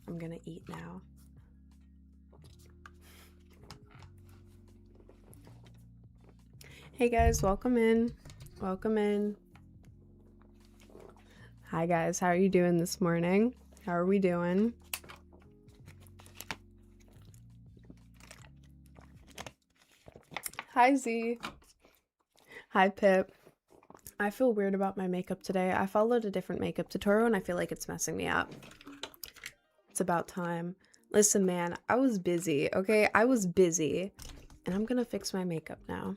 I'm gonna eat now. Hey guys, welcome in. Welcome in. Hi guys, how are you doing this morning? How are we doing? Hi Z. Hi Pip. I feel weird about my makeup today. I followed a different makeup tutorial and I feel like it's messing me up. It's about time. Listen, man, I was busy, okay? I was busy. And I'm gonna fix my makeup now.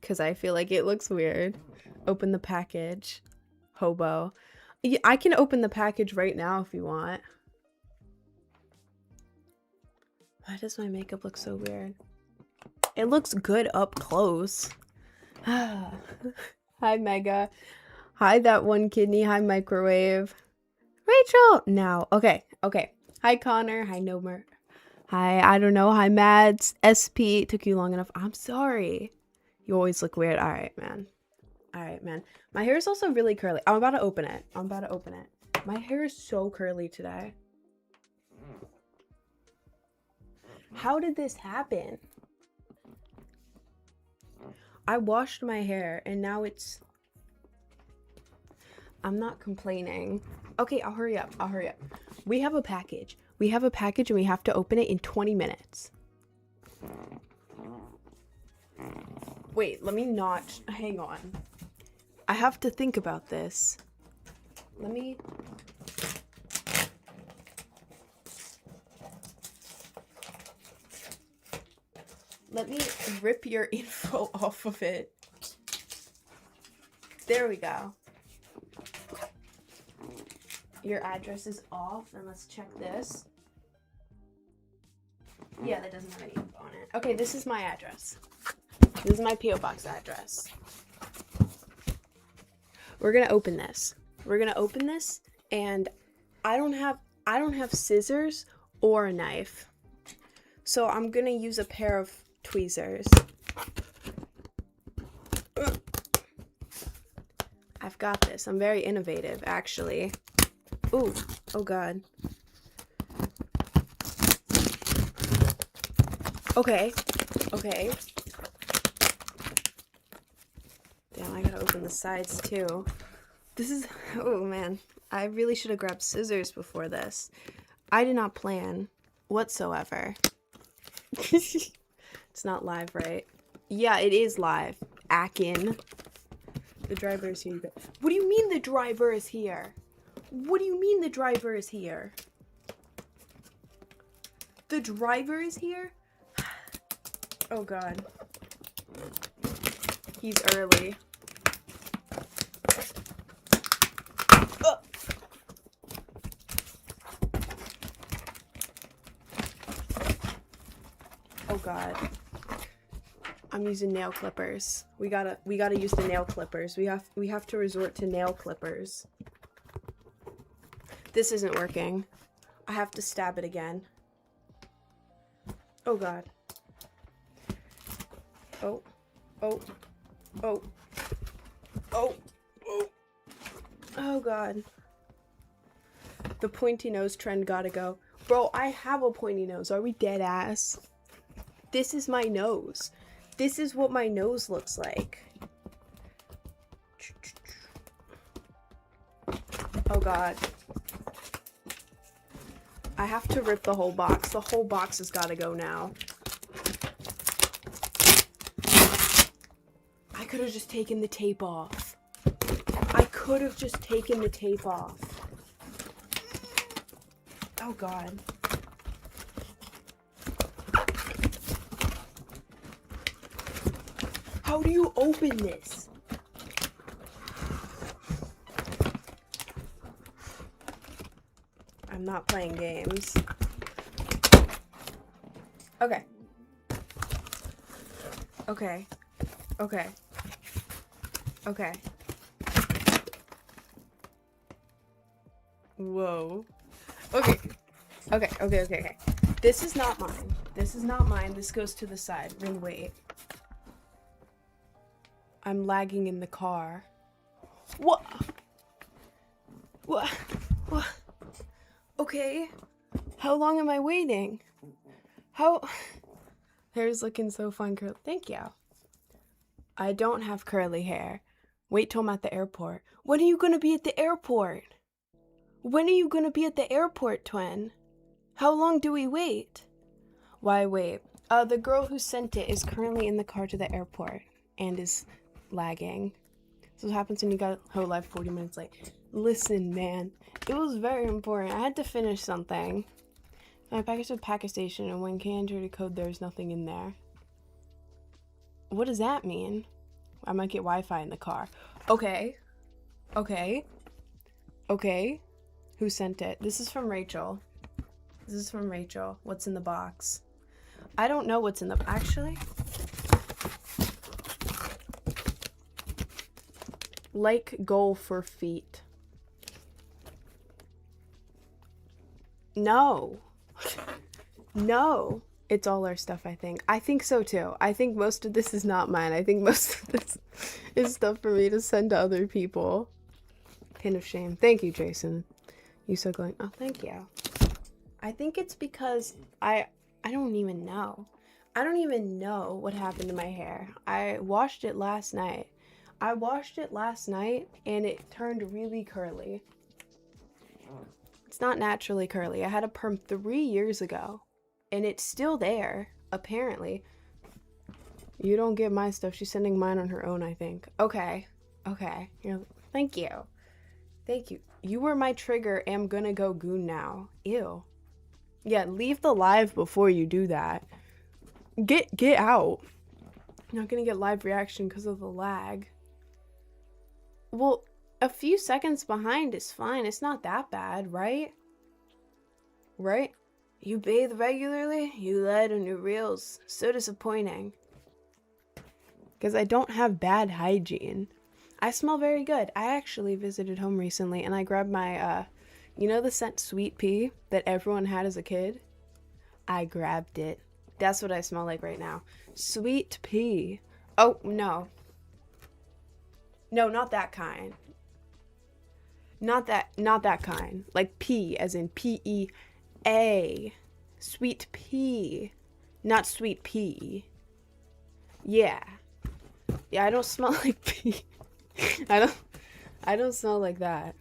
Because I feel like it looks weird. Open the package. Hobo. Yeah, I can open the package right now if you want. Why does my makeup look so weird? It looks good up close. Hi, Mega. Hi, that one kidney. Hi, microwave. Rachel! Now. Okay. Hi, Connor. Hi, Nomer. Hi, I don't know. Hi, Mads. SP. It took you long enough. I'm sorry. You always look weird. Alright, man. My hair is also really curly. I'm about to open it. My hair is so curly today. How did this happen? I washed my hair and now it's... I'm not complaining. Okay, I'll hurry up. We have a package. And we have to open it in 20 minutes. Wait, let me not... Hang on. I have to think about this. Let me rip your info off of it. There we go. Your address is off, and let's check this. Yeah, that doesn't have any info on it. Okay, this is my address. This is my P.O. Box address. We're gonna open this. And I don't have scissors or a knife. So I'm gonna use a pair of tweezers. I've got this. I'm very innovative, actually. Ooh, oh god. Okay. Damn, I gotta open the sides too. This is, oh man. I really should have grabbed scissors before this. I did not plan whatsoever. It's not live, right? Yeah, it is live. Akin. The driver is here. What do you mean the driver is here? The driver is here? Oh god. He's early. Oh god. I'm using nail clippers. We gotta use the nail clippers. We have to resort to nail clippers. This isn't working. I have to stab it again. Oh god. Oh god. The pointy nose trend gotta go. Bro, I have a pointy nose. Are we dead ass? This is my nose. This is what my nose looks like. Oh god. I have to rip the whole box. The whole box has gotta go now. I could have just taken the tape off. Oh god. How do you open this? I'm not playing games. Okay. Whoa. Okay. This is not mine. This goes to the side. Wait. I'm lagging in the car. What? Okay. How long am I waiting? How? Hair's looking so fun, curly. Thank you. I don't have curly hair. Wait till I'm at the airport. When are you gonna be at the airport? When are you gonna be at the airport, twin? How long do we wait? Why wait? The girl who sent it is currently in the car to the airport and is lagging. So what happens when you got whole life 40 minutes late? Listen, man, it was very important. I had to finish something. My package to pack a station, and when can enter the code, there's nothing in there. What does that mean? I might get Wi-Fi in the car. Okay. Okay. Okay. Who sent it? This is from Rachel. This is from Rachel. What's in the box? I don't know what's in the... Actually... Like goal for feet. No. No. It's all our stuff, I think. I think so, too. I think most of this is not mine. I think most of this is stuff for me to send to other people. Pin of shame. Thank you, Jason. You so going, oh, thank you. I think it's because I don't even know. I don't even know what happened to my hair. I washed it last night. And it turned really curly. It's not naturally curly. I had a perm 3 years ago. And it's still there, apparently. You don't get my stuff. She's sending mine on her own, I think. Okay. Okay. Thank you. Thank you. You were my trigger. Am gonna go goon now. Ew. Yeah, leave the live before you do that. Get out. Not gonna get live reaction because of the lag. Well, a few seconds behind is fine. It's not that bad, right? Right? You bathe regularly? You lied on your reels. So disappointing. Because I don't have bad hygiene. I smell very good. I actually visited home recently and I grabbed my, you know the scent Sweet Pea that everyone had as a kid? I grabbed it. That's what I smell like right now. Sweet Pea. Oh, no. No, not that kind. Not that kind. Like pea, as in P-E-A. Sweet pea. Not sweet pea. Yeah. Yeah, I don't smell like pea. I don't smell like that.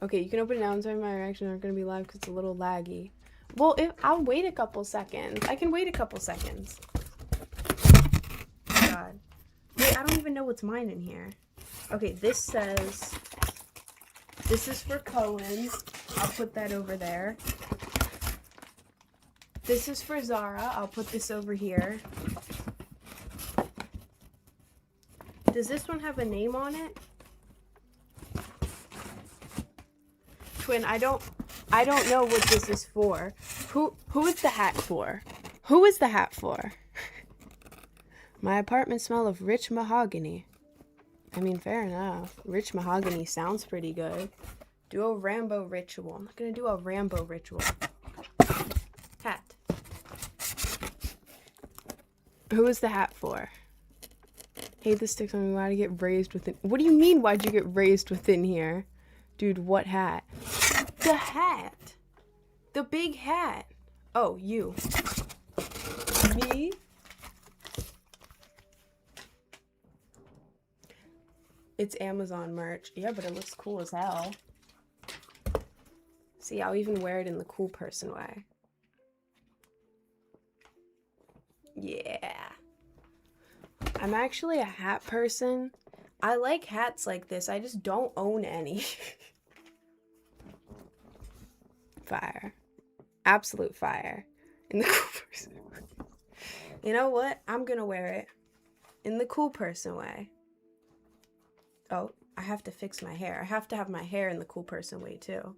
Okay, you can open it now. I'm sorry, my reactions aren't gonna be live because it's a little laggy. Well, I'll wait a couple seconds. I can wait a couple seconds. God. Wait, I don't even know what's mine in here. Okay, this says... This is for Cohen. I'll put that over there. This is for Zara. I'll put this over here. Does this one have a name on it? Twin, I don't know what this is for. Who is the hat for? Who is the hat for? My apartment smell of rich mahogany. I mean, fair enough. Rich mahogany sounds pretty good. Do a Rambo ritual. I'm not gonna do a Rambo ritual. Hat. Who is the hat for? Hate the sticks on me. Why'd I get raised within? What do you mean, why'd you get raised within here? Dude, what hat? The hat. The big hat. Oh, you. Me? It's Amazon merch. Yeah, but it looks cool as hell. See, I'll even wear it in the cool person way. Yeah. I'm actually a hat person. I like hats like this. I just don't own any. Fire. Absolute fire. In the cool person way. You know what? I'm gonna wear it in the cool person way. Oh, I have to fix my hair. I have to have my hair in the cool person way too.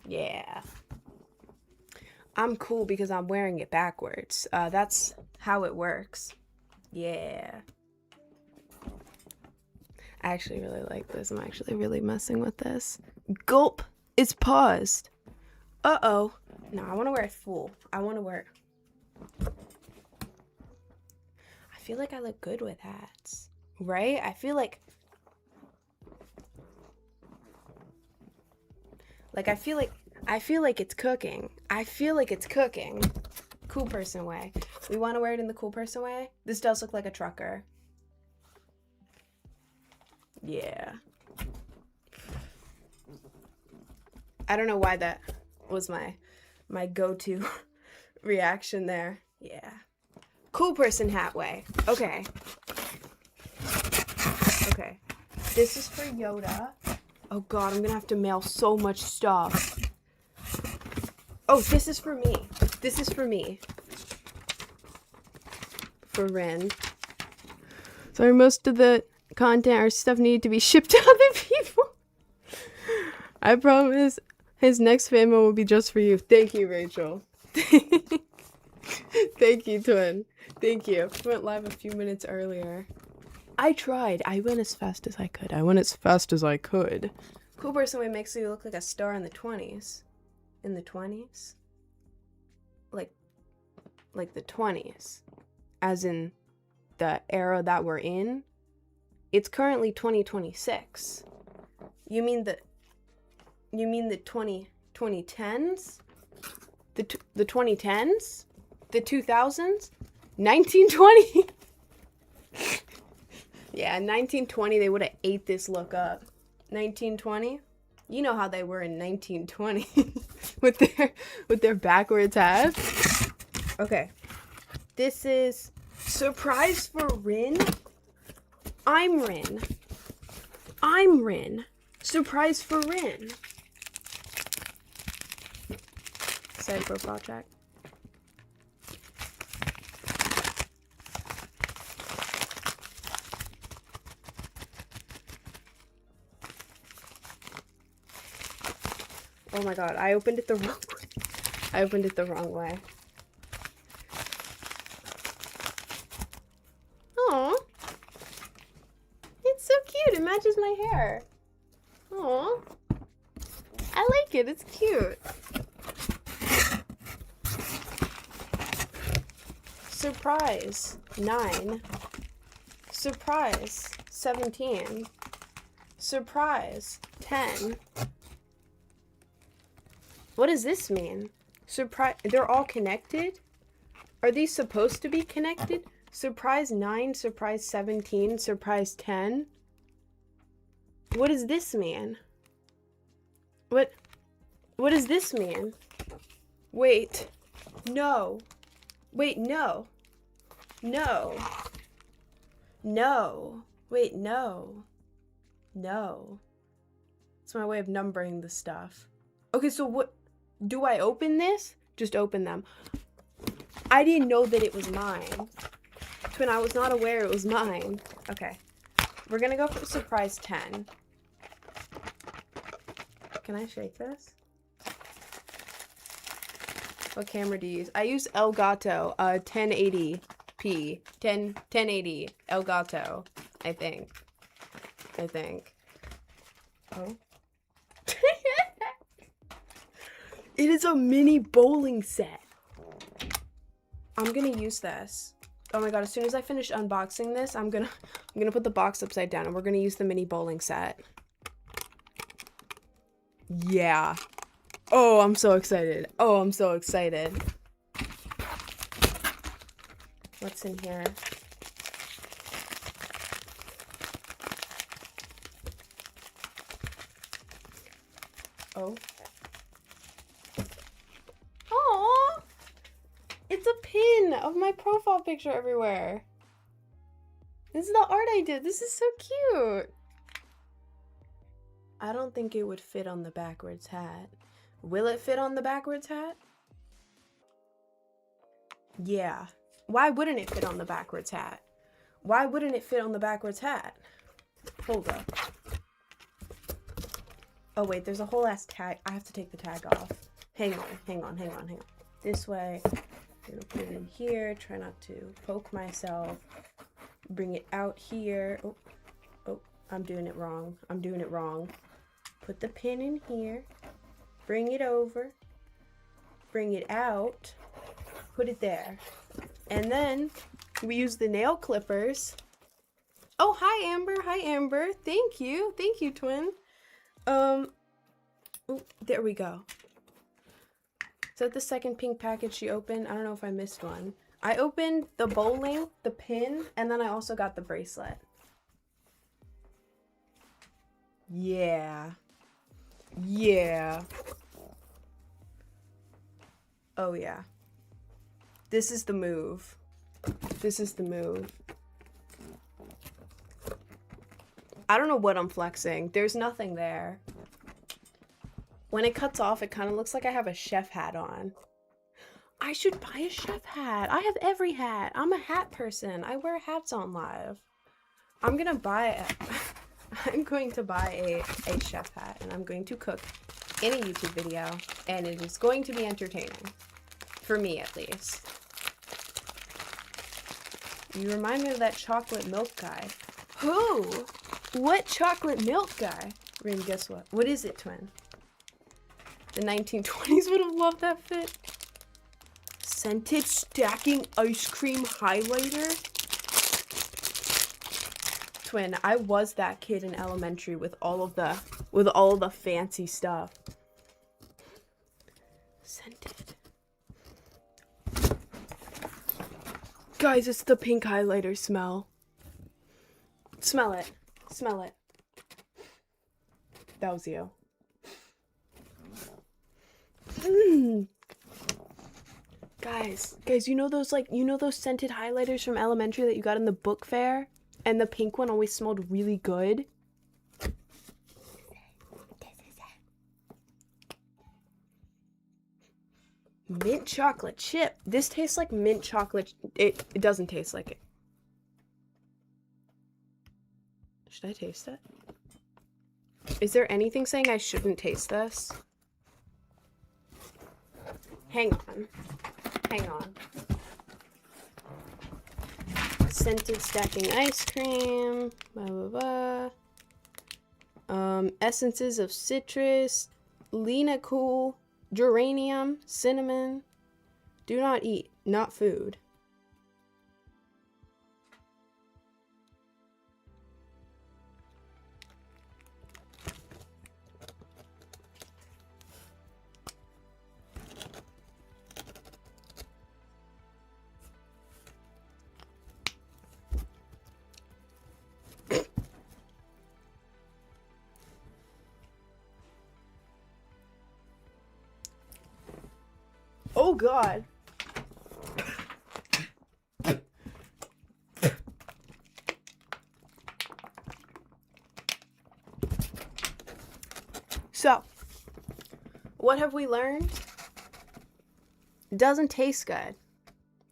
Yeah. I'm cool because I'm wearing it backwards. That's how it works. Yeah. I actually really like this. I'm actually really messing with this. Gulp is paused. Uh-oh. No, I want to wear it full. I want to wear it. I feel like I look good with hats. Right? I feel like... I feel like it's cooking. I feel like it's cooking. Cool person way. We want to wear it in the cool person way. This does look like a trucker. Yeah. I don't know why that was my go-to reaction there. Yeah. Cool person hat way. Okay. Okay. This is for Yoda. Oh god, I'm gonna have to mail so much stuff. Oh, this is for me. This is for me. For Ren. Sorry, most of the content or stuff needed to be shipped to other people. I promise his next famo will be just for you. Thank you, Rachel. Thank you, Twin. Thank you. Went live a few minutes earlier. I tried. I went as fast as I could. I went as fast as I could. Cool person way makes you look like a star in the 20s. In the 20s? Like the 20s. As in the era that we're in. It's currently 2026. You mean the 2010s? The 2010s? The 2000s? 1920? Yeah, 1920 they would have ate this look up. 1920? You know how they were in 1920 with their backwards hats. Okay. This is surprise for Rin. I'm Rin. I'm Rin. Surprise for Rin. Side profile track. Oh my god, I opened it the wrong way. I opened it the wrong way. Aw. It's so cute. It matches my hair. Aw. I like it. It's cute. Surprise. 9. Surprise. 17. Surprise. 10. What does this mean? Surprise. They're all connected? Are these supposed to be connected? Surprise 9, surprise 17, surprise 10? What does this mean? What does this mean? Wait. No. Wait, no. No. No. Wait, no. No. It's my way of numbering the stuff. Okay, so what? Do I open this? Just open them. I didn't know that it was mine. Twin, I was not aware it was mine. Okay. We're gonna go for surprise 10. Can I shake this? What camera do you use? I use Elgato 1080p. 1080 Elgato, I think. Oh. It is a mini bowling set. I'm gonna use this. Oh my god, as soon as I finish unboxing this, I'm gonna put the box upside down and we're gonna use the mini bowling set. Yeah. Oh, I'm so excited. Oh, I'm so excited. What's in here? Oh. Aww. It's a pin of my profile picture everywhere. This is the art I did. This is so cute. I don't think it would fit on the backwards hat. Will it fit on the backwards hat? Yeah. Why wouldn't it fit on the backwards hat? Why wouldn't it fit on the backwards hat? Hold up. Oh wait, there's a whole ass tag. I have to take the tag off. Hang on. This way. I'm gonna put it in here. Try not to poke myself. Bring it out here. Oh, I'm doing it wrong. Put the pin in here. Bring it over. Bring it out. Put it there. And then we use the nail clippers. Oh, hi Amber. Thank you, twin. Oh, there we go. that the second pink package she opened? I don't know if I missed one. I opened the bowling, the pin, and then I also got the bracelet. Yeah. Yeah. Oh, yeah. This is the move. This is the move. I don't know what I'm flexing. There's nothing there. When it cuts off, it kind of looks like I have a chef hat on. I should buy a chef hat. I have every hat. I'm a hat person. I wear hats on live. I'm going to buy a chef hat, and I'm going to cook in a YouTube video, and it is going to be entertaining. For me, at least. You remind me of that chocolate milk guy. Who? What chocolate milk guy? Rin, guess what? What is it, twin? The 1920s would have loved that fit. Scented stacking ice cream highlighter? Twin, I was that kid in elementary with all of the fancy stuff. Scented. Guys, it's the pink highlighter smell. Smell it. Smell it. That was you. Guys, you know those scented highlighters from elementary that you got in the book fair? And the pink one always smelled really good? Mint chocolate chip. This tastes like mint chocolate. It doesn't taste like it. Should I taste it? Is there anything saying I shouldn't taste this? Hang on. Hang on. Scented stacking ice cream. Blah, blah, blah. Essences of citrus. Linacool. Geranium. Cinnamon. Do not eat. Not food. Oh God. So, what have we learned? Doesn't taste good.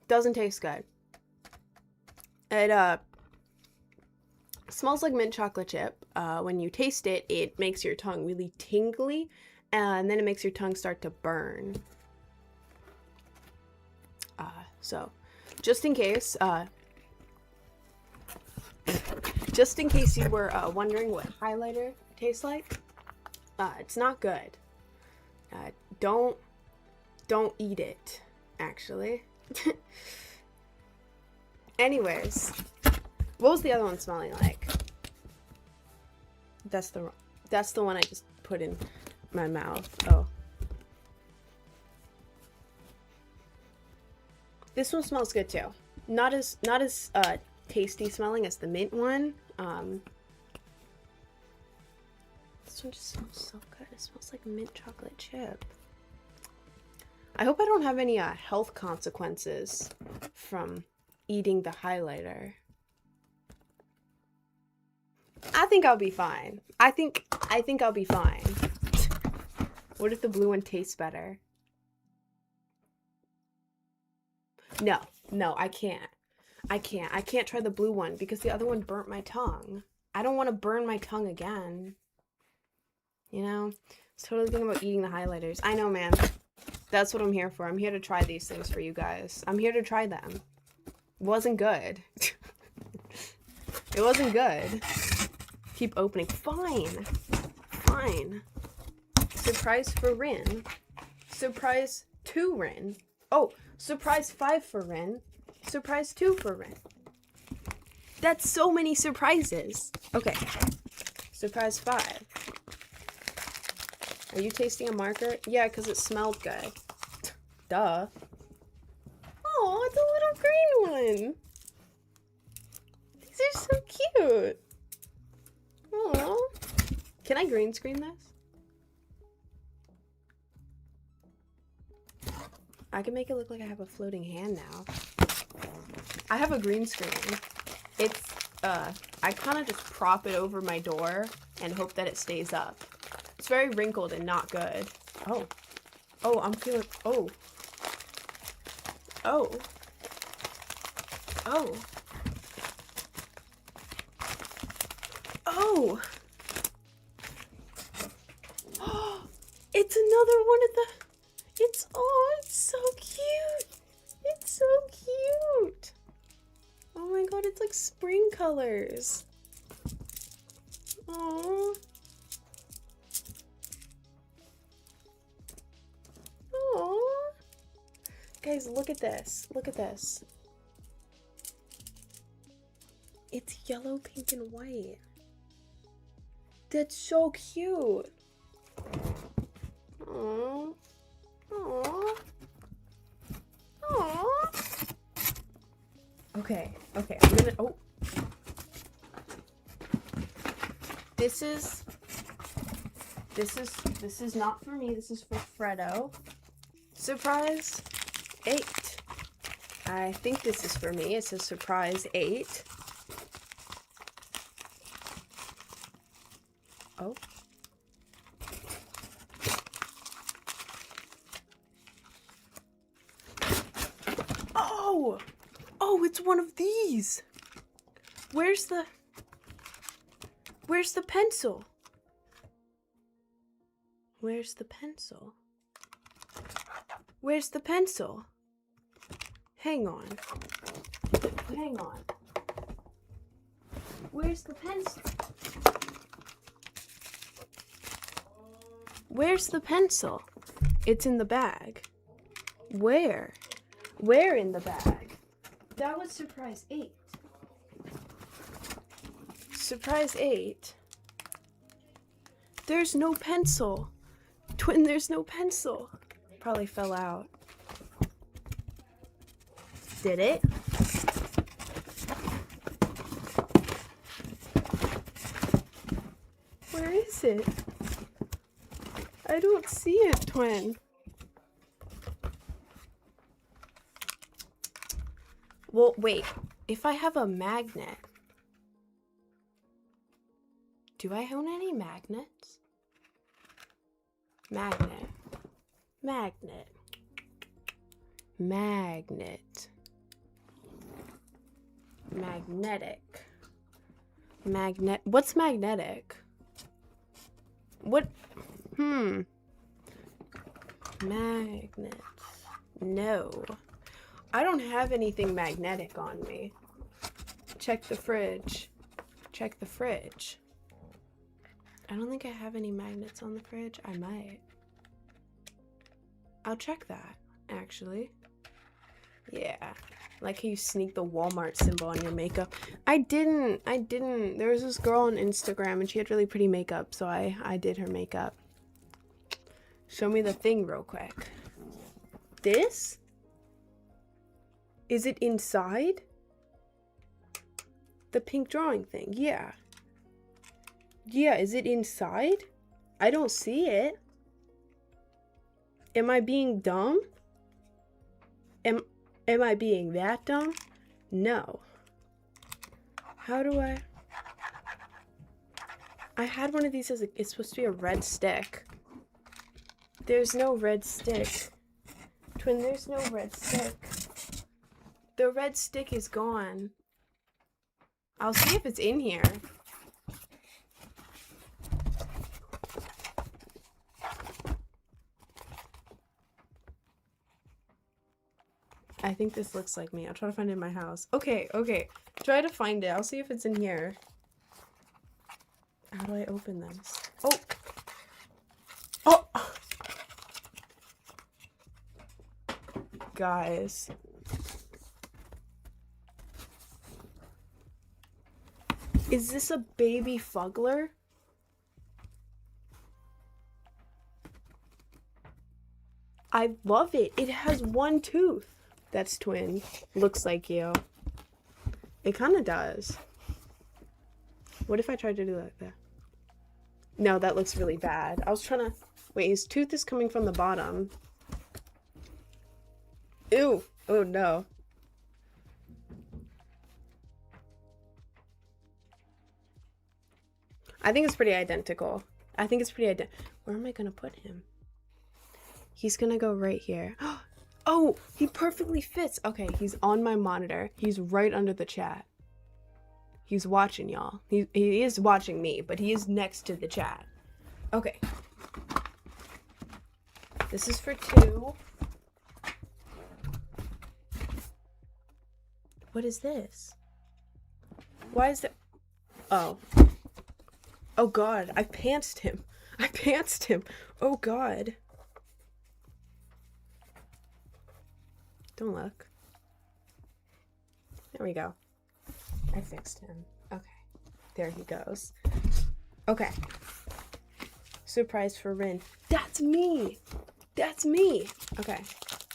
Doesn't taste good. It smells like mint chocolate chip. When you taste it, it makes your tongue really tingly, and then it makes your tongue start to burn. So, just in case you were wondering what highlighter tastes like, it's not good. Don't eat it, actually. Anyways, what was the other one smelling like? That's the one I just put in my mouth. Oh. This one smells good too. Not as tasty smelling as the mint one. This one just smells so good. It smells like mint chocolate chip. I hope I don't have any health consequences from eating the highlighter. I think I'll be fine. I think I'll be fine. What if the blue one tastes better? No, I can't. I can't try the blue one because the other one burnt my tongue. I don't want to burn my tongue again. You know? I was totally thinking about eating the highlighters. I know, man. That's what I'm here for. I'm here to try these things for you guys. I'm here to try them. It wasn't good. It wasn't good. Keep opening. Fine. Fine. Surprise for Rin. Surprise to Rin. Oh, surprise 5 for Rin. Surprise 2 for Rin. That's so many surprises. Okay. Surprise 5. Are you tasting a marker? Yeah, because it smelled good. Duh. Oh, it's a little green one. These are so cute. Oh. Can I green screen this? I can make it look like I have a floating hand now. I have a green screen. It's, I kind of just prop it over my door and hope that it stays up. It's very wrinkled and not good. Oh. Oh, I'm feeling, oh. Oh. Oh. Oh. It's another one of the, it's so cute. It's so cute. Oh my god, it's like spring colors. Oh. Oh. Guys, look at this. Look at this. It's yellow, pink, and white. That's so cute. Aww. Aww. Aww. Okay, I'm gonna, oh. This is not for me, this is for Fredo. Surprise 8. I think this is for me, it's a surprise 8. Oh. Oh! Oh, it's one of these! Where's the pencil? Where's the pencil? Where's the pencil? Hang on. Hang on. Where's the pencil? Where's the pencil? It's in the bag. Where? Where in the bag? That was surprise 8. Surprise 8. There's no pencil. Twin, there's no pencil. Probably fell out. Did it? Where is it? I don't see it, Twin. Well, wait. If I have a magnet, do I own any magnets? Magnet. Magnet. Magnet. Magnetic. Magnet. What's magnetic? What? Magnet. No. I don't have anything magnetic on me. Check the fridge. Check the fridge. I don't think I have any magnets on the fridge. I might. I'll check that, actually. Yeah. Like how you sneak the Walmart symbol on your makeup. I didn't. There was this girl on Instagram and she had really pretty makeup, so I did her makeup. Show me the thing real quick. This? Is it inside? The pink drawing thing, yeah. Yeah, is it inside? I don't see it. Am I being dumb? Am I being that dumb? No. How do I had one of these as it's supposed to be a red stick. There's no red stick. Twin, there's no red stick. The red stick is gone. I'll see if it's in here. I think this looks like me. I'll try to find it in my house. Okay. Try to find it. I'll see if it's in here. How do I open this? Oh! Oh! Guys. Is this a baby Fuggler? I love it. It has one tooth. That's twin. Looks like you. It kind of does. What if I tried to do like that? No, that looks really bad. I was trying to... Wait, his tooth is coming from the bottom. Ew. Oh, no. I think it's pretty identical. Where am I going to put him? He's going to go right here. Oh, he perfectly fits. Okay, he's on my monitor. He's right under the chat. He's watching y'all. He is watching me, but he is next to the chat. Okay. This is for 2. What is this? Why is that? Oh. Oh god, I pantsed him. Oh god. Don't look. There we go. I fixed him. Okay. There he goes. Okay. Surprise for Rin. That's me! Okay.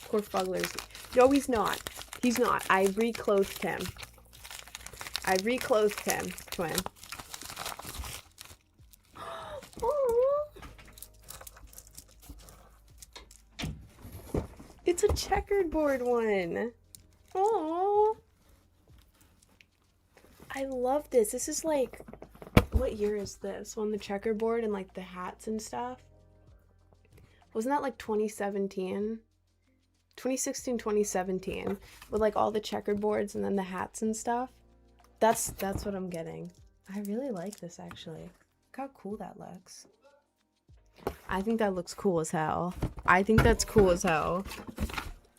Poor Fuggler's. No, he's not. I reclothed him. Twin. It's a checkered board one. Oh. I love this. This is like, what year is this? On the checkerboard and like the hats and stuff. Wasn't that like 2017? 2016, 2017. With like all the checkered boards and then the hats and stuff. That's what I'm getting. I really like this actually. Look how cool that looks. I think that looks cool as hell. I think that's cool as hell.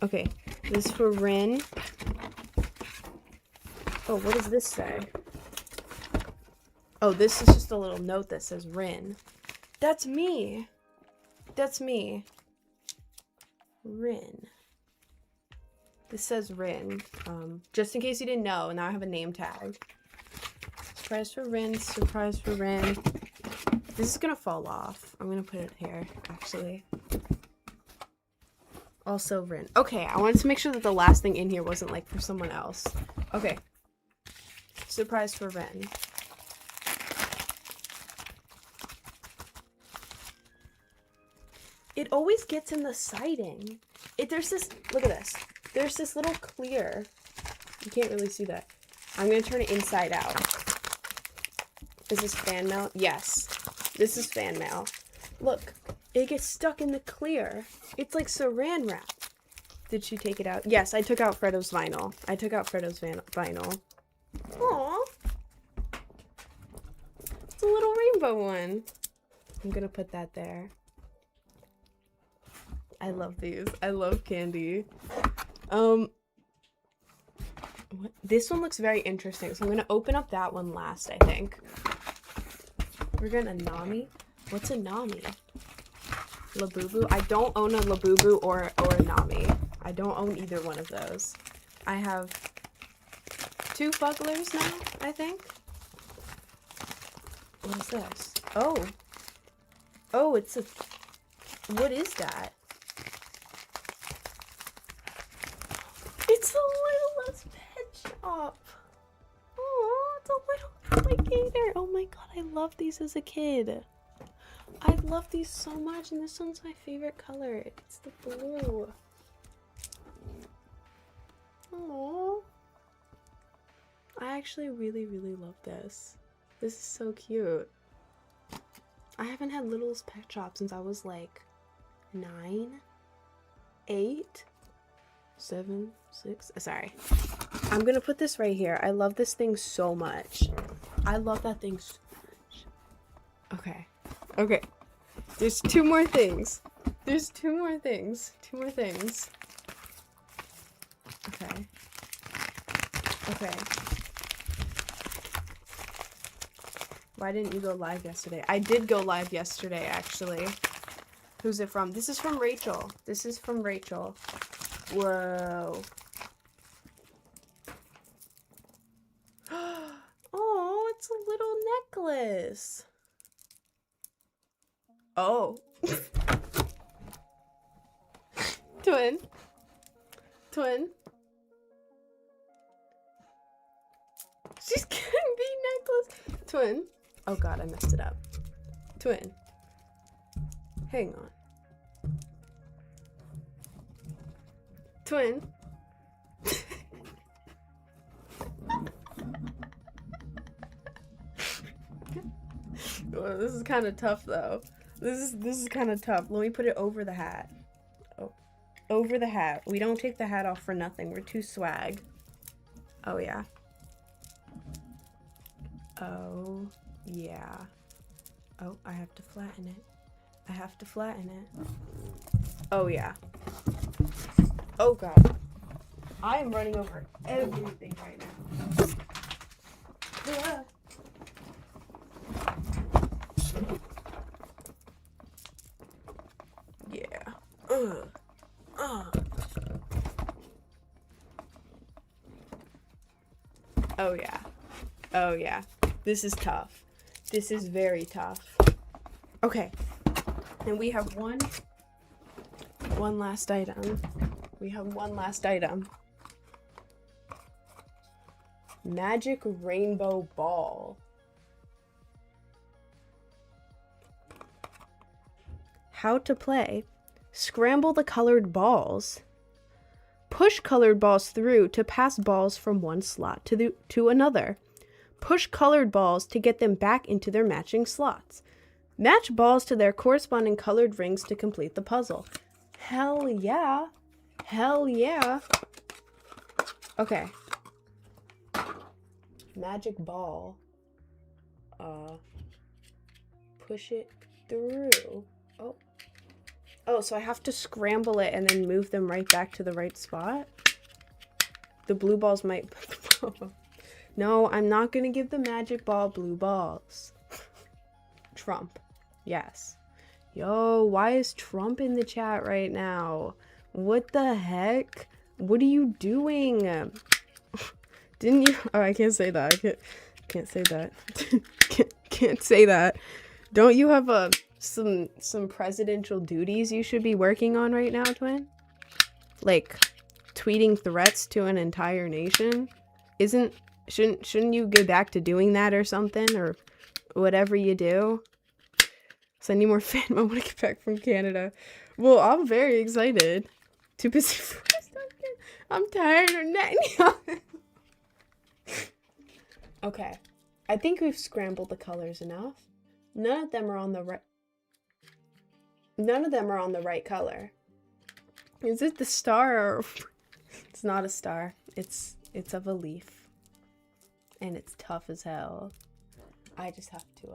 Okay, this is for Rin. Oh, what does this say? Oh, this is just a little note that says Rin. That's me. Rin. This says Rin. Just in case you didn't know, now I have a name tag. Surprise for Rin. This is gonna fall off. I'm gonna put it here, actually. Also Rin. Okay, I wanted to make sure that the last thing in here wasn't like for someone else. Okay. Surprise for Rin. It always gets in the siding. There's this, look at this. There's this little clear. You can't really see that. I'm gonna turn it inside out. Is this fan mail? Yes. This is fan mail. Look, it gets stuck in the clear. It's like saran wrap. Did she take it out? Yes, I took out Frodo's vinyl. Vinyl. Aww. It's a little rainbow one. I'm gonna put that there. I love these. I love candy. This one looks very interesting, so I'm gonna open up that one last, I think. We're gonna Nami. What's a Nami? Labubu? I don't own a Labubu or a Nami. I don't own either one of those. I have 2 Fugglers now, I think. What is this? Oh. Oh, it's a... What is that? It's a Littlest Pet Shop. Oh, it's a little alligator. Oh my god, I loved these as a kid. I love these so much, and this one's my favorite color. It's the blue. Oh, I actually really, really love this. This is so cute. I haven't had Littlest Pet Shop since I was like 9, 8, 7, 6. Sorry. I'm gonna put this right here. I love this thing so much. I love that thing so much. Okay. Okay. There's 2 more things. Two more things. Okay. Okay. Why didn't you go live yesterday? I did go live yesterday, actually. Who's it from? This is from Rachel. Whoa. Oh, it's a little necklace. Oh. Twin. Twin. She's getting the necklace. Twin. Oh god, I messed it up. Twin. Hang on. Twin. Well, this is kind of tough though. This is kind of tough. Let me put it over the hat. Oh, over the hat. We don't take the hat off for nothing. We're too swag. Oh yeah. Oh yeah. Oh, I have to flatten it. I have to flatten it. Oh yeah. Oh god. I am running over everything right now. Yeah. Oh yeah. Oh yeah. This is tough. This is very tough. Okay. And we have one last item. We have one last item. Magic rainbow ball. How to play. Scramble the colored balls. Push colored balls through to pass balls from one slot to another. Push colored balls to get them back into their matching slots. Match balls to their corresponding colored rings to complete the puzzle. Hell yeah. Hell yeah. Okay. Magic ball. Push it through. Oh. Oh, so I have to scramble it and then move them right back to the right spot? The blue balls might... No, I'm not gonna give the magic ball blue balls. Trump. Yes. Yo, why is Trump in the chat right now? What the heck? What are you doing? Didn't you... Oh, I can't say that. I can't say that. can't say that. Don't you have some presidential duties you should be working on right now, Twin? Like tweeting threats to an entire nation? Shouldn't you get back to doing that or something, or whatever you do? Send you more fan. I want to get back from Canada. Well, I'm very excited. Too busy for I'm tired of netting. Okay. I think we've scrambled the colors enough. None of them are on the right color. Is it the star or... It's not a star. It's of a leaf. And it's tough as hell. I just have to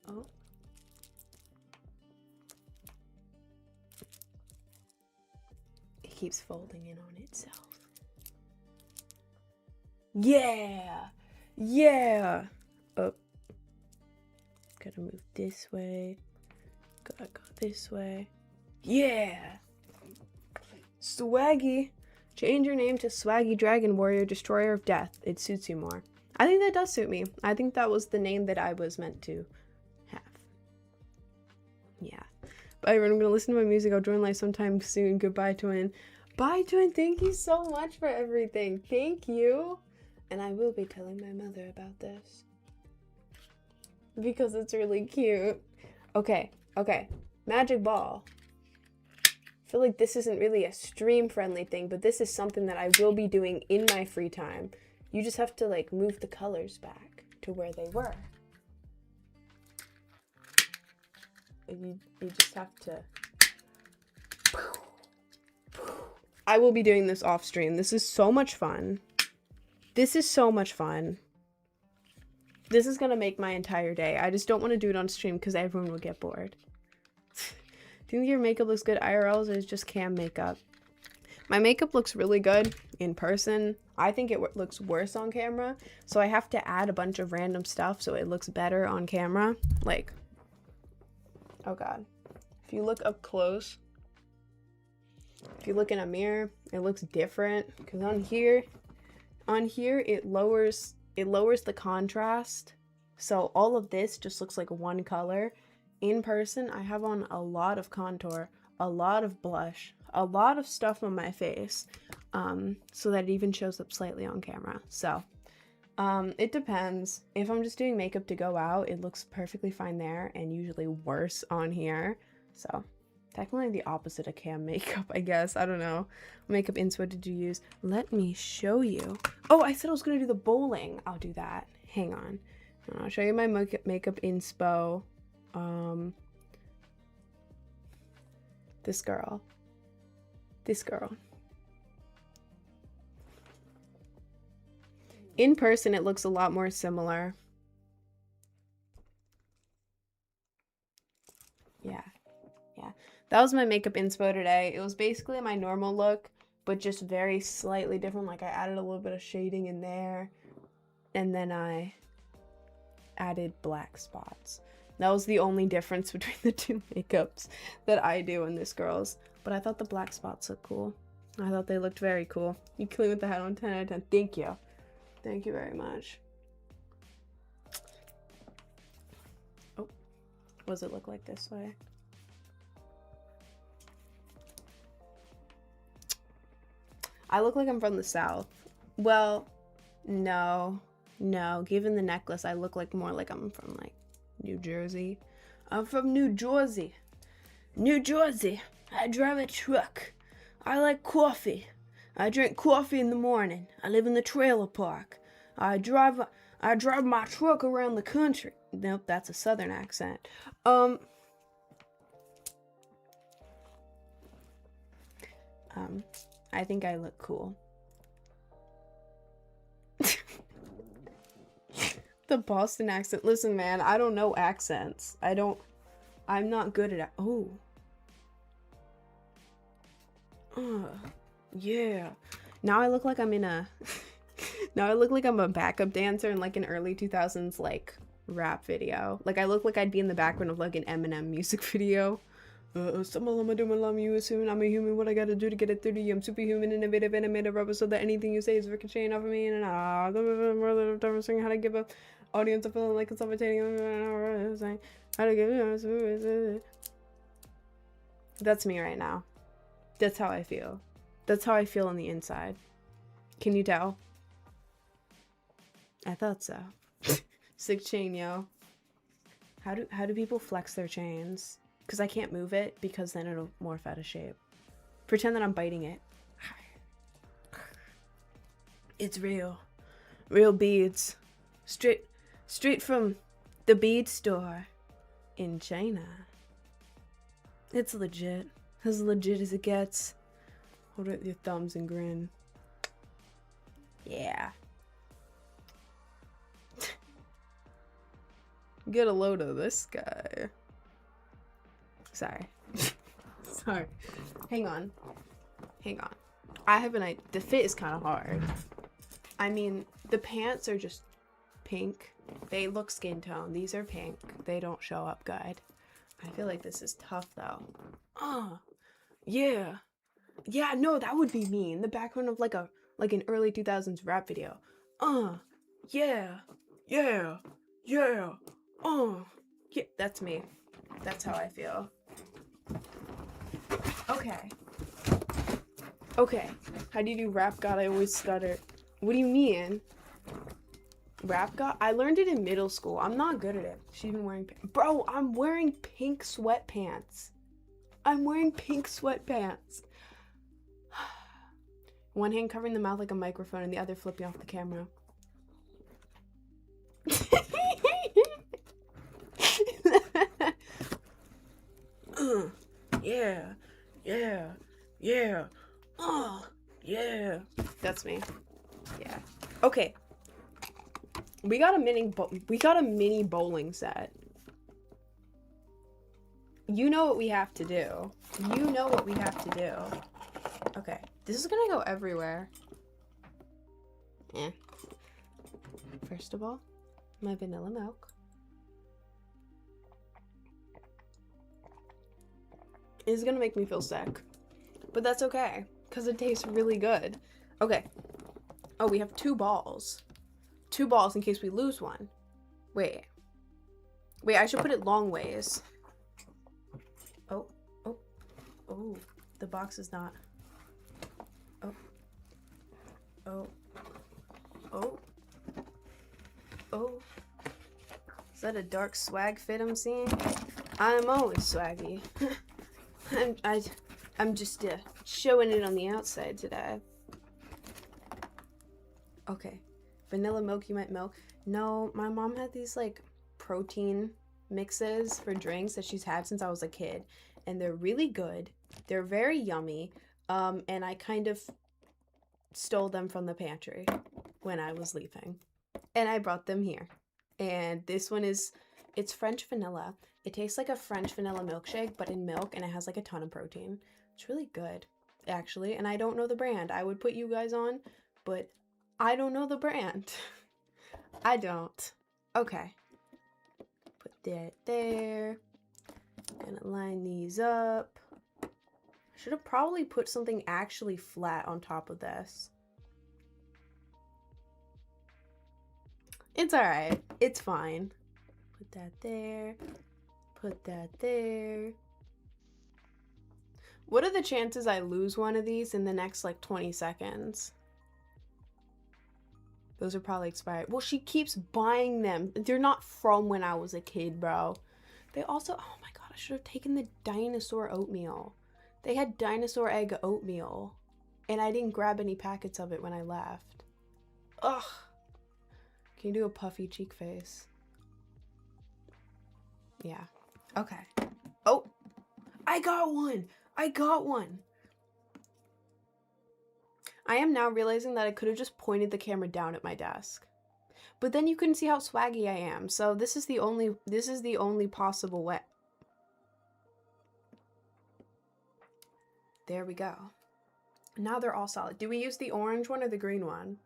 oh. It keeps folding in on itself. Yeah! Yeah! Oh. Gotta move this way. Gotta go this way. Yeah! Swaggy! Change your name to Swaggy Dragon Warrior Destroyer of Death. It suits you more. I think that does suit me. I think that was the name that I was meant to have. Yeah. Bye everyone, I'm gonna listen to my music. I'll join live sometime soon. Goodbye, Twin. Bye, Twin. Thank you so much for everything. Thank you. And I will be telling my mother about this. Because it's really cute. Okay. Magic ball. I feel like this isn't really a stream-friendly thing, but this is something that I will be doing in my free time. You just have to, like, move the colors back to where they were. You just have to... I will be doing this off stream. This is so much fun. This is so much fun. This is gonna make my entire day. I just don't want to do it on stream because everyone will get bored. Do you think your makeup looks good IRL or is just cam makeup? My makeup looks really good in person. I think it looks worse on camera. So I have to add a bunch of random stuff so it looks better on camera. Like, oh god. If you look up close, if you look in a mirror, it looks different. Because on here it lowers the contrast. So all of this just looks like one color. In person, I have on a lot of contour, a lot of blush, a lot of stuff on my face, so that it even shows up slightly on camera. So, it depends. If I'm just doing makeup to go out, it looks perfectly fine there and usually worse on here. So, technically the opposite of cam makeup, I guess. I don't know. Makeup inspo did you use? Let me show you. Oh, I said I was gonna do the bowling. I'll do that. Hang on. I'll show you my makeup inspo. This girl. In person, it looks a lot more similar. Yeah. That was my makeup inspo today. It was basically my normal look, but just very slightly different. Like I added a little bit of shading in there, and then I added black spots. That was the only difference between the two makeups that I do and this girl's. But I thought the black spots looked cool. I thought they looked very cool. You clean with the hat on 10 out of 10. Thank you. Thank you very much. Oh, what does it look like this way? I look like I'm from the South. Well, no. Given the necklace, I look like more like I'm from like New Jersey. I'm from New Jersey. New Jersey. I drive a truck. I like coffee. I drink coffee in the morning. I live in the trailer park. I drive my truck around the country. Nope, that's a Southern accent. I think I look cool. The Boston accent. Listen, man, I don't know accents. I'm not good at it. Oh. Yeah. Now I look like I'm in a now I look like I'm a backup dancer in like an early 2000s like rap video. Like I look like I'd be in the background of like an Eminem music video. Some of them are doing love you assuming I'm a human. What I gotta do to get it through to you? I'm superhuman, innovative, animated rubber, so that anything you say is ricocheting off of me. And how to give a audience a feeling like it's suffocating. How to give That's me right now. That's how I feel. That's how I feel on the inside. Can you tell? I thought so. Sick chain, yo. How do people flex their chains? Because I can't move it because then it'll morph out of shape. Pretend that I'm biting it. It's real. Real beads. Straight from the bead store in China. It's legit. As legit as it gets. Hold it with your thumbs and grin. Yeah. Get a load of this guy. Sorry. Sorry. Hang on. I have an idea. The fit is kind of hard. I mean, the pants are just pink. They look skin tone. These are pink. They don't show up good. I feel like this is tough though. Yeah. Yeah, no, that would be me in the background of like an early 2000s rap video. Yeah. Yeah. That's me. That's how I feel. Okay. How do you do rap god? I always stutter. What do you mean? Rap god? I learned it in middle school. I'm not good at it. She's been wearing Bro, I'm wearing pink sweatpants. One hand covering the mouth like a microphone and the other flipping off the camera. Yeah. That's me. Yeah. Okay. We got a mini bowling set. You know what we have to do. Okay. This is gonna go everywhere. First of all, my vanilla milk. Is gonna make me feel sick. But that's okay, because it tastes really good. Okay. Oh, we have 2 balls. 2 balls in case we lose one. Wait, I should put it long ways. Oh, oh, oh, the box is not. Oh, oh, oh, oh. Is that a dark swag fit I'm seeing? I'm always swaggy. I'm just showing it on the outside today. Okay, vanilla milk, you might milk. No, my mom had these like protein mixes for drinks that she's had since I was a kid, and they're really good. They're very yummy. And I kind of stole them from the pantry when I was leaving, and I brought them here. And this one it's French vanilla. It tastes like a French vanilla milkshake, but in milk, and it has like a ton of protein. It's really good, actually. And I don't know the brand. I would put you guys on, but I don't know the brand. I don't. Okay. Put that there. Gonna line these up. Should have probably put something actually flat on top of this. It's alright. It's fine. Put that there. Put that there. What are the chances I lose one of these in the next like 20 seconds? Those are probably expired. Well, she keeps buying them. They're not from when I was a kid, bro. They also, oh my god, I should have taken the dinosaur oatmeal. They had dinosaur egg oatmeal, and I didn't grab any packets of it when I left. Ugh. Can you do a puffy cheek face? Yeah. Okay. Oh, I got one. I got one. I am now realizing that I could have just pointed the camera down at my desk. But then you couldn't see how swaggy I am. So this is the only possible way. There we go. Now they're all solid. Do we use the orange one or the green one?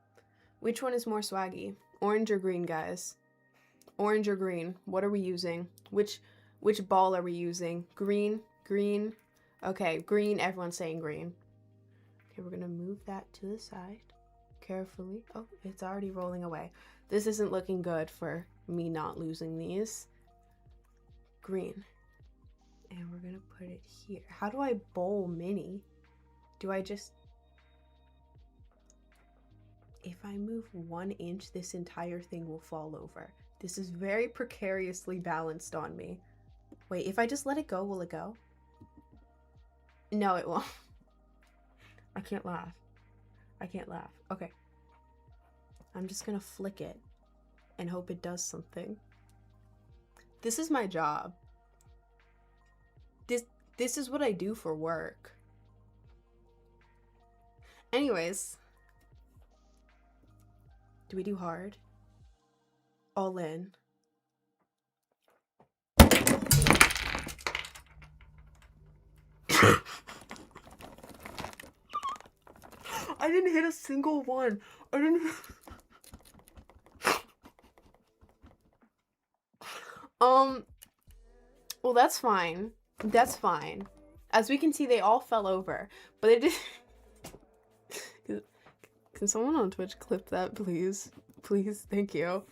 Which one is more swaggy? Orange or green, guys? Orange or green? What are we using? Which ball are we using? Green? Green? Okay, green. Everyone's saying green. Okay, we're gonna move that to the side carefully. Oh, it's already rolling away. This isn't looking good for me not losing these. Green. And we're gonna put it here. How do I bowl mini? Do I just... If I move 1 inch, this entire thing will fall over. This is very precariously balanced on me. Wait, if I just let it go, will it go? No, it won't. I can't laugh. I can't laugh. Okay. I'm just gonna flick it and hope it does something. This is my job. This is what I do for work. Anyways. Do we do hard? All in. I didn't hit a single one. I didn't. Well, that's fine. That's fine. As we can see, they all fell over. But it did. Can someone on Twitch clip that, please? Please, thank you.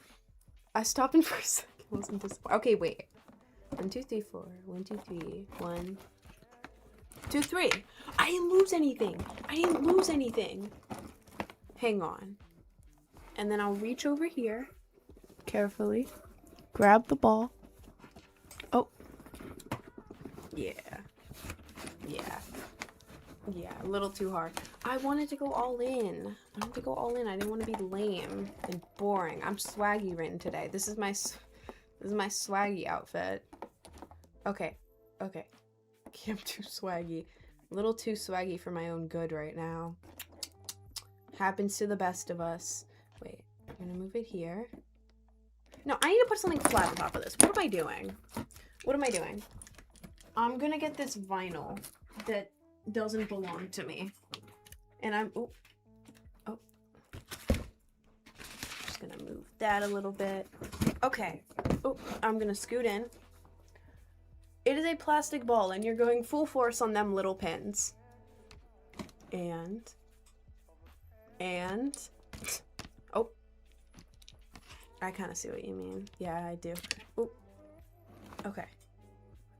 I stopped in for a second. Wasn't disappointed. Okay, wait. 1, 2, 3, 4. 1, 2, 3. 1, 2, 3. I didn't lose anything. I didn't lose anything. Hang on. And then I'll reach over here carefully. Grab the ball. Oh. Yeah. Yeah. Yeah, a little too hard. I wanted to go all in. I wanted to go all in. I didn't want to be lame and boring. I'm swaggy written today. This is my swaggy outfit. Okay. Okay. I'm too swaggy. A little too swaggy for my own good right now. Happens to the best of us. Wait, I'm gonna move it here. No, I need to put something flat on top of this. What am I doing? What am I doing? I'm gonna get this vinyl that doesn't belong to me. And I'm... Oh. Oh. Just gonna move that a little bit. Okay. Oh, I'm gonna scoot in. It is a plastic ball, and you're going full force on them little pins. And... Oh. I kind of see what you mean. Yeah, I do. Oh. Okay.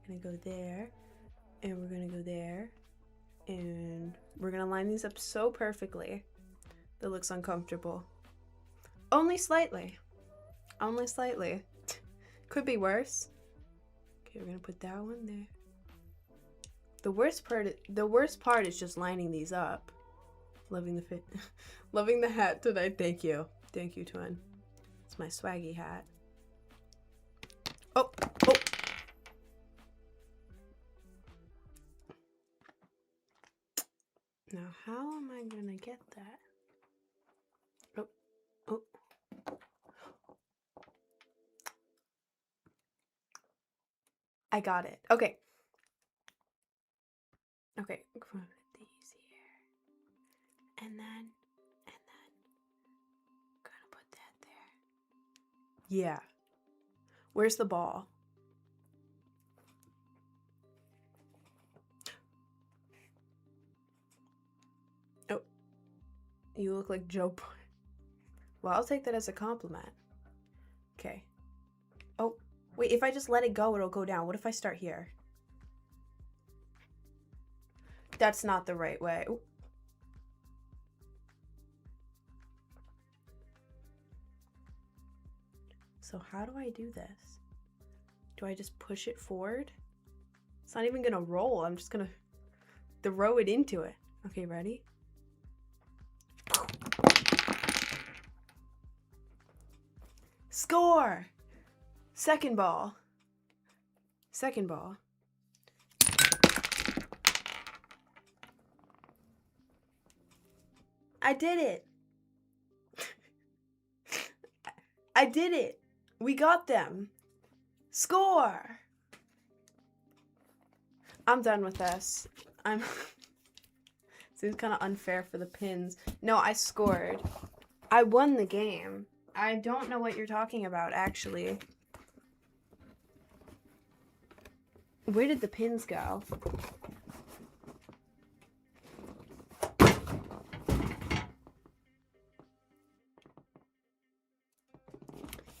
I'm gonna go there. And we're gonna go there. And we're gonna line these up so perfectly. That looks uncomfortable. Only slightly. Only slightly. Could be worse. Okay, we're gonna put that one there. The worst part is just lining these up. Loving the fit. Loving the hat tonight. Thank you. Thank you, twin. It's my swaggy hat. Oh, oh. Now, how am I gonna get that? Oh, oh. I got it. Okay. Okay, put these here. And then, gonna put that there. Yeah. Where's the ball? Oh. You look like Joe. Well, I'll take that as a compliment. Okay. Oh, wait, if I just let it go, it'll go down. What if I start here? That's not the right way. Ooh. So how do I do this? Do I just push it forward? It's not even gonna roll. I'm just gonna throw it into it. Okay, ready? Score! Second ball. Second ball. I did it. I did it. We got them. Score! I'm done with this. Seems kind of unfair for the pins. No, I scored. I won the game. I don't know what you're talking about, actually. Where did the pins go?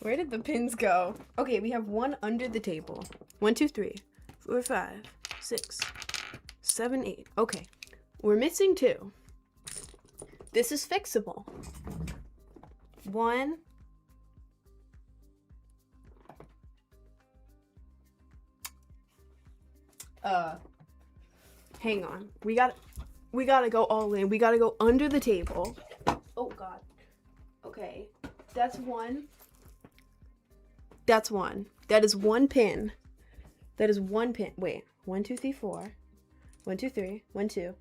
Where did the pins go? Okay, we have one under the table. 1, 2, 3, 4, 5, 6, 7, 8. Okay, we're missing 2. This is fixable. 1. Hang on. We gotta go all in. We gotta go under the table. Oh God. Okay, that's 1. That's 1. That is 1 pin. That is 1 pin. Wait. 1, 2, 3, 4. 1, 2, 3. 1, 2.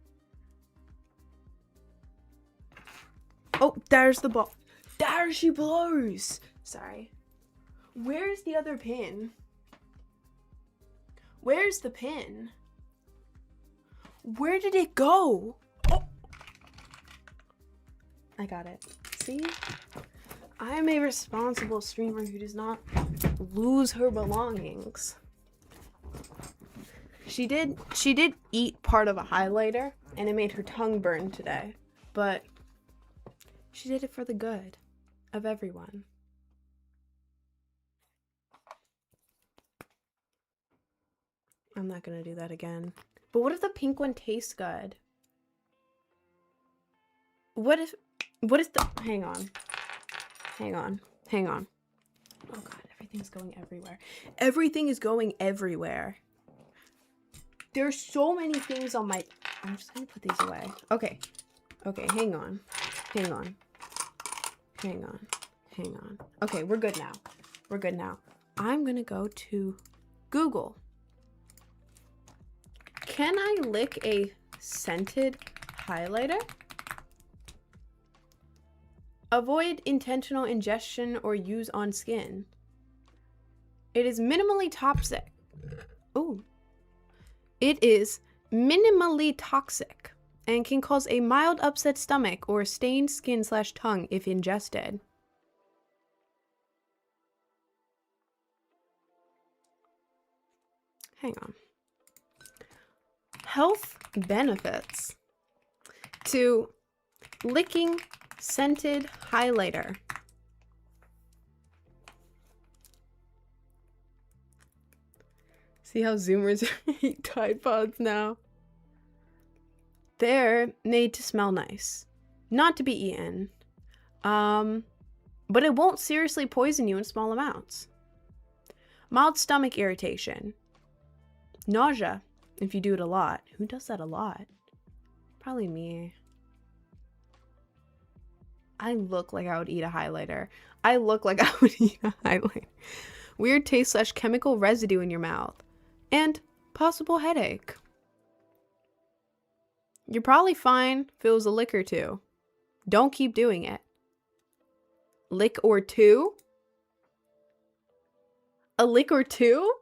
Oh, there's the ball. There she blows. Sorry. Where's the other pin? Where's the pin? Where did it go? Oh. I got it. See? I'm a responsible streamer who does not lose her belongings. She did eat part of a highlighter and it made her tongue burn today, but she did it for the good of everyone. I'm not gonna do that again. But what if the pink one tastes good? What if the, hang on. Oh God, everything's going everywhere. Everything is going everywhere. There's so many things on my, I'm just gonna put these away. Okay, hang on. Okay, we're good now. I'm gonna go to Google. Can I lick a scented highlighter? Avoid intentional ingestion or use on skin. It is minimally toxic. Ooh. It is minimally toxic and can cause a mild upset stomach or stained skin/tongue if ingested. Hang on. Health benefits to licking scented highlighter. See how Zoomers eat Tide Pods now? They're made to smell nice. Not to be eaten. But it won't seriously poison you in small amounts. Mild stomach irritation. Nausea, if you do it a lot. Who does that a lot? Probably me. I look like I would eat a highlighter. I look like I would eat a highlighter. Weird taste / chemical residue in your mouth. And possible headache. You're probably fine if it was a lick or two. Don't keep doing it. Lick or two? A lick or two?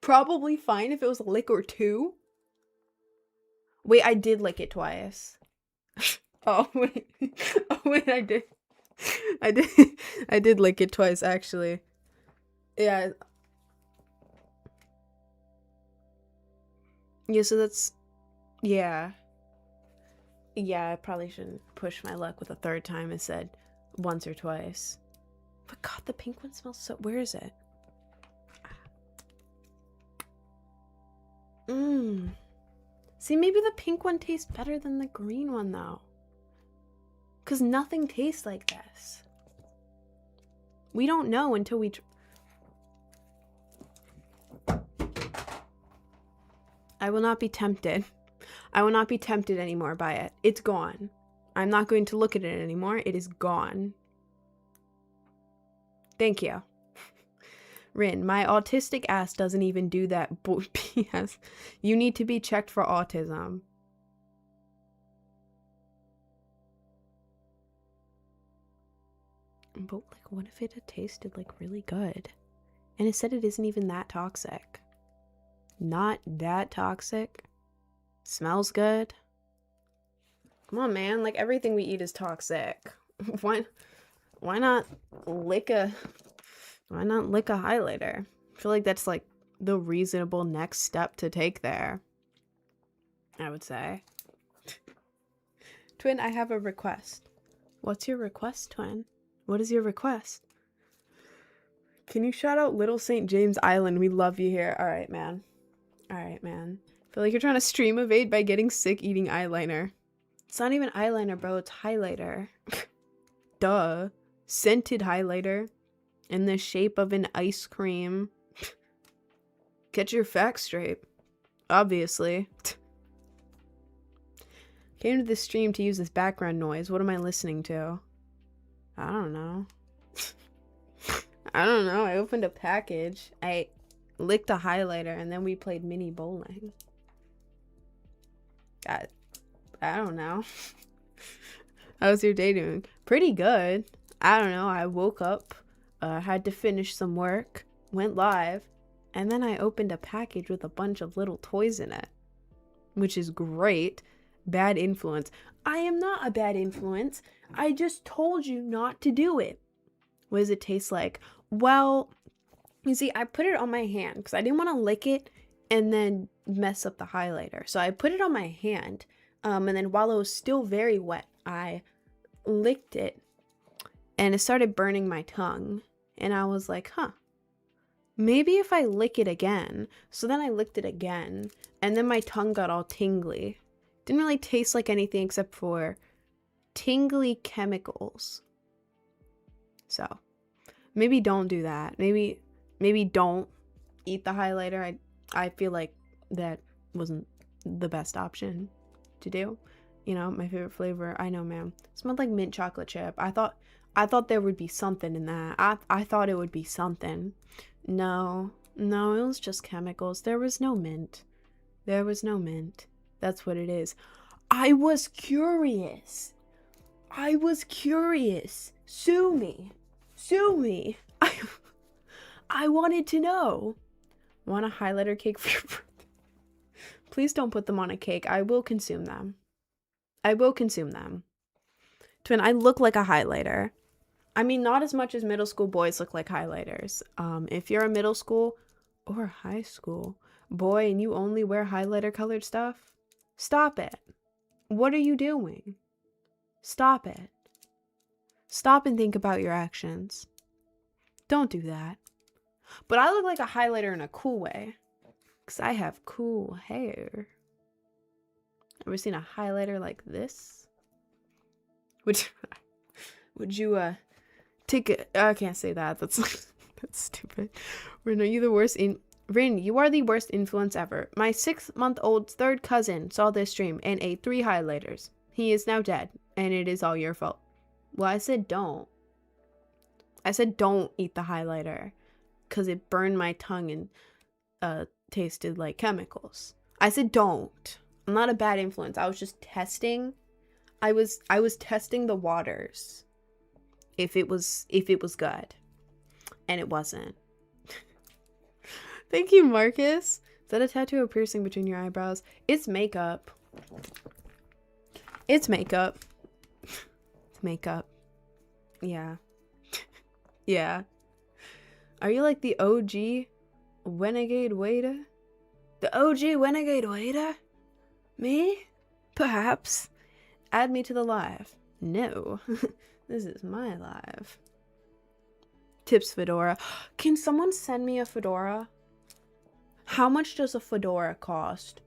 Probably fine if it was a lick or two? Wait, I did lick it twice. Oh, wait. Oh, wait, I did. I did lick it twice, actually. Yeah. Yeah, so that's... Yeah. Yeah, I probably shouldn't push my luck with a third time. I said once or twice. But God, the pink one smells so... Where is it? See, maybe the pink one tastes better than the green one, though. Because nothing tastes like this. We don't know until we... I will not be tempted. I will not be tempted anymore by it. It's gone. I'm not going to look at it anymore. It is gone. Thank you. Rin, my autistic ass doesn't even do that. P.S. You need to be checked for autism. But, like, what if it had tasted, like, really good? And it said it isn't even that toxic. Not that toxic. Smells good. Come on, man. Like, everything we eat is toxic. Why not lick a... Why not lick a highlighter? I feel like that's, like, the reasonable next step to take there. I would say. Twin, I have a request. What's your request, Twin? What is your request? Can you shout out Little St. James Island? We love you here. Alright, man. Alright, man. I feel like you're trying to stream evade by getting sick eating eyeliner. It's not even eyeliner, bro. It's highlighter. Duh. Scented highlighter. In the shape of an ice cream. Get your facts straight. Obviously. Came to this stream to use this background noise. What am I listening to? I don't know. I don't know. I opened a package. I licked a highlighter and then we played mini bowling. I don't know. How's your day doing? Pretty good. I don't know. I woke up. Had to finish some work, went live, and then I opened a package with a bunch of little toys in it, which is great. Bad influence. I am not a bad influence. I just told you not to do it. What does it taste like? Well, you see, I put it on my hand because I didn't want to lick it and then mess up the highlighter. So I put it on my hand, and then while it was still very wet, I licked it, and it started burning my tongue. And I was like, huh, maybe if I lick it again. So then I licked it again, and then my tongue got all tingly. Didn't really taste like anything except for tingly chemicals. So maybe don't do that. Maybe don't eat the highlighter. I feel like that wasn't the best option to do. You know, my favorite flavor, I know, ma'am, smelled like mint chocolate chip. I thought there would be something in that. I thought it would be something. No, it was just chemicals. There was no mint. There was no mint. That's what it is. I was curious. Sue me. I wanted to know. Want a highlighter cake for your birthday? Please don't put them on a cake. I will consume them. Twin, I look like a highlighter. I mean, not as much as middle school boys look like highlighters. If you're a middle school or high school boy and you only wear highlighter colored stuff, stop it. What are you doing? Stop it. Stop and think about your actions. Don't do that. But I look like a highlighter in a cool way. Because I have cool hair. Ever seen a highlighter like this? Would you take it? I can't say that. That's that's stupid. Rin, are you the worst in Rin, you are the worst influence ever. My 6-month-old third cousin saw this stream and ate 3 highlighters. He is now dead, and it is all your fault. Well, I said don't. I said don't eat the highlighter because it burned my tongue and tasted like chemicals. I said don't. I'm not a bad influence. I was just testing. I was testing the waters. If it was good. And it wasn't. Thank you, Marcus. Is that a tattoo or piercing between your eyebrows? It's makeup. It's makeup. It's makeup. Yeah. Yeah. Are you like the OG renegade waiter? The OG renegade waiter? Me? Perhaps. Add me to the live. No. This is my live. Tips fedora. Can someone send me a fedora? How much does a fedora cost?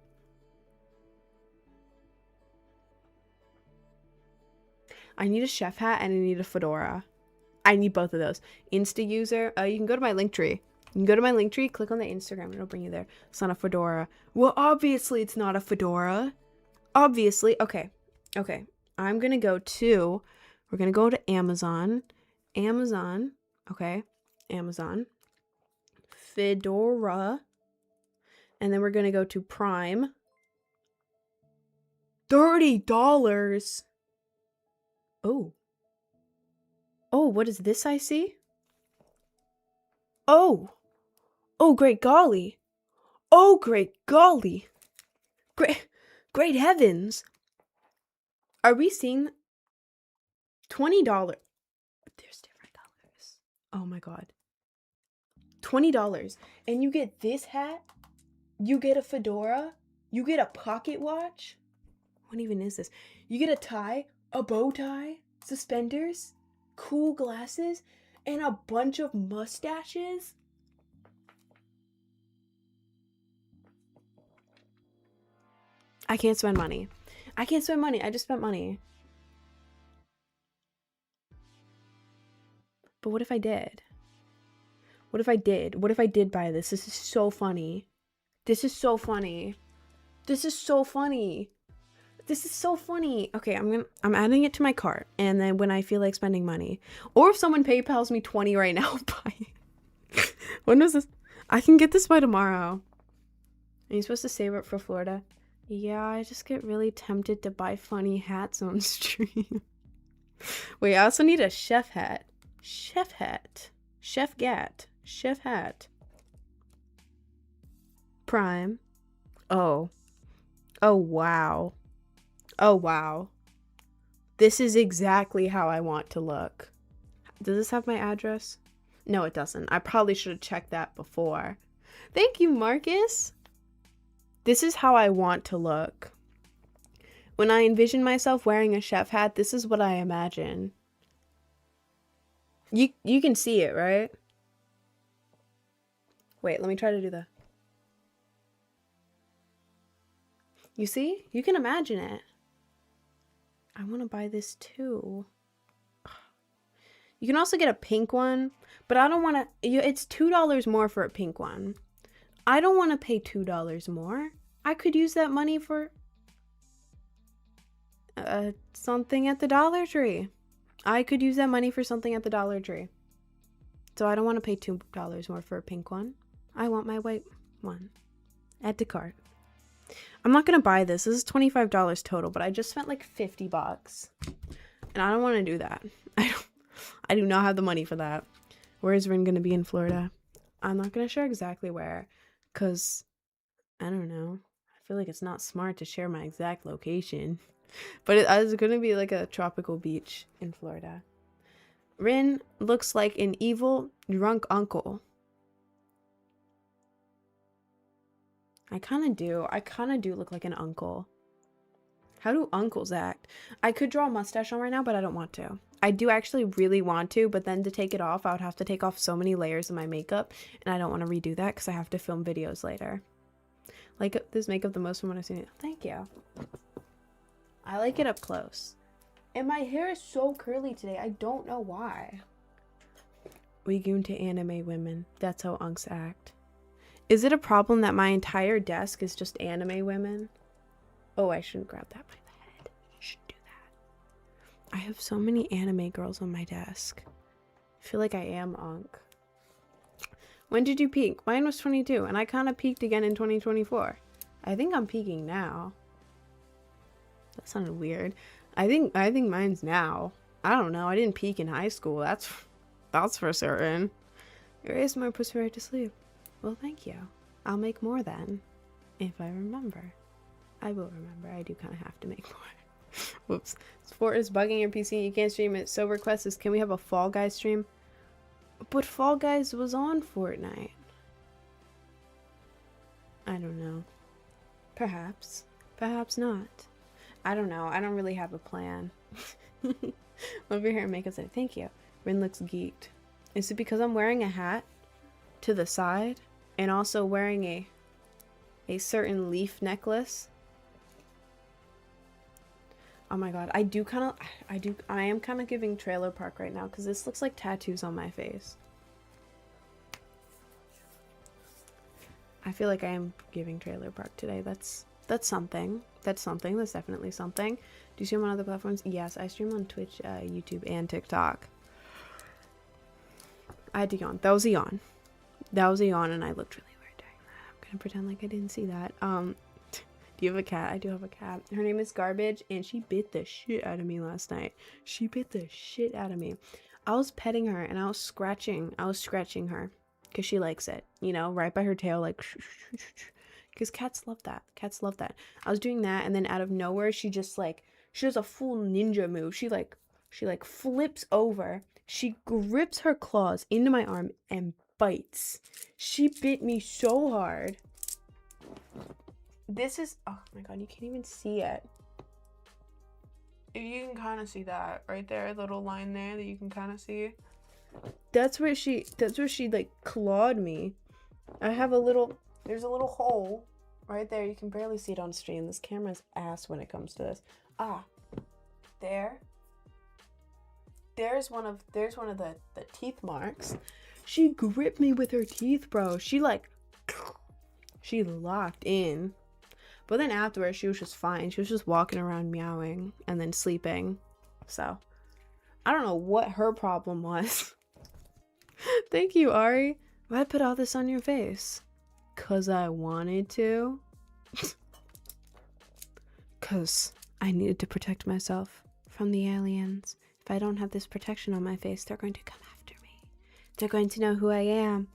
I need a chef hat and I need a fedora. I need both of those. Insta user. You can go to my link tree. You can go to my link tree, click on the Instagram, it'll bring you there. It's not a fedora. Well, obviously it's not a fedora. Obviously. Okay. Okay. I'm gonna go to, we're gonna go to Amazon. Amazon. Okay. Amazon. Fedora. And then we're gonna go to Prime. $30. Oh. Oh, what is this I see? Oh. Oh, great golly. Oh, great golly. Great heavens. Are we seeing $20? There's different colors. Oh my god. $20. And you get this hat? You get a fedora? You get a pocket watch? What even is this? You get a tie, a bow tie, suspenders, cool glasses, and a bunch of mustaches? I can't spend money. I can't spend money. I just spent money. But what if I did? What if I did? What if I did buy this? This is so funny. This is so funny. This is so funny. This is so funny. Okay, I'm adding it to my cart, and then when I feel like spending money, or if someone PayPal's me 20 right now, I'll buy it. When was this? I can get this by tomorrow. Are you supposed to save it for Florida? Yeah, I just get really tempted to buy funny hats on stream. Wait, I also need a chef hat. Chef hat. Chef gat. Chef hat. Prime. Oh. Oh, wow. Oh, wow. This is exactly how I want to look. Does this have my address? No, it doesn't. I probably should have checked that before. Thank you, Marcus. This is how I want to look. When I envision myself wearing a chef hat, this is what I imagine. You can see it, right? Wait, let me try to do that. You see? You can imagine it. I want to buy this too. You can also get a pink one, but I don't want to. It's $2 more for a pink one. I don't want to pay $2 more. I could use that money for something at the Dollar Tree. I could use that money for something at the Dollar Tree. So I don't want to pay $2 more for a pink one. I want my white one. Add to cart. I'm not going to buy this. This is $25 total, but I just spent like $50. And I don't want to do that. I do not have the money for that. Where is Rin going to be in Florida? I'm not going to share exactly where, because I don't know. I feel like it's not smart to share my exact location. But it's going to be like a tropical beach in Florida. Rin looks like an evil, drunk uncle. I kind of do. I kind of do look like an uncle. How do uncles act? I could draw a mustache on right now, but I don't want to. I do actually really want to, but then to take it off, I would have to take off so many layers of my makeup, and I don't want to redo that because I have to film videos later. Like this makeup the most from what I've seen it. Thank you. I like it up close. And my hair is so curly today. I don't know why. We goon to anime women. That's how unks act. Is it a problem that my entire desk is just anime women? Oh, I shouldn't grab that by the head. Shouldn't do that. I have so many anime girls on my desk. I feel like I am unk. When did you peak? Mine was 22, and I kind of peaked again in 2024. I think I'm peaking now. That sounded weird. I think mine's now. I don't know. I didn't peak in high school. That's for certain. Erase my pussy right to sleep. Well, thank you. I'll make more then. If I remember. I will remember. I do kind of have to make more. Whoops. Sport is bugging your PC. You can't stream it. So request is, can we have a Fall Guys stream? But Fall Guys was on Fortnite. I don't know. Perhaps. Perhaps not. I don't know. I don't really have a plan. Love your hair and makeup. Thank you. Rin looks geeked. Is it because I'm wearing a hat to the side and also wearing a certain leaf necklace? Oh my god, I am kind of giving Trailer Park right now because this looks like tattoos on my face. I feel like I am giving Trailer Park today. That's something. That's something. That's definitely something. Do you stream on other platforms? Yes, I stream on Twitch, YouTube, and TikTok. I had to yawn. That was a yawn. That was a yawn, and I looked really weird doing that. I'm gonna pretend like I didn't see that. Do you have a cat? I do have a cat. Her name is Garbage, and she bit the shit out of me last night. She bit the shit out of me. I was petting her, and I was scratching her because she likes it, you know, right by her tail, like because cats love that. Cats love that. I was doing that, and then out of nowhere, she does a full ninja move. She flips over. She grips her claws into my arm and bites. She bit me so hard. This is, oh my god, you can't even see it. You can kind of see that right there, little line there that you can kind of see. That's where she like clawed me. There's a little hole right there. You can barely see it on stream. This camera's ass when it comes to this. There's one of the teeth marks. She gripped me with her teeth, bro. She locked in. But then afterwards, she was just fine. She was just walking around meowing and then sleeping. So, I don't know what her problem was. Thank you, Ari. Why put all this on your face? 'Cause I wanted to. 'Cause I needed to protect myself from the aliens. If I don't have this protection on my face, they're going to come after me. They're going to know who I am.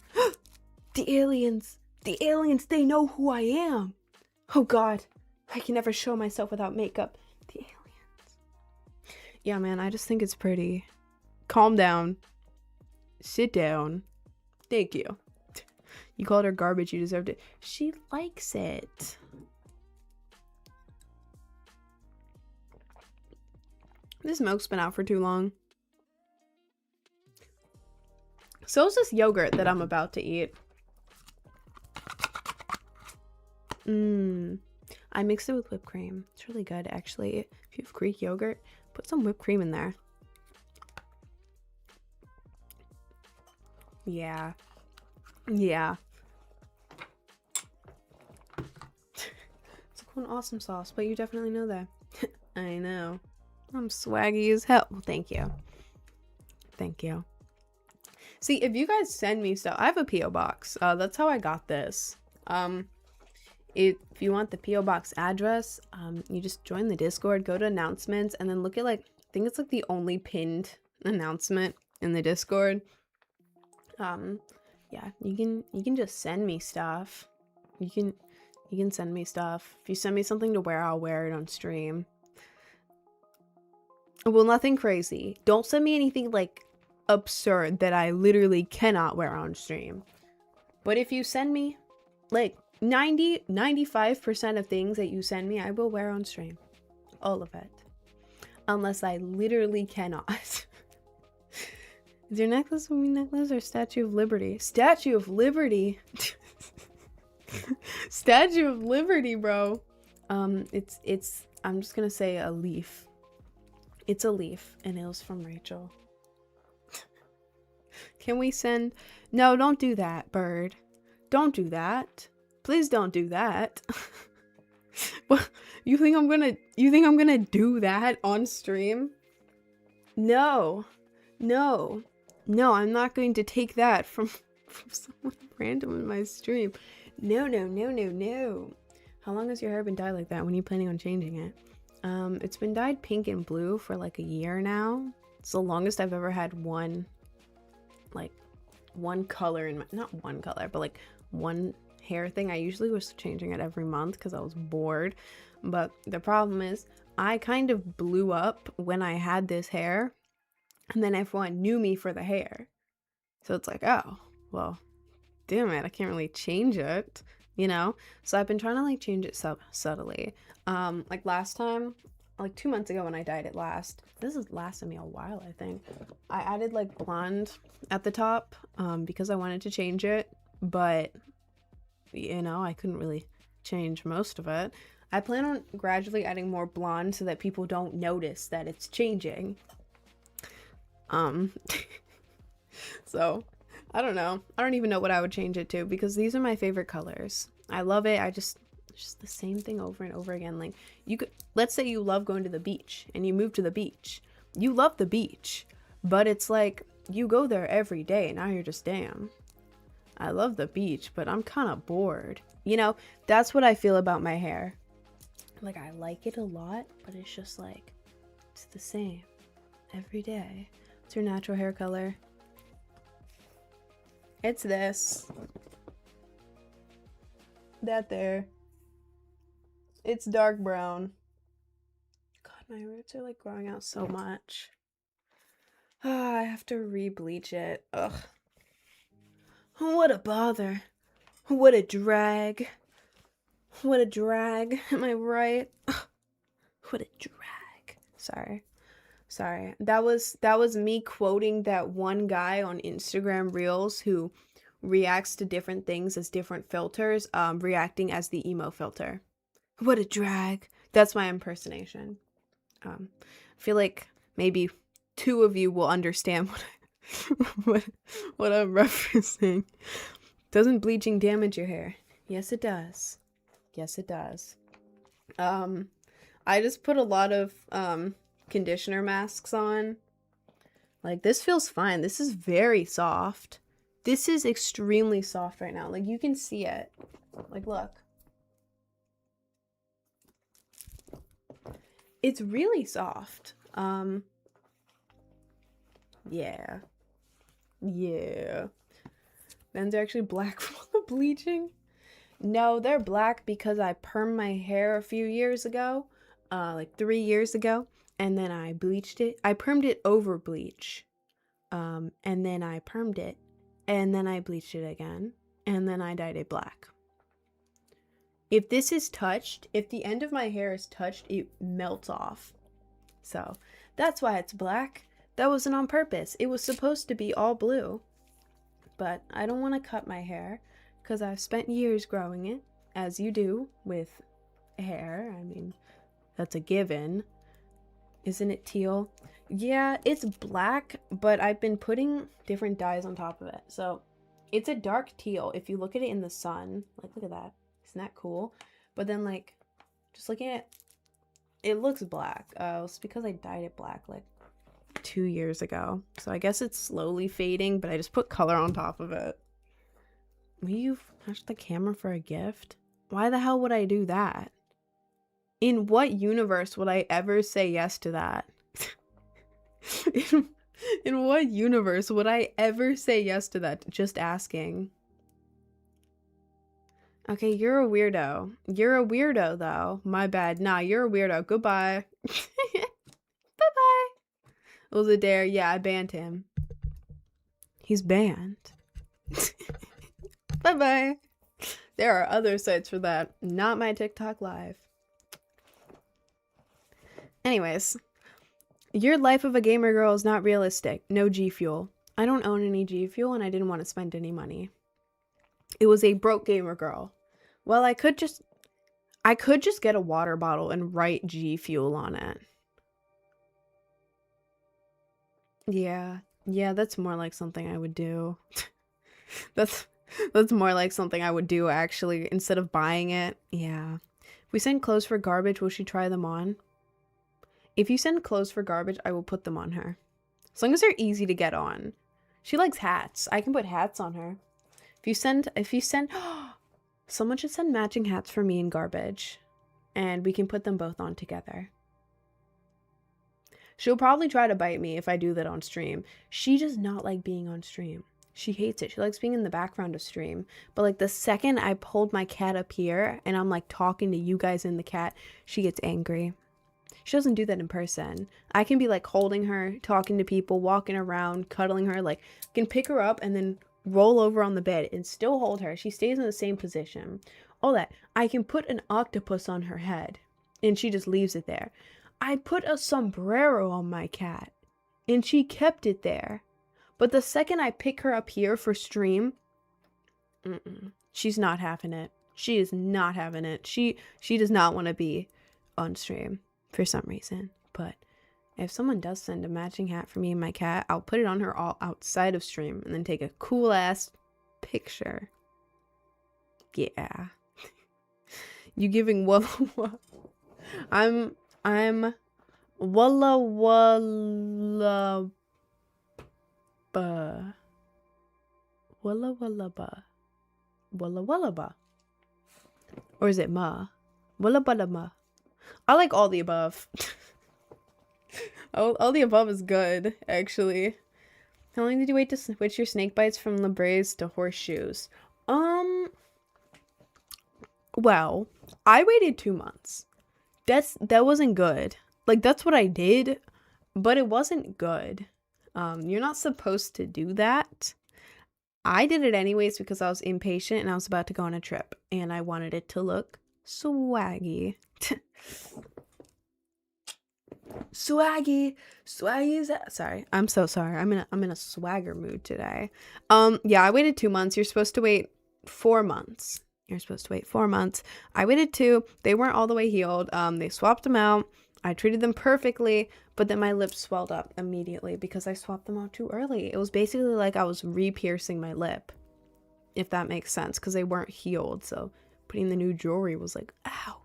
The aliens, they know who I am. Oh god, I can never show myself without makeup. The aliens. Yeah, man, I just think it's pretty. Calm down. Sit down. Thank you. You called her garbage, you deserved it. She likes it. This milk's been out for too long. So is this yogurt that I'm about to eat. I mixed it with whipped cream. It's really good, actually. If you have Greek yogurt, put some whipped cream in there. Yeah. Yeah. It's a cool and awesome sauce, but you definitely know that. I know. I'm swaggy as hell. Well, thank you. Thank you. See, if you guys send me stuff, I have a P.O. box. That's how I got this. If you want the P.O. box address, you just join the Discord, go to announcements, and then look at I think it's the only pinned announcement in the Discord. Yeah, you can just send me stuff. You can send me stuff. If you send me something to wear, I'll wear it on stream. Well, nothing crazy. Don't send me anything absurd that I literally cannot wear on stream. But if you send me 95% of things that you send me, I will wear on stream. All of it. Unless I literally cannot. Is your necklace a me necklace or Statue of Liberty? Statue of Liberty. Statue of Liberty, bro. It's I'm just gonna say a leaf. It's a leaf, and it was from Rachel. Can we send? No, don't do that, bird. Don't do that. Please don't do that. What? You think I'm gonna do that on stream? No. No. No, I'm not going to take that from someone random in my stream. No, no, no, no, no. How long has your hair been dyed like that? When are you planning on changing it? It's been dyed pink and blue for like a year now. It's the longest I've ever had one color in my, not one color, but like one hair thing. I usually was changing it every month because I was bored. But the problem is I kind of blew up when I had this hair, and then everyone knew me for the hair. So it's like, oh, well, damn it, I can't really change it, you know? So I've been trying to like change it subtly. Like last time, like 2 months ago when I dyed it last, this has lasted me a while, I think. I added like blonde at the top because I wanted to change it, but you know, I couldn't really change most of it. I plan on gradually adding more blonde so that people don't notice that it's changing. So I don't know. I don't even know what I would change it to because these are my favorite colors. I love it. It's just the same thing over and over again. Like you could, let's say you love going to the beach and you move to the beach. You love the beach, but it's like you go there every day. Now you're just, damn, I love the beach, but I'm kind of bored. You know, that's what I feel about my hair. Like I like it a lot, but it's just like, it's the same every day. What's your natural hair color? It's this. That there. It's dark brown. God, my roots are like growing out so much. I have to re-bleach it. Ugh. What a bother. What a drag. What a drag. Am I right? Ugh. What a drag. Sorry. That was me quoting that one guy on Instagram Reels who reacts to different things as different filters, reacting as the emo filter. What a drag. That's my impersonation. I feel like maybe 2 of you will understand what I'm referencing. Doesn't bleaching damage your hair? Yes, it does. Yes, it does. I just put a lot of conditioner masks on. Like this feels fine. This is very soft. This is extremely soft right now. Like you can see it. Like look. It's really soft. Yeah. Then they're actually black from all the bleaching. No, they're black because I permed my hair a few years ago. Like 3 years ago. And then I bleached it. I permed it over bleach. And then I permed it. And then I bleached it again. And then I dyed it black. If this is touched, if the end of my hair is touched, it melts off. So that's why it's black. That wasn't on purpose. It was supposed to be all blue. But I don't want to cut my hair because I've spent years growing it, as you do with hair. I mean, that's a given. Isn't it teal? Yeah, it's black, but I've been putting different dyes on top of it. So it's a dark teal. If you look at it in the sun, like look at that. Isn't that cool? But then like, just looking at it, it looks black. It's because I dyed it black like 2 years ago. So I guess it's slowly fading, but I just put color on top of it. Will you flash the camera for a gift? Why the hell would I do that? In what universe would I ever say yes to that? In what universe would I ever say yes to that? Just asking. Okay, you're a weirdo. You're a weirdo, though. My bad. Nah, you're a weirdo. Goodbye. Bye-bye. It was a dare. Yeah, I banned him. He's banned. Bye-bye. There are other sites for that. Not my TikTok live. Anyways. Your life of a gamer girl is not realistic. No G Fuel. I don't own any G Fuel and I didn't want to spend any money. It was a broke gamer girl. Well, I could just get a water bottle and write G Fuel on it. Yeah. Yeah, that's more like something I would do. That's more like something I would do actually instead of buying it. Yeah. If we send clothes for garbage, will she try them on? If you send clothes for garbage, I will put them on her. As long as they're easy to get on. She likes hats. I can put hats on her. If you send someone should send matching hats for me in garbage and we can put them both on together. She'll probably try to bite me if I do that on stream. She does not like being on stream. She hates it. She likes being in the background of stream. But like the second I pulled my cat up here and I'm like talking to you guys in the cat, she gets angry. She doesn't do that in person. I can be like holding her, talking to people, walking around, cuddling her, like can pick her up and then roll over on the bed and still hold her. She stays in the same position. All that. I can put an octopus on her head and she just leaves it there. I put a sombrero on my cat and she kept it there. But the second I pick her up here for stream, she's not having it. She is not having it. She does not want to be on stream for some reason. But if someone does send a matching hat for me and my cat, I'll put it on her all outside of stream and then take a cool ass picture. Yeah. You giving walla walla. I'm walla walla ba. Walla walla ba. Walla walla ba. Or is it ma? Walla walla ma. I like all the above. all the above is good, actually. How long did you wait to switch your snake bites from labrays to horseshoes? Well, I waited 2 months. That wasn't good. Like, that's what I did, but it wasn't good. You're not supposed to do that. I did it anyways because I was impatient and I was about to go on a trip and I wanted it to look swaggy. Swaggy is that? Sorry, I'm so sorry. I'm in a swagger mood today. Yeah, I waited 2 months. You're supposed to wait 4 months. I waited 2. They weren't all the way healed. They swapped them out. I treated them perfectly, but then my lips swelled up immediately because I swapped them out too early. It was basically like I was re-piercing my lip, if that makes sense, because they weren't healed. So putting the new jewelry was like, ow.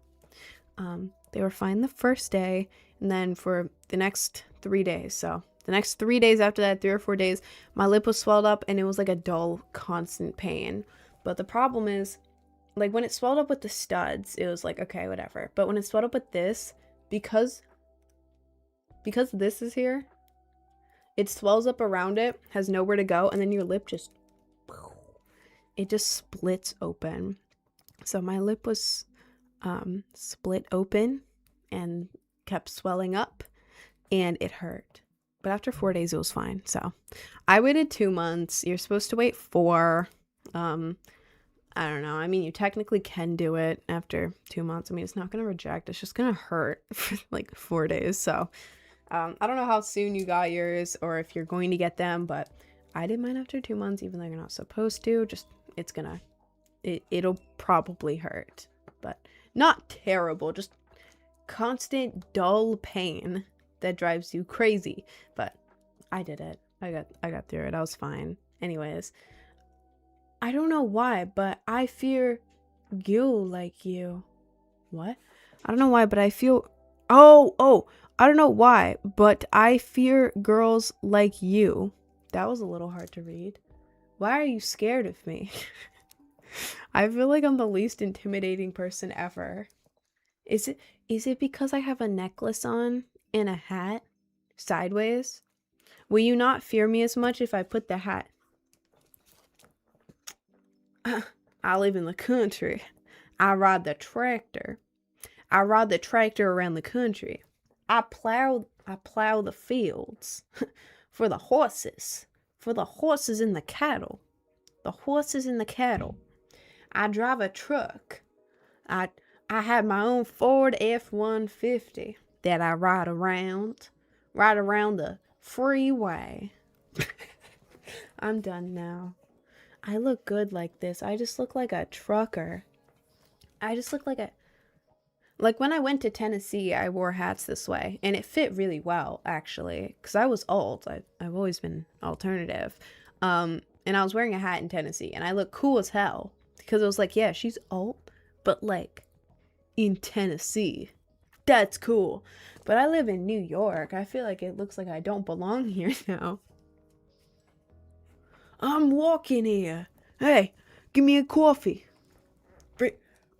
They were fine the first day, and then for the next 3 days. So the next 3 days after that, 3 or 4 days, my lip was swelled up and it was like a dull, constant pain. But the problem is, like when it swelled up with the studs, it was like, okay, whatever. But when it swelled up with this, because this is here, it swells up around it, has nowhere to go, and then your lip just, it just splits open. So my lip was split open and kept swelling up and it hurt. But after 4 days, it was fine. So I waited 2 months. You're supposed to wait 4. I don't know. I mean, you technically can do it after 2 months. I mean, it's not going to reject. It's just going to hurt for like 4 days. So I don't know how soon you got yours or if you're going to get them, but I did mine after 2 months, even though you're not supposed to. Just, it'll probably hurt, but not terrible. Just constant dull pain that drives you crazy. But I did it. I got through it. I was fine. Anyways, I don't know why, but I fear you like you. What? I don't know why, but I feel... Oh, I don't know why, but I fear girls like you. That was a little hard to read. Why are you scared of me? I feel like I'm the least intimidating person ever. Is it because I have a necklace on and a hat sideways? Will you not fear me as much if I put the hat... I live in the country. I ride the tractor. I ride the tractor around the country. I plow the fields for the horses and the cattle. The horses and the cattle. I drive a truck. I have my own Ford F-150 that I ride around the freeway. I'm done now. I look good like this. I just look like a trucker. I just look like a... Like when I went to Tennessee, I wore hats this way. And it fit really well, actually. Because I was old. I've always been alternative. And I was wearing a hat in Tennessee. And I look cool as hell. Because it was like, yeah, she's old. But like, in Tennessee. That's cool. But I live in New York. I feel like it looks like I don't belong here now. I'm walking here. Hey, give me a coffee.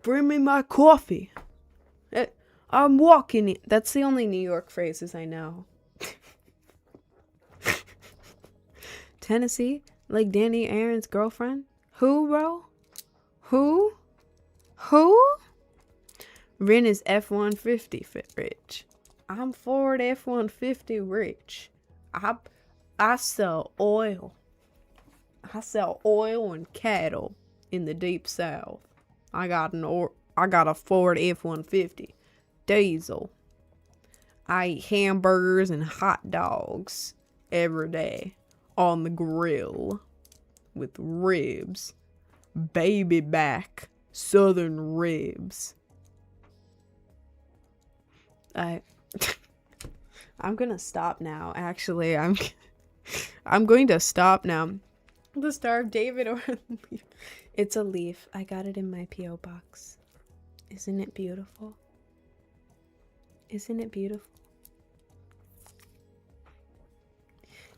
Bring me my coffee. Hey, I'm walking it. That's the only New York phrases I know. Tennessee? Like Danny Aaron's girlfriend? Who, bro? Who? Ren is F-150 fit rich. I'm Ford F-150 rich. I sell oil. I sell oil and cattle in the deep south. I got a Ford F-150 diesel. I eat hamburgers and hot dogs every day on the grill with ribs, baby back southern ribs. I'm gonna stop now. Actually, I'm going to stop now. The Star of David or a leaf. It's a leaf. I got it in my P.O. box. Isn't it beautiful? Isn't it beautiful?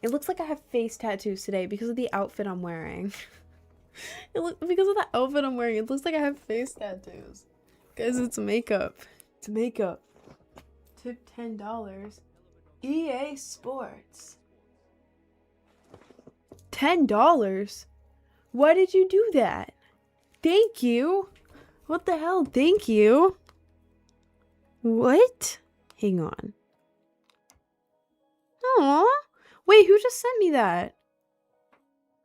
It looks like I have face tattoos today because of the outfit I'm wearing. Because of the outfit I'm wearing, it looks like I have face tattoos. Guys, it's makeup. It's makeup. Tip $10. EA Sports. $10? Why did you do that? Thank you. What the hell? Thank you. What? Hang on. Aww. Wait, who just sent me that?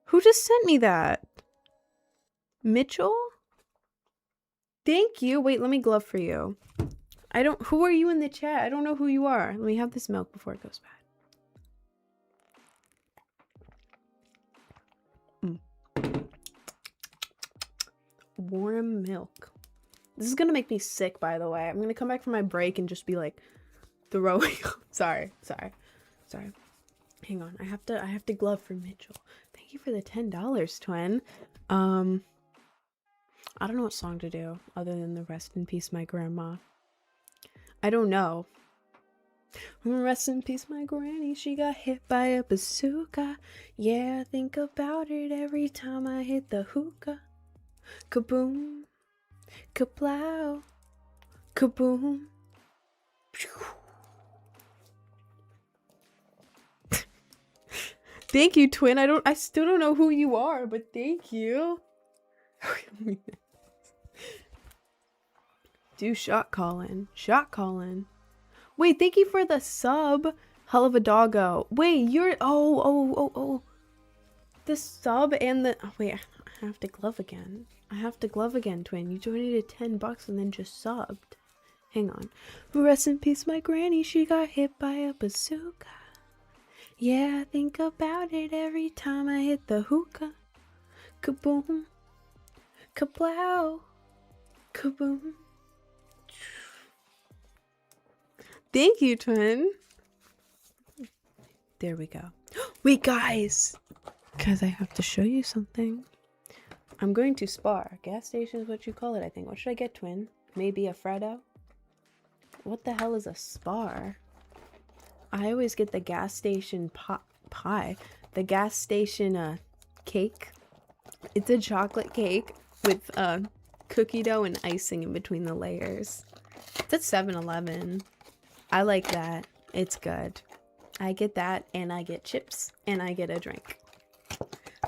Who just sent me that? Mitchell? Thank you. Wait, let me glove for you. Who are you in the chat? I don't know who you are. Let me have this milk before it goes bad. Warm milk. This is gonna make me sick, by the way. I'm gonna come back from my break and just be like throwing. Sorry. Hang on. I have to glove for Mitchell. Thank you for the $10, twin. I don't know what song to do other than the Rest in Peace My Grandma. I don't know. Rest in peace my granny, she got hit by a bazooka. Yeah, I think about it every time I hit the hookah. Kaboom, kaplow, kaboom. Thank you, twin. I still don't know who you are, but thank you. Do shot calling. Wait, thank you for the sub. Hell of a doggo. Wait, you're oh. The sub and the wait, I have to glove again. Twin. You donated $10 and then just subbed. Hang on. Rest in peace, my granny. She got hit by a bazooka. Yeah, I think about it every time I hit the hookah. Kaboom. Kaplow. Kaboom. Thank you, twin. There we go. Wait, guys. Because I have to show you something. I'm going to Spar. Gas station is what you call it, I think. What should I get, twin? Maybe a Freddo? What the hell is a Spar? I always get the gas station pie. The gas station cake. It's a chocolate cake with cookie dough and icing in between the layers. It's at 7-Eleven. I like that. It's good. I get that and I get chips and I get a drink.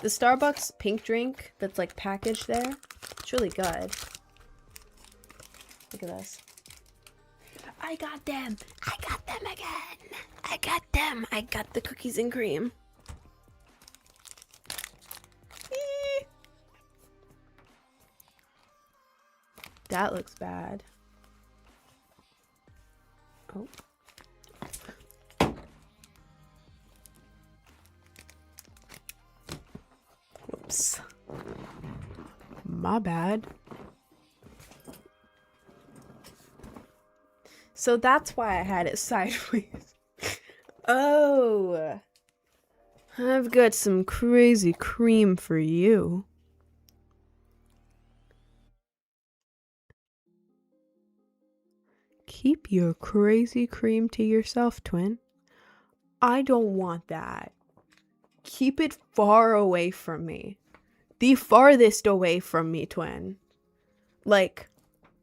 The Starbucks pink drink that's like packaged there, it's really good. Look at this. I got them again. I got the cookies and cream. Eee. That looks bad. Oh. Oops. My bad. So that's why I had it sideways. Oh. I've got some crazy cream for you. Keep your crazy cream to yourself, twin. I don't want that. Keep it far away from me. The farthest away from me, twin. Like,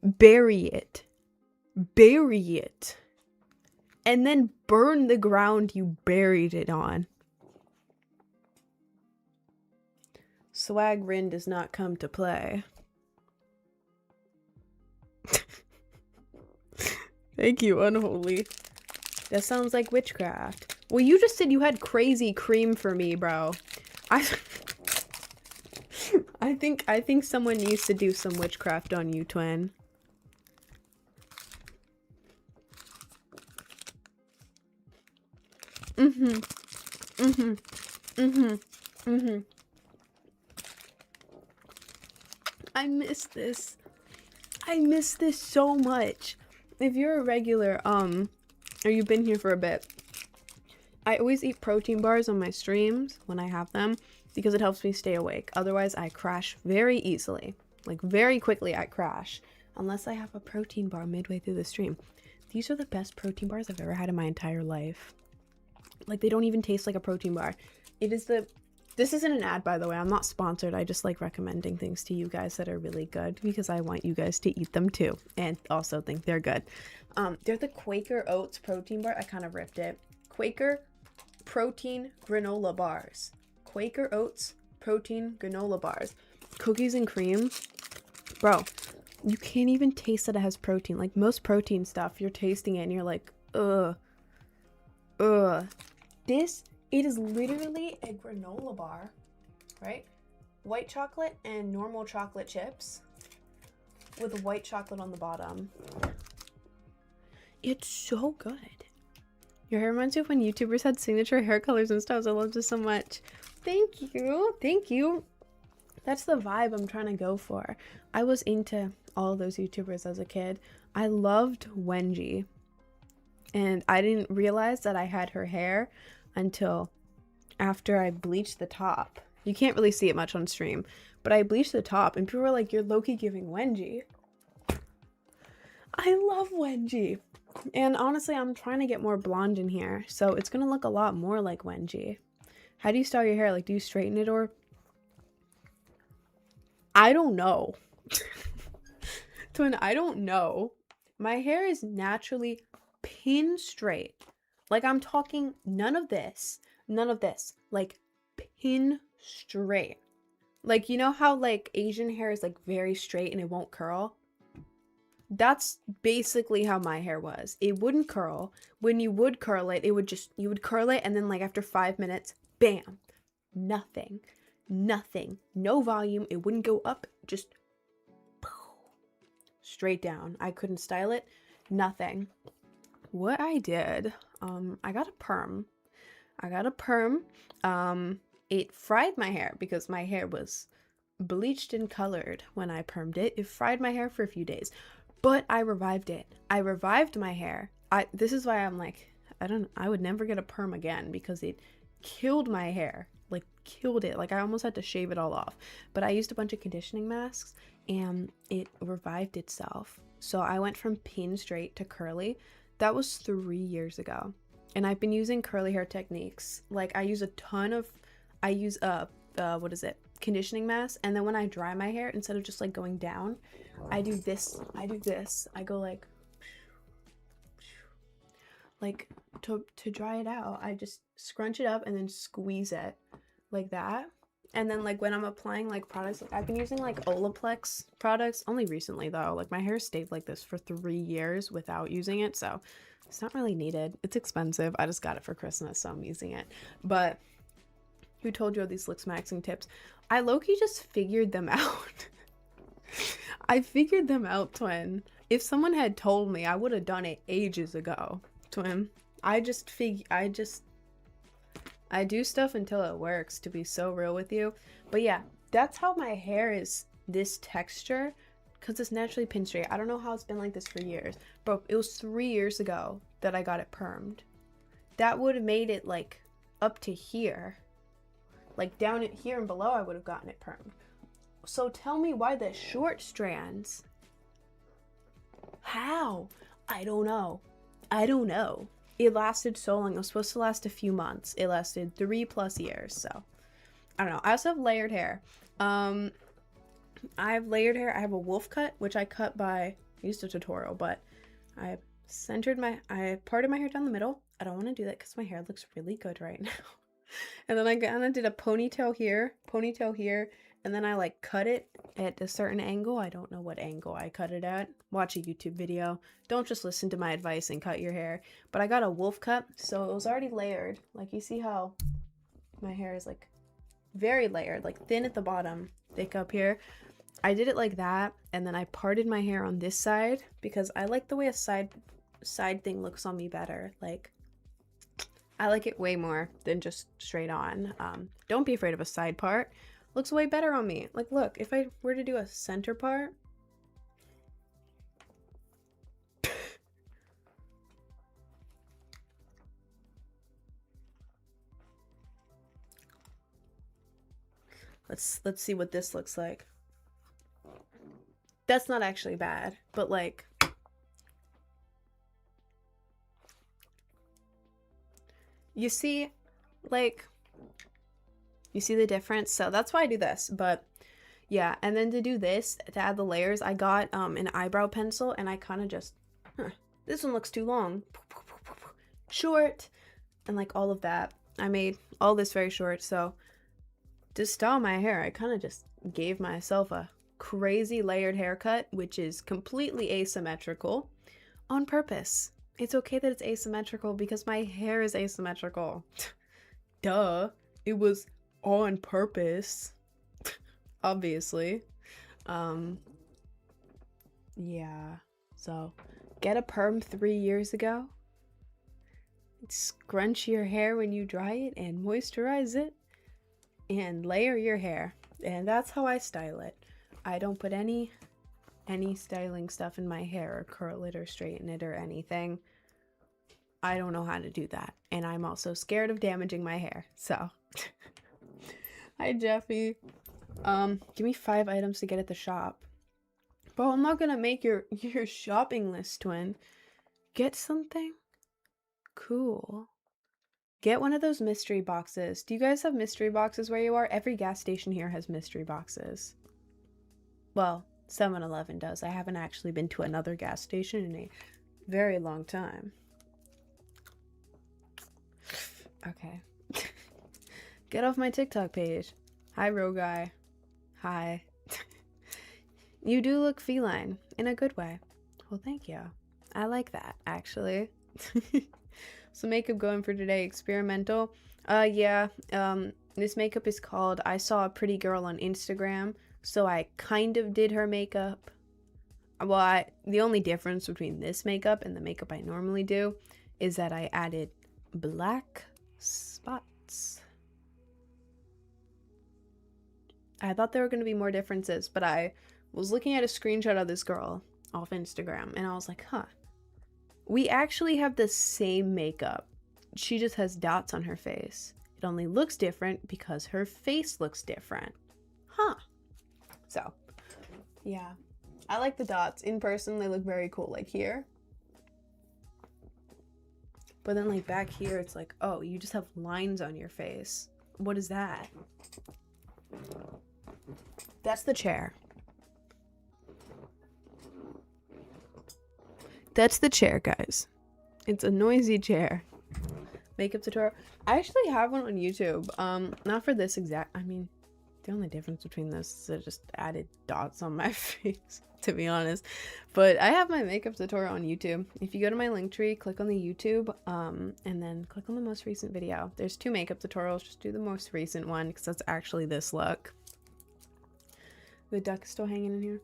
bury it. Bury it. And then burn the ground you buried it on. Swagrin does not come to play. Thank you, Unholy. That sounds like witchcraft. Well, you just said you had crazy cream for me, bro. I think someone needs to do some witchcraft on you, twin. I miss this. I miss this so much. If you're a regular, or you've been here for a bit, I always eat protein bars on my streams when I have them because it helps me stay awake. Otherwise, I crash very easily. Like, very quickly I crash. Unless I have a protein bar midway through the stream. These are the best protein bars I've ever had in my entire life. Like, they don't even taste like a protein bar. It is the... This isn't an ad, by the way. I'm not sponsored. I just like recommending things to you guys that are really good because I want you guys to eat them too and also think they're good. They're the Quaker Oats protein bar. I kind of ripped it. Quaker protein granola bars. Quaker Oats protein granola bars. Cookies and cream. Bro, you can't even taste that it has protein. Like most protein stuff, you're tasting it and you're like, ugh. It is literally a granola bar, right? White chocolate and normal chocolate chips with white chocolate on the bottom. It's so good. Your hair reminds me of when YouTubers had signature hair colors and stuff. I love this so much. Thank you. Thank you. That's the vibe I'm trying to go for. I was into all those YouTubers as a kid. I loved Wengie. And I didn't realize that I had her hair until after I bleached the top. You can't really see it much on stream, but I bleached the top and people were like, you're low-key giving Wengie. I love Wengie. And honestly, I'm trying to get more blonde in here, so it's gonna look a lot more like Wengie. How do you style your hair? Like, do you straighten it or... I don't know. Twin, I don't know. My hair is naturally pin straight. Like, I'm talking none of this, like pin straight. Like, you know how like Asian hair is like very straight and it won't curl? That's basically how my hair was. It wouldn't curl. When you would curl it, you would curl it and then like after 5 minutes, bam, nothing, no volume. It wouldn't go up, just straight down. I couldn't style it, nothing. What I did, I got a perm. It fried my hair because my hair was bleached and colored when I permed it. It fried my hair for a few days, but I revived it. I revived my hair. This is why I'm like, I would never get a perm again because it killed my hair. Like, killed it. Like, I almost had to shave it all off. But I used a bunch of conditioning masks and it revived itself. So I went from pin straight to curly. That was 3 years ago. And I've been using curly hair techniques. Like, I use conditioning mask. And then when I dry my hair, instead of just like going down, I do this. I go like to dry it out. I just scrunch it up and then squeeze it like that. And then like when I'm applying like products, like I've been using like Olaplex products only recently though. Like my hair stayed like this for 3 years without using it, so it's not really needed. It's expensive. I just got it for Christmas, so I'm using it. But who told you all these lip smacking tips? I low-key just figured them out. I figured them out, twin. If someone had told me, I would have done it ages ago, twin. I do stuff until it works, to be so real with you. But yeah, that's how my hair is this texture, because it's naturally pin straight. I don't know how it's been like this for years, but it was 3 years ago that I got it permed. That would have made it like up to here, like down at here and below I would have gotten it permed. So tell me why the short strands, how? I don't know. It lasted so long. It was supposed to last a few months. It lasted 3+ years. So I don't know. I also have layered hair. I have layered hair. I have a wolf cut, which I cut by, I used a tutorial, but I parted my hair down the middle. I don't want to do that because my hair looks really good right now. And then I kind of did a ponytail here, and then I like cut it at a certain angle. I don't know what angle I cut it at. Watch a YouTube video. Don't just listen to my advice and cut your hair. But I got a wolf cut, so it was already layered. Like you see how my hair is like very layered, like thin at the bottom, thick up here. I did it like that, and then I parted my hair on this side because I like the way a side thing looks on me better. Like, I like it way more than just straight on. Don't be afraid of a side part. Looks way better on me. Like, look, if I were to do a center part, let's see what this looks like. That's not actually bad, but like, you see, like, you see the difference? So that's why I do this. But yeah, and then to do this, to add the layers, I got an eyebrow pencil, and I kind of just, this one looks too long, short, and like all of that. I made all this very short. So to style my hair, I kind of just gave myself a crazy layered haircut, which is completely asymmetrical on purpose. It's okay that it's asymmetrical because my hair is asymmetrical. Duh. It was on purpose. Obviously. Yeah. So, get a perm 3 years ago. Scrunch your hair when you dry it and moisturize it. And layer your hair. And that's how I style it. I don't put any styling stuff in my hair or curl it or straighten it or anything. I don't know how to do that. And I'm also scared of damaging my hair. So, hi Jeffy. Give me 5 items to get at the shop. Bro, I'm not gonna make your shopping list, twin. Get something cool. Get one of those mystery boxes. Do you guys have mystery boxes where you are? Every gas station here has mystery boxes. Well, 7-Eleven does. I haven't actually been to another gas station in a very long time. Okay. Get off my TikTok page. Hi, Roguy. Hi. You do look feline in a good way. Well, thank you. I like that, actually. So makeup going for today, experimental. Yeah. This makeup is called I Saw a Pretty Girl on Instagram. So I kind of did her makeup. Well, the only difference between this makeup and the makeup I normally do is that I added black spots. I thought there were going to be more differences, but I was looking at a screenshot of this girl off Instagram, and I was like, huh. We actually have the same makeup. She just has dots on her face. It only looks different because her face looks different. Huh. So, yeah. I like the dots. In person, they look very cool. Like here. But then like back here, it's like, oh, you just have lines on your face. What is that? That's the chair. That's the chair, guys. It's a noisy chair. Makeup tutorial. I actually have one on YouTube. Not for this exact, I mean, the only difference between this is I just added dots on my face, to be honest. But I have my makeup tutorial on YouTube. If you go to my link tree, click on the YouTube, and then click on the most recent video. There's 2 makeup tutorials. Just do the most recent one, because that's actually this look. The duck is still hanging in here.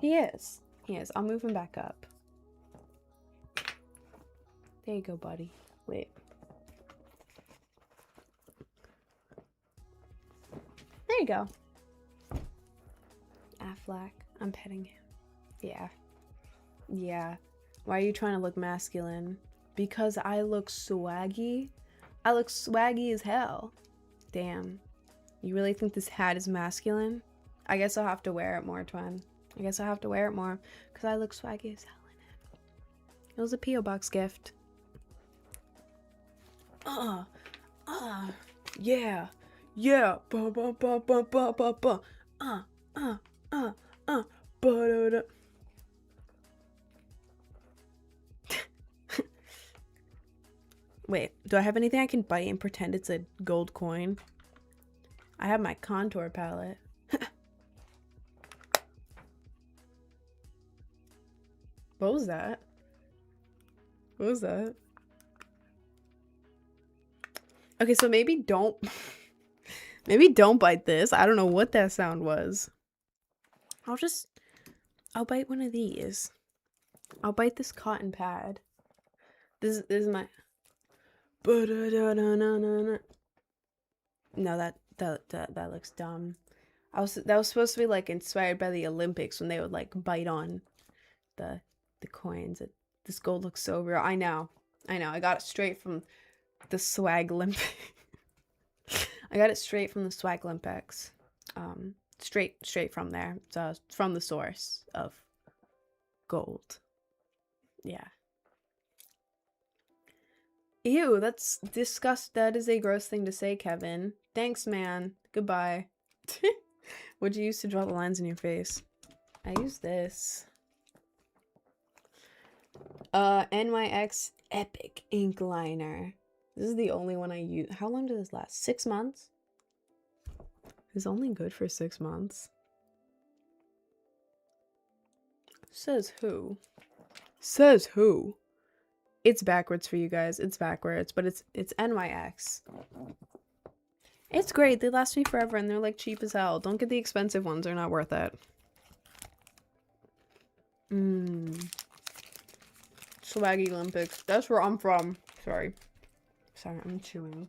He is. He is. I'll move him back up. There you go, buddy. Wait. There you go. Affleck. I'm petting him. Yeah. Yeah. Why are you trying to look masculine? Because I look swaggy? I look swaggy as hell. Damn. You really think this hat is masculine? I guess I'll have to wear it more, twin. I guess I'll have to wear it more. Because I look swaggy as hell in it. It was a P.O. Box gift. Yeah. Yeah. Ba ba ba ba ba ba ba. Ba-da-da. Wait, do I have anything I can bite and pretend it's a gold coin? I have my contour palette. What was that? What was that? Okay, so maybe don't maybe don't bite this. I don't know what that sound was. I'll bite one of these. I'll bite this cotton pad. This is my No, that looks dumb. That was supposed to be like inspired by the Olympics when they would like bite on the coins. This gold looks so real. I know. I got it straight from the Swag Olympics. I got it straight from the Swag Olympics. Straight from there. So from the source of gold. Yeah. Ew, that's disgust. That is a gross thing to say, Kevin. Thanks, man. Goodbye. What'd you use to draw the lines in your face? I use this. NYX Epic Ink Liner. This is the only one I use. How long did this last? 6 months? It's only good for 6 months. Says who? Says who? It's backwards for you guys. It's backwards, but it's NYX. It's great. They last me forever and they're like cheap as hell. Don't get the expensive ones. They're not worth it. Swaggy Olympics. That's where I'm from. Sorry, I'm chewing.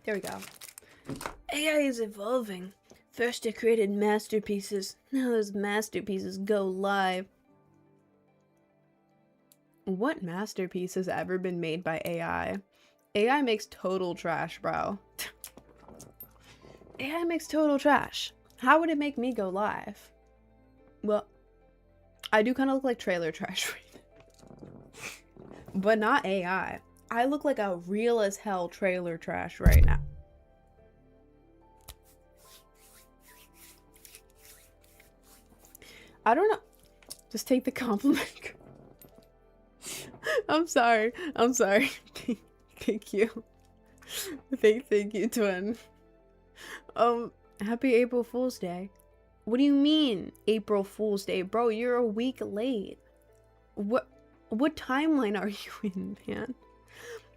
There we go. AI is evolving. First it created masterpieces. Now those masterpieces go live. What masterpiece has ever been made by AI? AI makes total trash, bro. AI makes total trash. How would it make me go live? Well, I do kind of look like trailer trash right now. But not AI. I look like a real as hell trailer trash right now. I don't know. Just take the compliment. I'm sorry. Thank you. Thank you, twin. Happy April Fool's Day. What do you mean, April Fool's Day? Bro, you're a week late. What timeline are you in, man?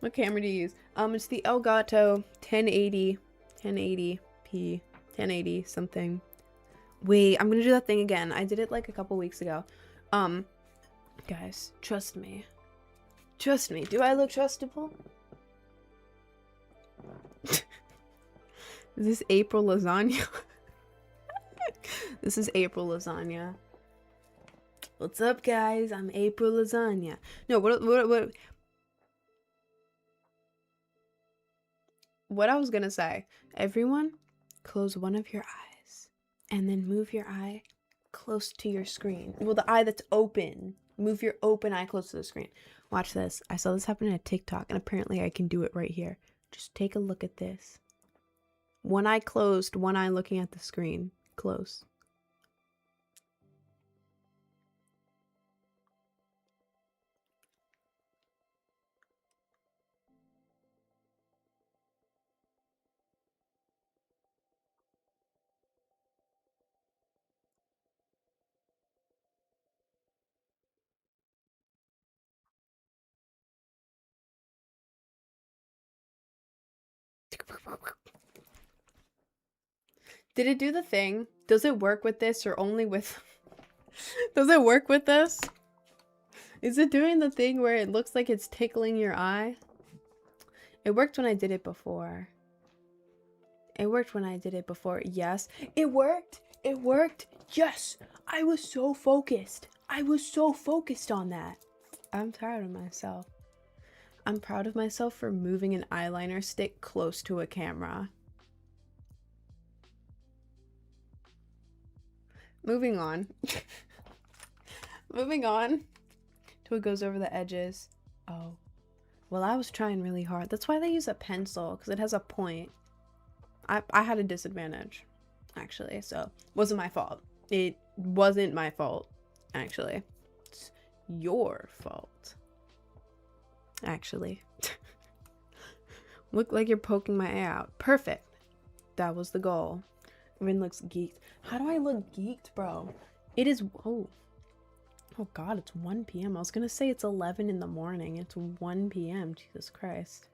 What camera do you use? It's the Elgato 1080p, 1080 something. Wait, I'm gonna do that thing again. I did it like a couple weeks ago. Guys, trust me. Trust me. Do I look trustable? Is this April lasagna? This is April lasagna. What's up, guys? I'm April lasagna. No, what I was gonna say. Everyone, close one of your eyes and then move your eye close to your screen. Well, the eye that's open. Move your open eye close to the screen. Watch this. I saw this happen in a TikTok, and apparently I can do it right here. Just take a look at this. One eye closed, one eye looking at the screen. Close. Did it do the thing? Does it work with this or only with Does it work with this? Is it doing the thing where it looks like it's tickling your eye? It worked when I did it before. It worked when I did it before. Yes, it worked. It worked. Yes, I was so focused. I was so focused on that. I'm proud of myself. I'm proud of myself for moving an eyeliner stick close to a camera. Moving on. Moving on till it goes over the edges. Oh, well, I was trying really hard. That's why they use a pencil, because it has a point. I had a disadvantage, actually, so it wasn't my fault. It wasn't my fault, actually. It's your fault, actually. Look like you're poking my eye out. Perfect. That was the goal. Rin looks geeked. How do I look geeked, bro? It is... Oh god, it's 1 p.m. I was gonna say it's 11 in the morning. It's 1 p.m. Jesus Christ.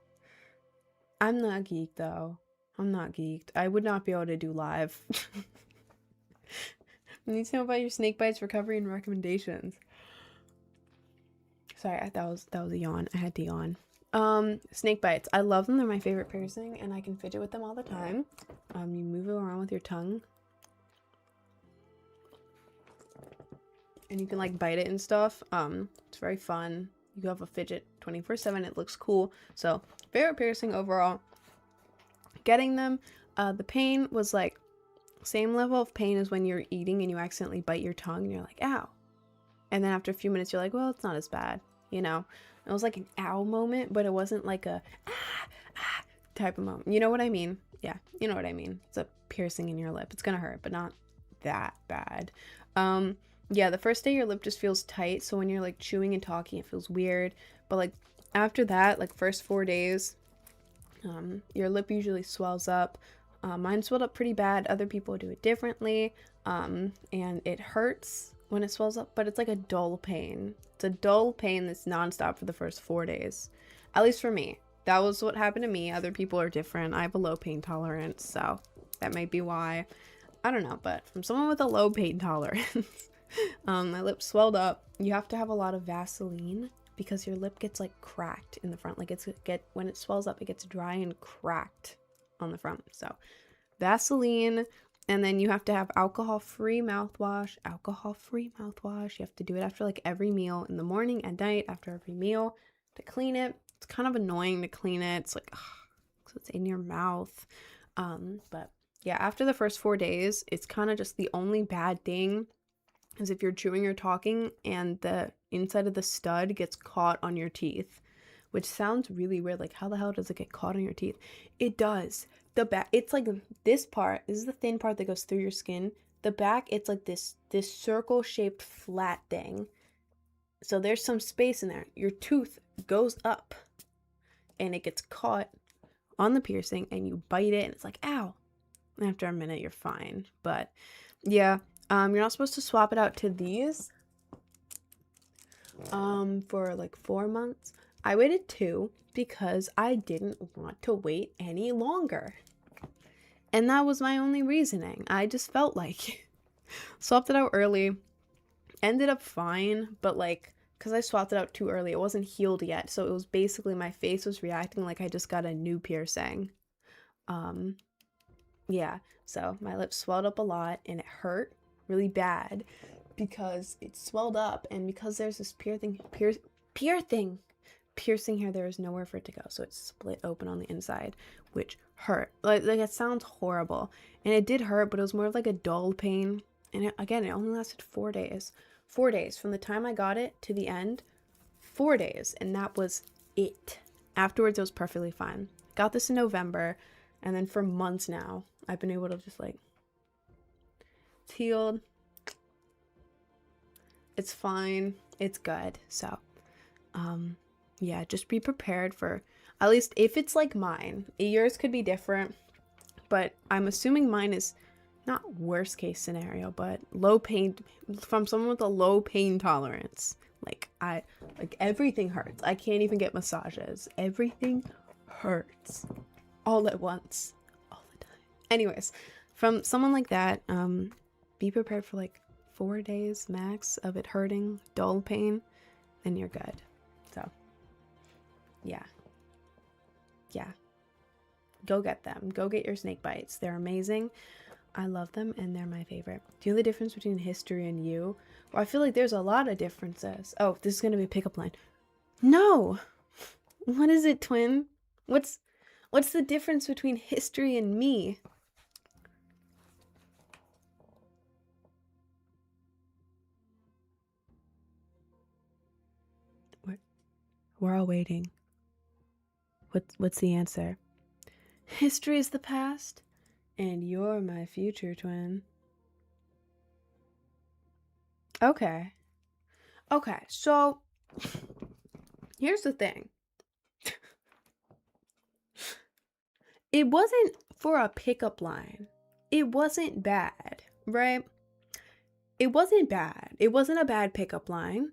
I'm not geeked, though. I'm not geeked. I would not be able to do live. I need to know about your snake bites, recovery, and recommendations. Sorry, that was a yawn. I had to yawn. Snake bites. I love them. They're my favorite piercing, and I can fidget with them all the time. You move it around with your tongue. And you can like bite it and stuff. It's very fun. You have a fidget 24/7. It looks cool. So, favorite piercing overall. Getting them, the pain was like same level of pain as when you're eating and you accidentally bite your tongue and you're like, ow. And then after a few minutes, you're like, well, it's not as bad, you know? It was like an ow moment, but it wasn't like a type of moment. You know what I mean? Yeah, you know what I mean. It's a piercing in your lip. It's gonna hurt, but not that bad. Yeah, the first day your lip just feels tight, so when you're like chewing and talking, it feels weird. But like after that, like first 4 days, your lip usually swells up. Mine swelled up pretty bad. Other people do it differently. And it hurts when it swells up, but it's like a dull pain. It's a dull pain that's nonstop for the first 4 days. At least for me. That was what happened to me. Other people are different. I have a low pain tolerance, so that might be why. I don't know, but from someone with a low pain tolerance, my lip swelled up. You have to have a lot of Vaseline because your lip gets like cracked in the front. Like when it swells up, it gets dry and cracked on the front. So Vaseline, and then you have to have alcohol-free mouthwash. Alcohol-free mouthwash. You have to do it after like every meal, in the morning, at night, after every meal, to clean it. It's kind of annoying to clean it. It's like, because it's in your mouth. But yeah, after the first 4 days, it's kind of just the only bad thing is if you're chewing or talking and the inside of the stud gets caught on your teeth, which sounds really weird. Like, how the hell does it get caught on your teeth? It does. The back, it's like this part. This is the thin part that goes through your skin. The back, it's like this circle-shaped flat thing. So there's some space in there. Your tooth goes up and it gets caught on the piercing and you bite it and it's like, ow. And after a minute, you're fine. But yeah, you're not supposed to swap it out to these for like 4 months. I waited 2 because I didn't want to wait any longer. And that was my only reasoning. I just felt like swapped it out early. Ended up fine, but like, because I swapped it out too early, it wasn't healed yet. So it was basically my face was reacting like I just got a new piercing. Yeah, so my lips swelled up a lot and it hurt really bad because it swelled up, and because there's this piercing here, there is nowhere for it to go, so it split open on the inside, which hurt. Like it sounds horrible, and it did hurt, but it was more of like a dull pain. And it only lasted 4 days. 4 days from the time I got it to the end. 4 days, and that was it. Afterwards, it was perfectly fine. Got this in November, and then for months now, I've been able to just like, it's healed. It's fine. It's good. So, yeah, just be prepared for, at least if it's like mine. Yours could be different, but I'm assuming mine is not worst case scenario, but low pain, from someone with a low pain tolerance. Like everything hurts. I can't even get massages. Everything hurts all at once, all the time. Anyways, from someone like that, be prepared for like 4 days max of it hurting, dull pain, then you're good. So, yeah. Yeah. Go get them. Go get your snake bites. They're amazing. I love them and they're my favorite. Do you know the difference between history and you? Well, I feel like there's a lot of differences. Oh, this is going to be a pickup line. No! What is it, twin? What's the difference between history and me? We're all waiting. What's the answer? History is the past, and you're my future, twin. Okay. Okay, so here's the thing. It wasn't for a pickup line. It wasn't bad, right? It wasn't bad. It wasn't a bad pickup line.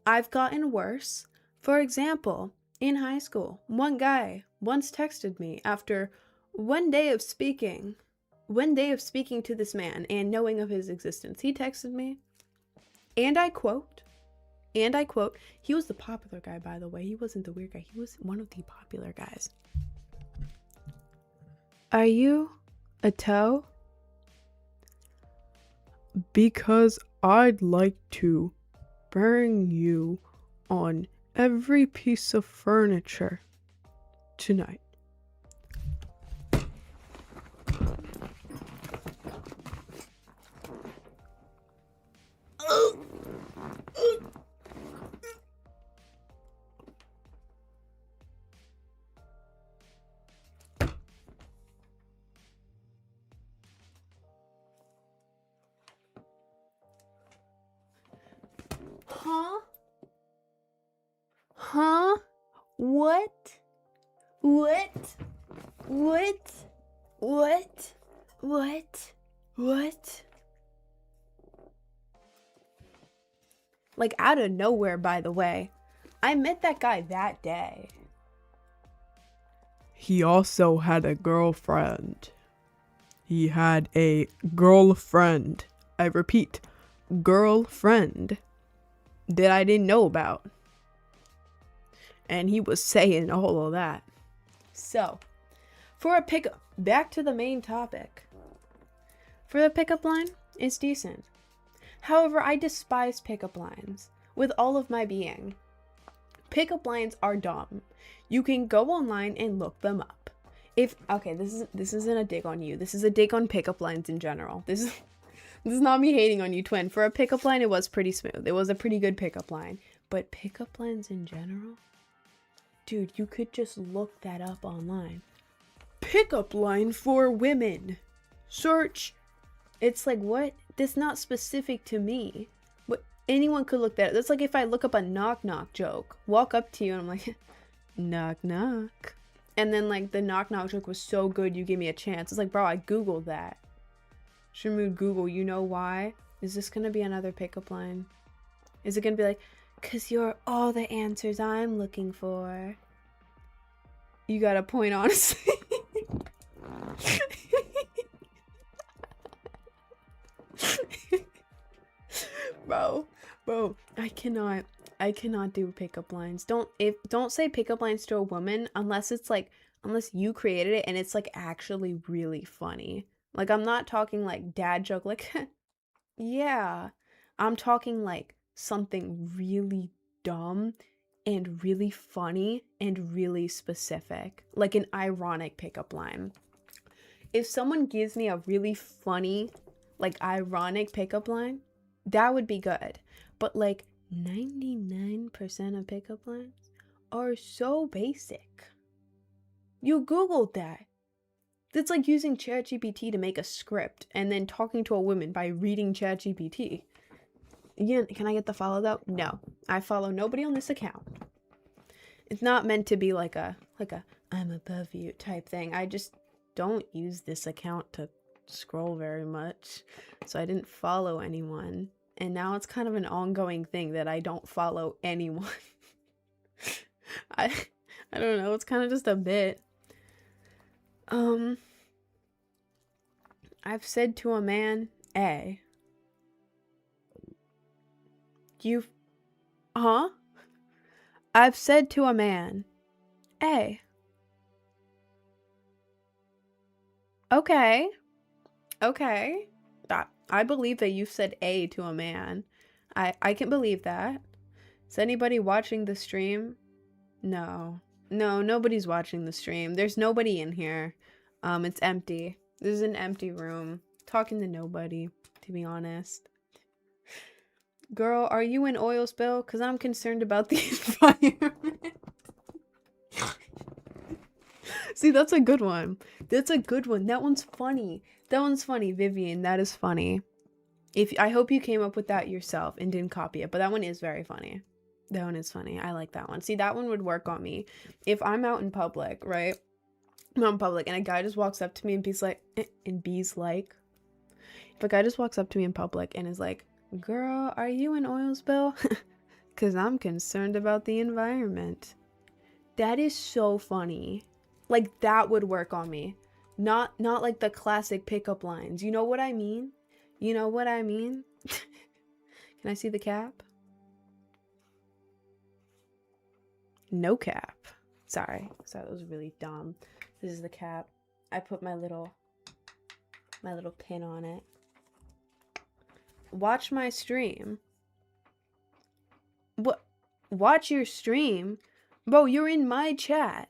I've gotten worse. For example, in high school, one guy once texted me after one day of speaking to this man and knowing of his existence. He texted me, and I quote, he was the popular guy, by the way. He wasn't the weird guy. He was one of the popular guys. Are you a toe? Because I'd like to burn you on every piece of furniture tonight. Huh? Huh? What? What? What? What? What? What? Like out of nowhere, by the way. I met that guy that day. He also had a girlfriend. He had a girlfriend. I repeat, girlfriend. That I didn't know about. And he was saying all of that. So, for a pickup, back to the main topic. For the pickup line, it's decent. However, I despise pickup lines with all of my being. Pickup lines are dumb. You can go online and look them up. Okay, this isn't a dig on you. This is a dig on pickup lines in general. This is not me hating on you, twin. For a pickup line, it was pretty smooth. It was a pretty good pickup line. But pickup lines in general? Dude, you could just look that up online. Pickup line for women. Search. It's like, what? That's not specific to me. What? Anyone could look that up. That's like if I look up a knock knock joke. Walk up to you and I'm like, knock knock. And then like the knock knock joke was so good you gave me a chance. It's like, bro, I Googled that. Shamood Google, you know why? Is this gonna be another pickup line? Is it gonna be like, 'cause you're all the answers I'm looking for? You got a point, honestly. Bro, I cannot do pickup lines. Don't say pickup lines to a woman unless you created it and it's like actually really funny. Like, I'm not talking like dad joke, like, yeah. I'm talking like something really dumb and really funny and really specific. Like an ironic pickup line. If someone gives me a really funny, like ironic pickup line, that would be good. But like 99% of pickup lines are so basic. You Googled that. That's like using ChatGPT to make a script and then talking to a woman by reading ChatGPT. Yeah, can I get the follow though? No, I follow nobody on this account. It's not meant to be like a I'm above you type thing. I just don't use this account to scroll very much, so I didn't follow anyone. And now it's kind of an ongoing thing that I don't follow anyone. I don't know, it's kind of just a bit. I've said to a man, A, You, huh? I've said to a man, A. Okay. Okay. I believe that you've said A to a man. I can believe that. Is anybody watching the stream? No. No, nobody's watching the stream. There's nobody in here. It's empty. This is an empty room. Talking to nobody, to be honest. Girl, are you an oil spill? Because I'm concerned about the environment. See, that's a good one. That's a good one. That one's funny. That one's funny, Vivian. That is funny. I hope you came up with that yourself and didn't copy it, but that one is very funny. That one is funny. I like that one. See, that one would work on me. If I'm out in public, right? I'm out in public and a guy just walks up to me and he's like, if a guy just walks up to me in public and is like, girl, are you an oil spill? Because I'm concerned about the environment. That is so funny. Like, that would work on me. Not like the classic pickup lines. You know what I mean? You know what I mean? Can I see the cap? No cap. Sorry, that was really dumb. This is the cap. I put my little pin on it. Watch my stream. What? Watch your stream? Bro, you're in my chat.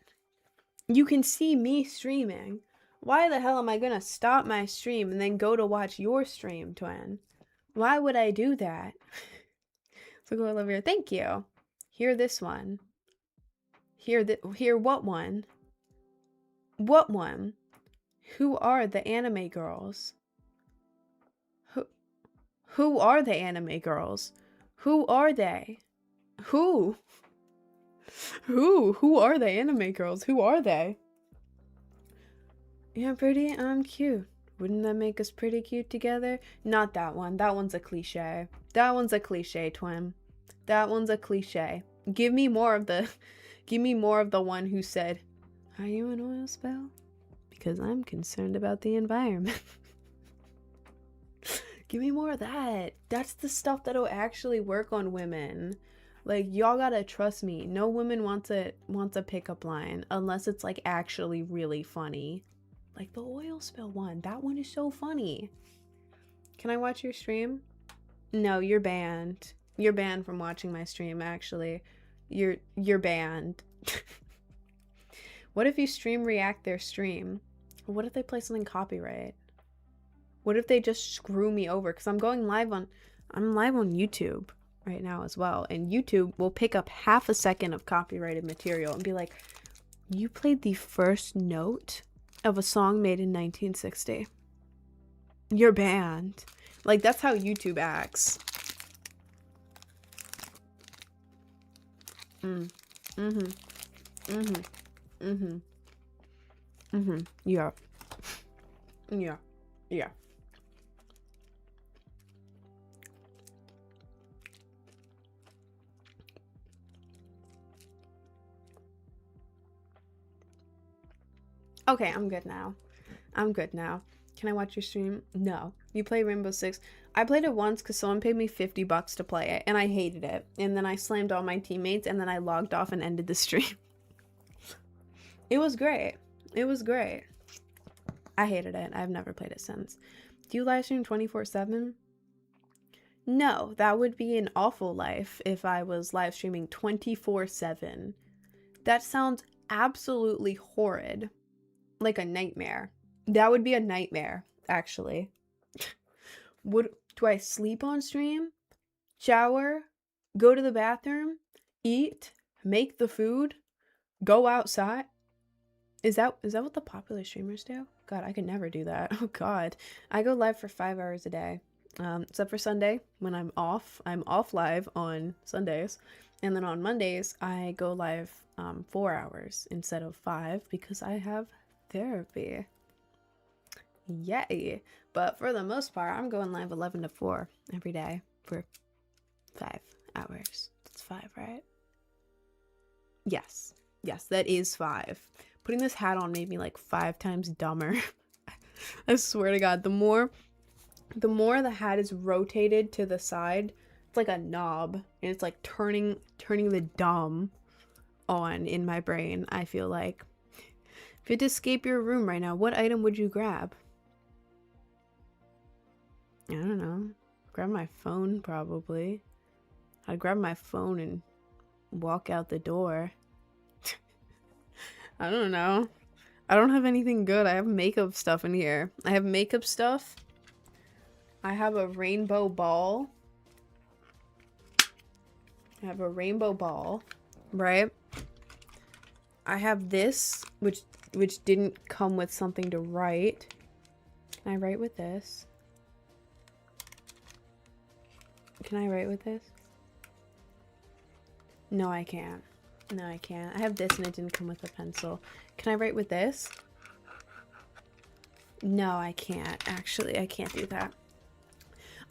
You can see me streaming. Why the hell am I gonna stop my stream and then go to watch your stream, twin? Why would I do that? So go over here. Thank you. Hear this one. Hear what one? What one? Who are the anime girls? Who are the anime girls? Who are they? Who? Who are the anime girls? Who are they? You're pretty, I'm cute. Wouldn't that make us pretty cute together? Not that one. That one's a cliche. That one's a cliche, twin. That one's a cliche. Give me more of the one who said, are you an oil spill? Because I'm concerned about the environment. Give me more of that. That's the stuff that'll actually work on women. Like, y'all gotta trust me. No woman wants a pickup line unless it's like actually really funny. Like the oil spill one. That one is so funny. Can I watch your stream? No, you're banned. You're banned from watching my stream, actually. You're banned. What if you stream react their stream? What if they play something copyright? What if they just screw me over? Because I'm live on YouTube right now as well. And YouTube will pick up half a second of copyrighted material and be like, you played the first note of a song made in 1960. You're banned. Like, that's how YouTube acts. Yeah. Yeah. Yeah. Okay, I'm good now. Can I watch your stream? No. You play Rainbow Six? I played it once because someone paid me $50 to play it, and I hated it. And then I slammed all my teammates, and then I logged off and ended the stream. It was great. It was great. I hated it. I've never played it since. Do you live stream 24/7? No, that would be an awful life if I was live streaming 24/7. That sounds absolutely horrid. Like a nightmare. That would be a nightmare, actually. Do I sleep on stream? Shower? Go to the bathroom? Eat? Make the food? Go outside? Is that what the popular streamers do? God, I could never do that. Oh God. I go live for 5 hours a day. Except for Sunday when I'm off. I'm off live on Sundays. And then on Mondays, I go live 4 hours instead of 5 because I have therapy. Yay. But for the most part, I'm going live 11 to 4 every day for 5 hours. That's 5, right? Yes. Yes, that is 5. Putting this hat on made me like 5 times dumber. I swear to God, the more the hat is rotated to the side, It's like a knob, and it's like turning the dumb on in my brain. I feel like if you had to escape your room right now, what item would you grab? I don't know. Grab my phone, probably. I'd grab my phone and walk out the door. I don't know. I don't have anything good. I have makeup stuff in here. I have makeup stuff. I have a rainbow ball. I have a rainbow ball, right? I have this, which didn't come with something to write. Can I write with this? Can I write with this? No, I can't. No, I can't. I have this and it didn't come with a pencil. Can I write with this? No, I can't. Actually, I can't do that.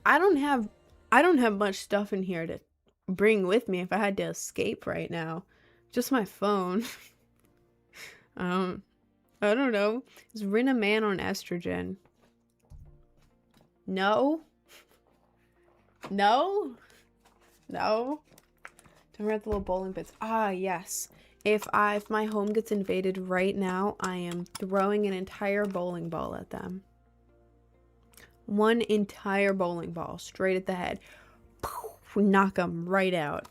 I don't have much stuff in here to bring with me if I had to escape right now. Just my phone. I don't know. Is Rin a man on estrogen? No? No? No? Don't forget the little bowling bits. Ah, yes. If my home gets invaded right now, I am throwing an entire bowling ball at them. One entire bowling ball straight at the head. Knock them right out.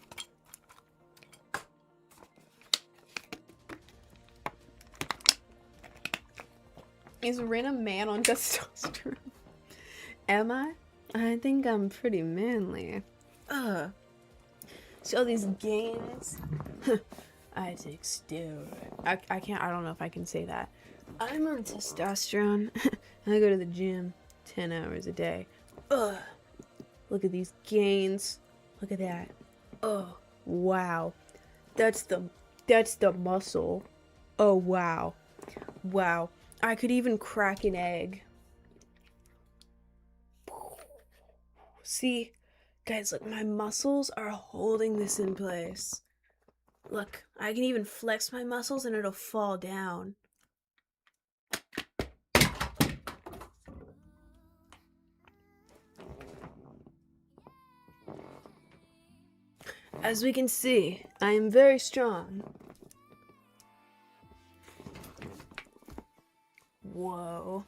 Is Rin a man on testosterone? Am I? I think I'm pretty manly. Ugh. So these gains. I take steroids. I can't. I don't know if I can say that. I'm on testosterone. I go to the gym 10 hours a day. Ugh. Look at these gains. Look at that. Oh, wow. That's the muscle. Oh, wow. Wow. I could even crack an egg. See? Guys, look, my muscles are holding this in place. Look, I can even flex my muscles and it'll fall down. As we can see, I am very strong. Whoa.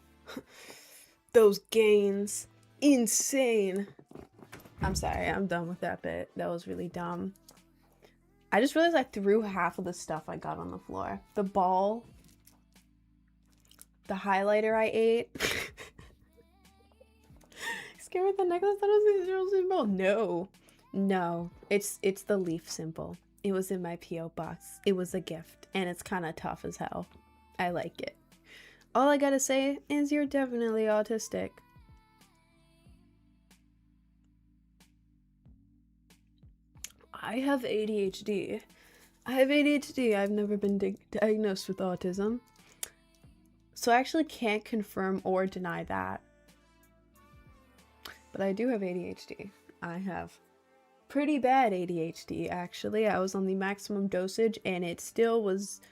Those gains. Insane. I'm sorry, I'm done with that bit. That was really dumb. I just realized I threw half of the stuff I got on the floor. The ball. The highlighter I ate. Scared with the necklace that was a zero symbol? No. No. It's the leaf symbol. It was in my P.O. box. It was a gift. And it's kind of tough as hell. I like it. All I gotta say is you're definitely autistic. I have ADHD. I've never been diagnosed with autism. So I actually can't confirm or deny that. But I do have ADHD. I have pretty bad ADHD, actually. I was on the maximum dosage and it still was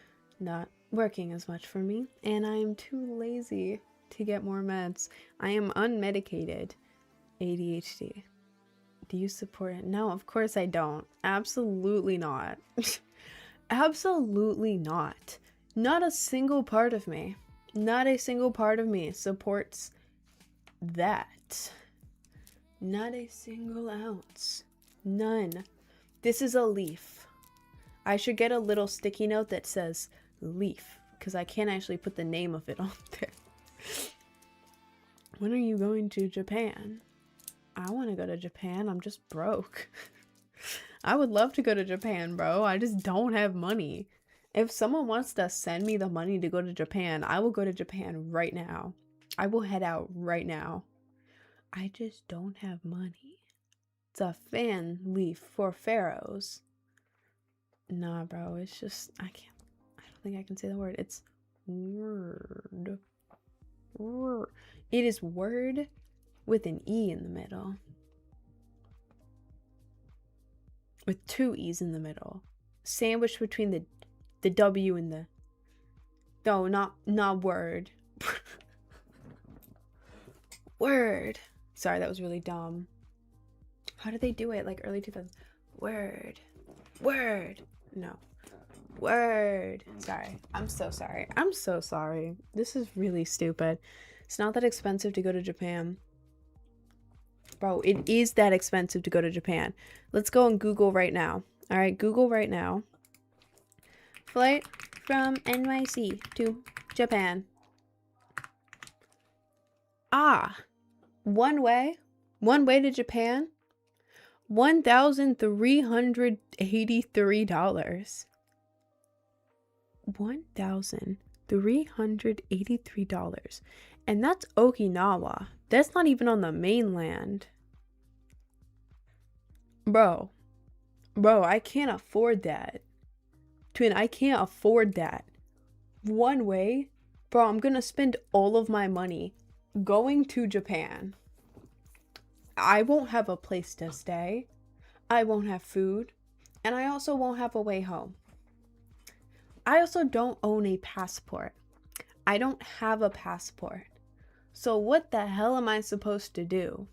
not working as much for me. And I am too lazy to get more meds. I am unmedicated ADHD. Do you support it? No, of course I don't. Absolutely not. Absolutely not. Not a single part of me. Not a single part of me supports that. Not a single ounce. None. This is a leaf. I should get a little sticky note that says leaf, because I can't actually put the name of it on there. When are you going to Japan? I want to go to Japan. I'm just broke. I would love to go to Japan, bro. I just don't have money. If someone wants to send me the money to go to Japan, I will go to Japan right now. I will head out right now. I just don't have money. It's a fan leaf for pharaohs. Nah, bro. It's just, I don't think I can say the word. It's word. Word. It is word with an E in the middle. With two E's in the middle. Sandwiched between the W and the... No, not word. Word. Sorry, that was really dumb. How did they do it? Like early 2000s. Word. Word. No. Word. Sorry. I'm so sorry. I'm so sorry. This is really stupid. It's not that expensive to go to Japan. Bro, it is that expensive to go to Japan. Let's go on Google right now. All right, Google right now. Flight from NYC to Japan. Ah, one way to Japan, $1,383. $1,383. And that's Okinawa. That's not even on the mainland. Bro, I can't afford that. Twin, I can't afford that. One way? Bro, I'm gonna spend all of my money going to Japan. I won't have a place to stay. I won't have food. And I also won't have a way home. I also don't own a passport. I don't have a passport. So what the hell am I supposed to do?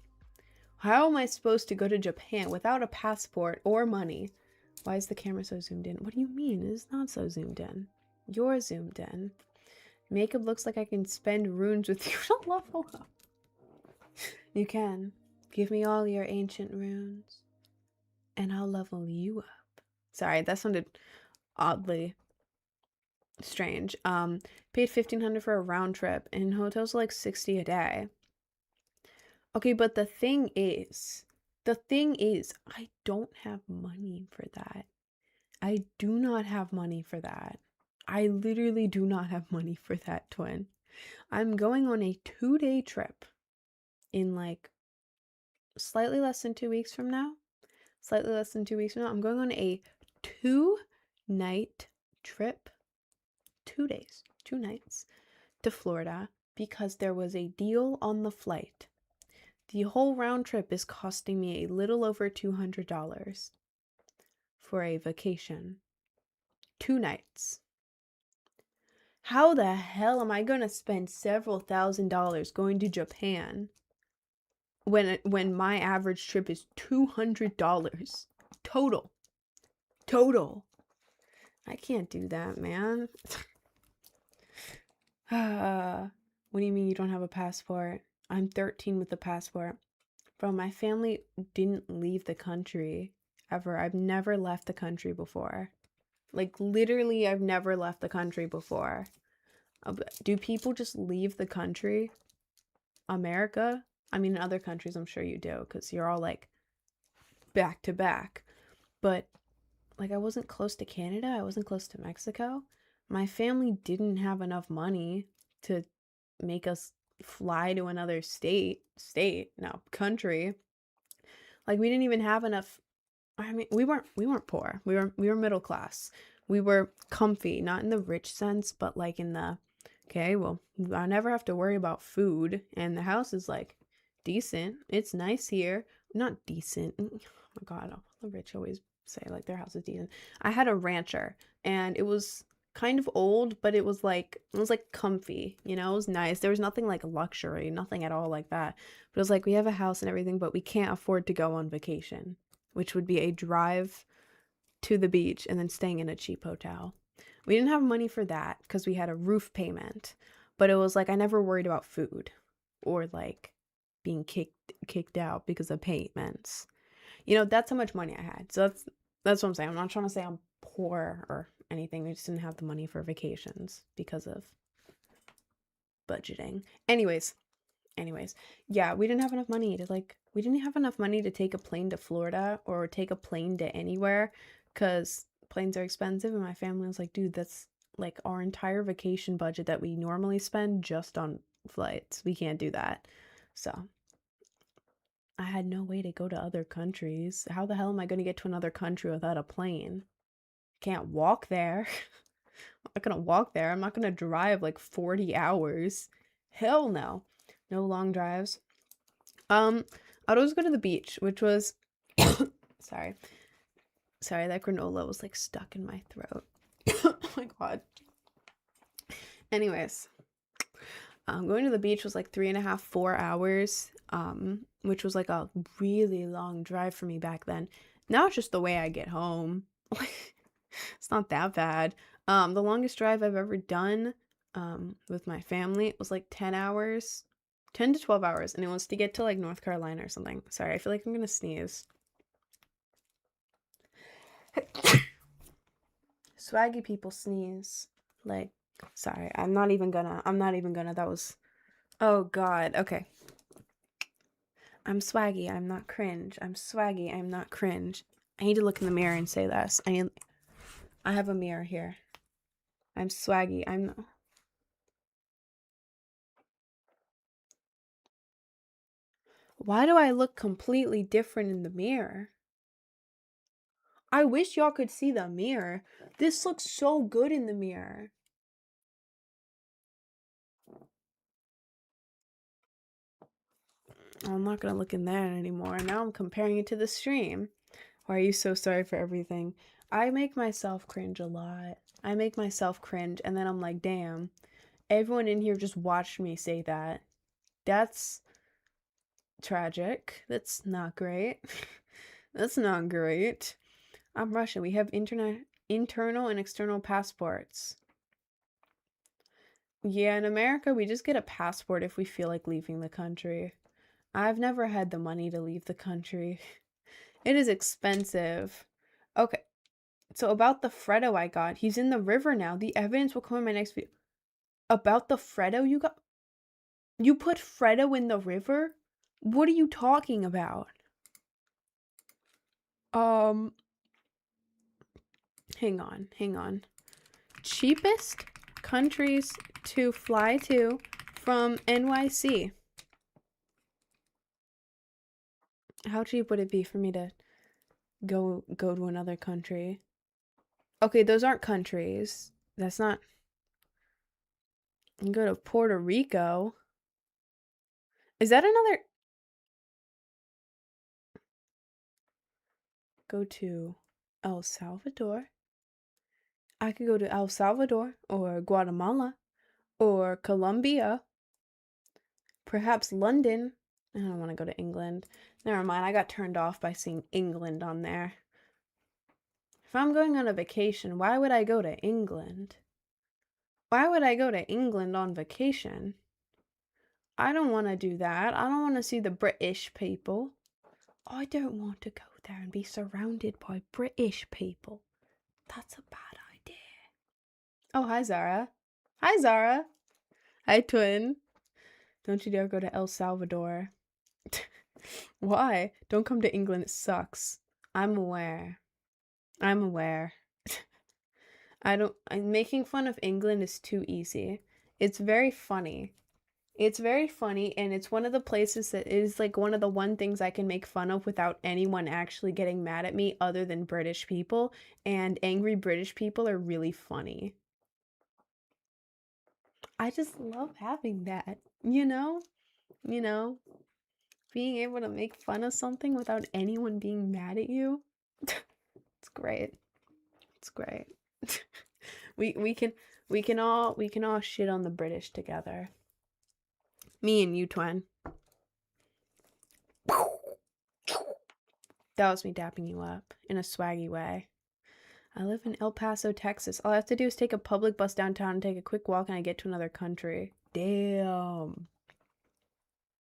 How am I supposed to go to Japan without a passport or money? Why is the camera so zoomed in? What do you mean? It's not so zoomed in. You're zoomed in. Makeup looks like I can spend runes with you to level up. You can. Give me all your ancient runes and I'll level you up. Sorry, that sounded oddly strange. Paid $1,500 for a round trip and hotels are like $60 a day. Okay, but the thing is, I don't have money for that. I do not have money for that. I literally do not have money for that, twin. I'm going on a 2-day trip in like slightly less than 2 weeks from now. I'm going on a 2-night trip, 2 days, 2 nights to Florida because there was a deal on the flight. The whole round trip is costing me a little over $200 for a vacation. 2 nights. How the hell am I going to spend several $1,000s going to Japan when my average trip is $200 total? I can't do that, man. What do you mean you don't have a passport? I'm 13 with a passport. Bro, my family didn't leave the country ever. I've never left the country before. Like, literally, I've never left the country before. Do people just leave the country? America? I mean, in other countries, I'm sure you do, because you're all, like, back to back. But, like, I wasn't close to Canada. I wasn't close to Mexico. My family didn't have enough money to make us fly to another country. Like, we didn't even have enough. I mean, we weren't poor. We were middle class. We were comfy, not in the rich sense, but like in the, okay, well, I never have to worry about food, and the house is like decent. It's nice here. Not decent. Oh my God, the rich always say like their house is decent. I had a rancher, and it was kind of old, but it was like comfy, you know. It was nice. There was nothing like luxury, nothing at all like that. But it was like, we have a house and everything, but we can't afford to go on vacation, which would be a drive to the beach and then staying in a cheap hotel. We didn't have money for that because we had a roof payment, but it was like I never worried about food or like being kicked out because of payments. You know, that's how much money I had. So that's what I'm saying. I'm not trying to say I'm poor or anything. We just didn't have the money for vacations because of budgeting. Anyways, yeah, we didn't have enough money to take a plane to Florida or take a plane to anywhere because planes are expensive. And my family was like, dude, that's like our entire vacation budget that we normally spend just on flights. We can't do that. So I had no way to go to other countries. How the hell am I going to get to another country without a plane? Can't walk there. I'm not going to walk there. I'm not going to drive like 40 hours. Hell no. No long drives. I'd always go to the beach, which was sorry, that granola was like stuck in my throat. Oh my God. Anyways, going to the beach was like 3.5, 4 hours. which was like a really long drive for me back then. Now it's just the way I get home. It's not that bad. The longest drive I've ever done with my family was like 10 hours, 10 to 12 hours, and it was to get to like North Carolina or something. Sorry, I feel like I'm gonna sneeze. Swaggy people sneeze. Like, sorry, I'm not even gonna, that was, oh God, okay. I'm swaggy, I'm not cringe. I'm swaggy, I'm not cringe. I need to look in the mirror and say this. I have a mirror here. I'm swaggy, I'm not. Why do I look completely different in the mirror? I wish y'all could see the mirror. This looks so good in the mirror. I'm not gonna look in there anymore. Now I'm comparing it to the stream. Why are you so sorry for everything? I make myself cringe a lot. I make myself cringe, and then I'm like, damn, everyone in here just watched me say that. That's tragic. That's not great. That's not great. I'm Russian. We have internal and external passports. Yeah, in America, we just get a passport if we feel like leaving the country. I've never had the money to leave the country. It is expensive. Okay, so about the Freddo I got, he's in the river now. The evidence will come in my next video. About the Freddo you got? You put Freddo in the river? What are you talking about? Hang on. Cheapest countries to fly to from NYC. How cheap would it be for me to go to another country? Okay, those aren't countries. That's not. You go to Puerto Rico. Is that another? Go to El Salvador. I could go to El Salvador or Guatemala or Colombia. Perhaps London. I don't want to go to England. Never mind, I got turned off by seeing England on there. If I'm going on a vacation, why would I go to England? Why would I go to England on vacation? I don't want to do that. I don't want to see the British people. I don't want to go there and be surrounded by British people. That's a bad idea. Oh, hi, Zara. Hi, Zara. Hi, twin. Don't you dare go to El Salvador. Why? Don't come to England. It sucks. I'm aware. I'm making fun of England is too easy. It's very funny. It's very funny, and it's one of the places that is like one of the one things I can make fun of without anyone actually getting mad at me other than British people, and angry British people are really funny. I just love having that, you know? You know, being able to make fun of something without anyone being mad at you. It's great. It's great. we can all shit on the British together. Me and you, twin. That was me dapping you up in a swaggy way. I live in El Paso, Texas. All I have to do is take a public bus downtown and take a quick walk and I get to another country. Damn.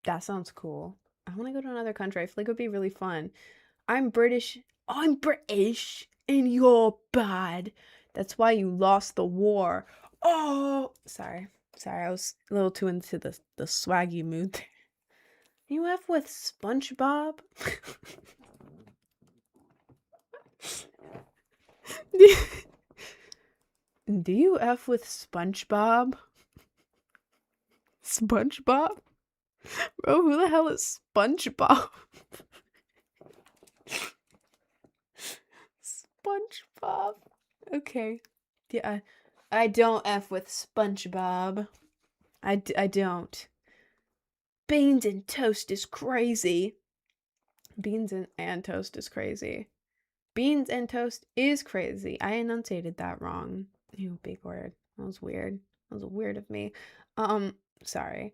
That sounds cool. I want to go to another country. I feel like it would be really fun. I'm British and you're bad. That's why you lost the war. Oh, sorry. I was a little too into the swaggy mood there. You F with SpongeBob? Do you F with SpongeBob? SpongeBob? Bro, who the hell is SpongeBob? SpongeBob? Okay. Yeah, I don't F with SpongeBob. I don't. Beans and toast is crazy. Beans and toast is crazy. Beans and toast is crazy. I enunciated that wrong. Ew, big word. That was weird. That was weird of me. Sorry.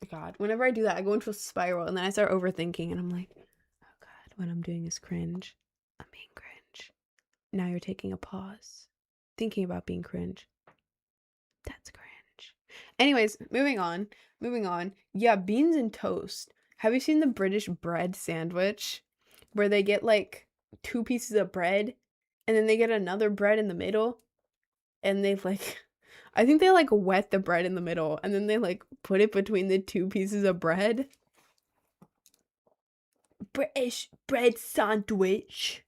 God, whenever I do that, I go into a spiral and then I start overthinking and I'm like, oh God, what I'm doing is cringe. I'm being cringe. Now you're taking a pause, thinking about being cringe. That's cringe. Anyways, moving on. Moving on. Yeah, beans and toast. Have you seen the British bread sandwich? Where they get like 2 pieces of bread and then they get another bread in the middle and they like I think they like wet the bread in the middle and then they like put it between the 2 pieces of bread. British bread sandwich.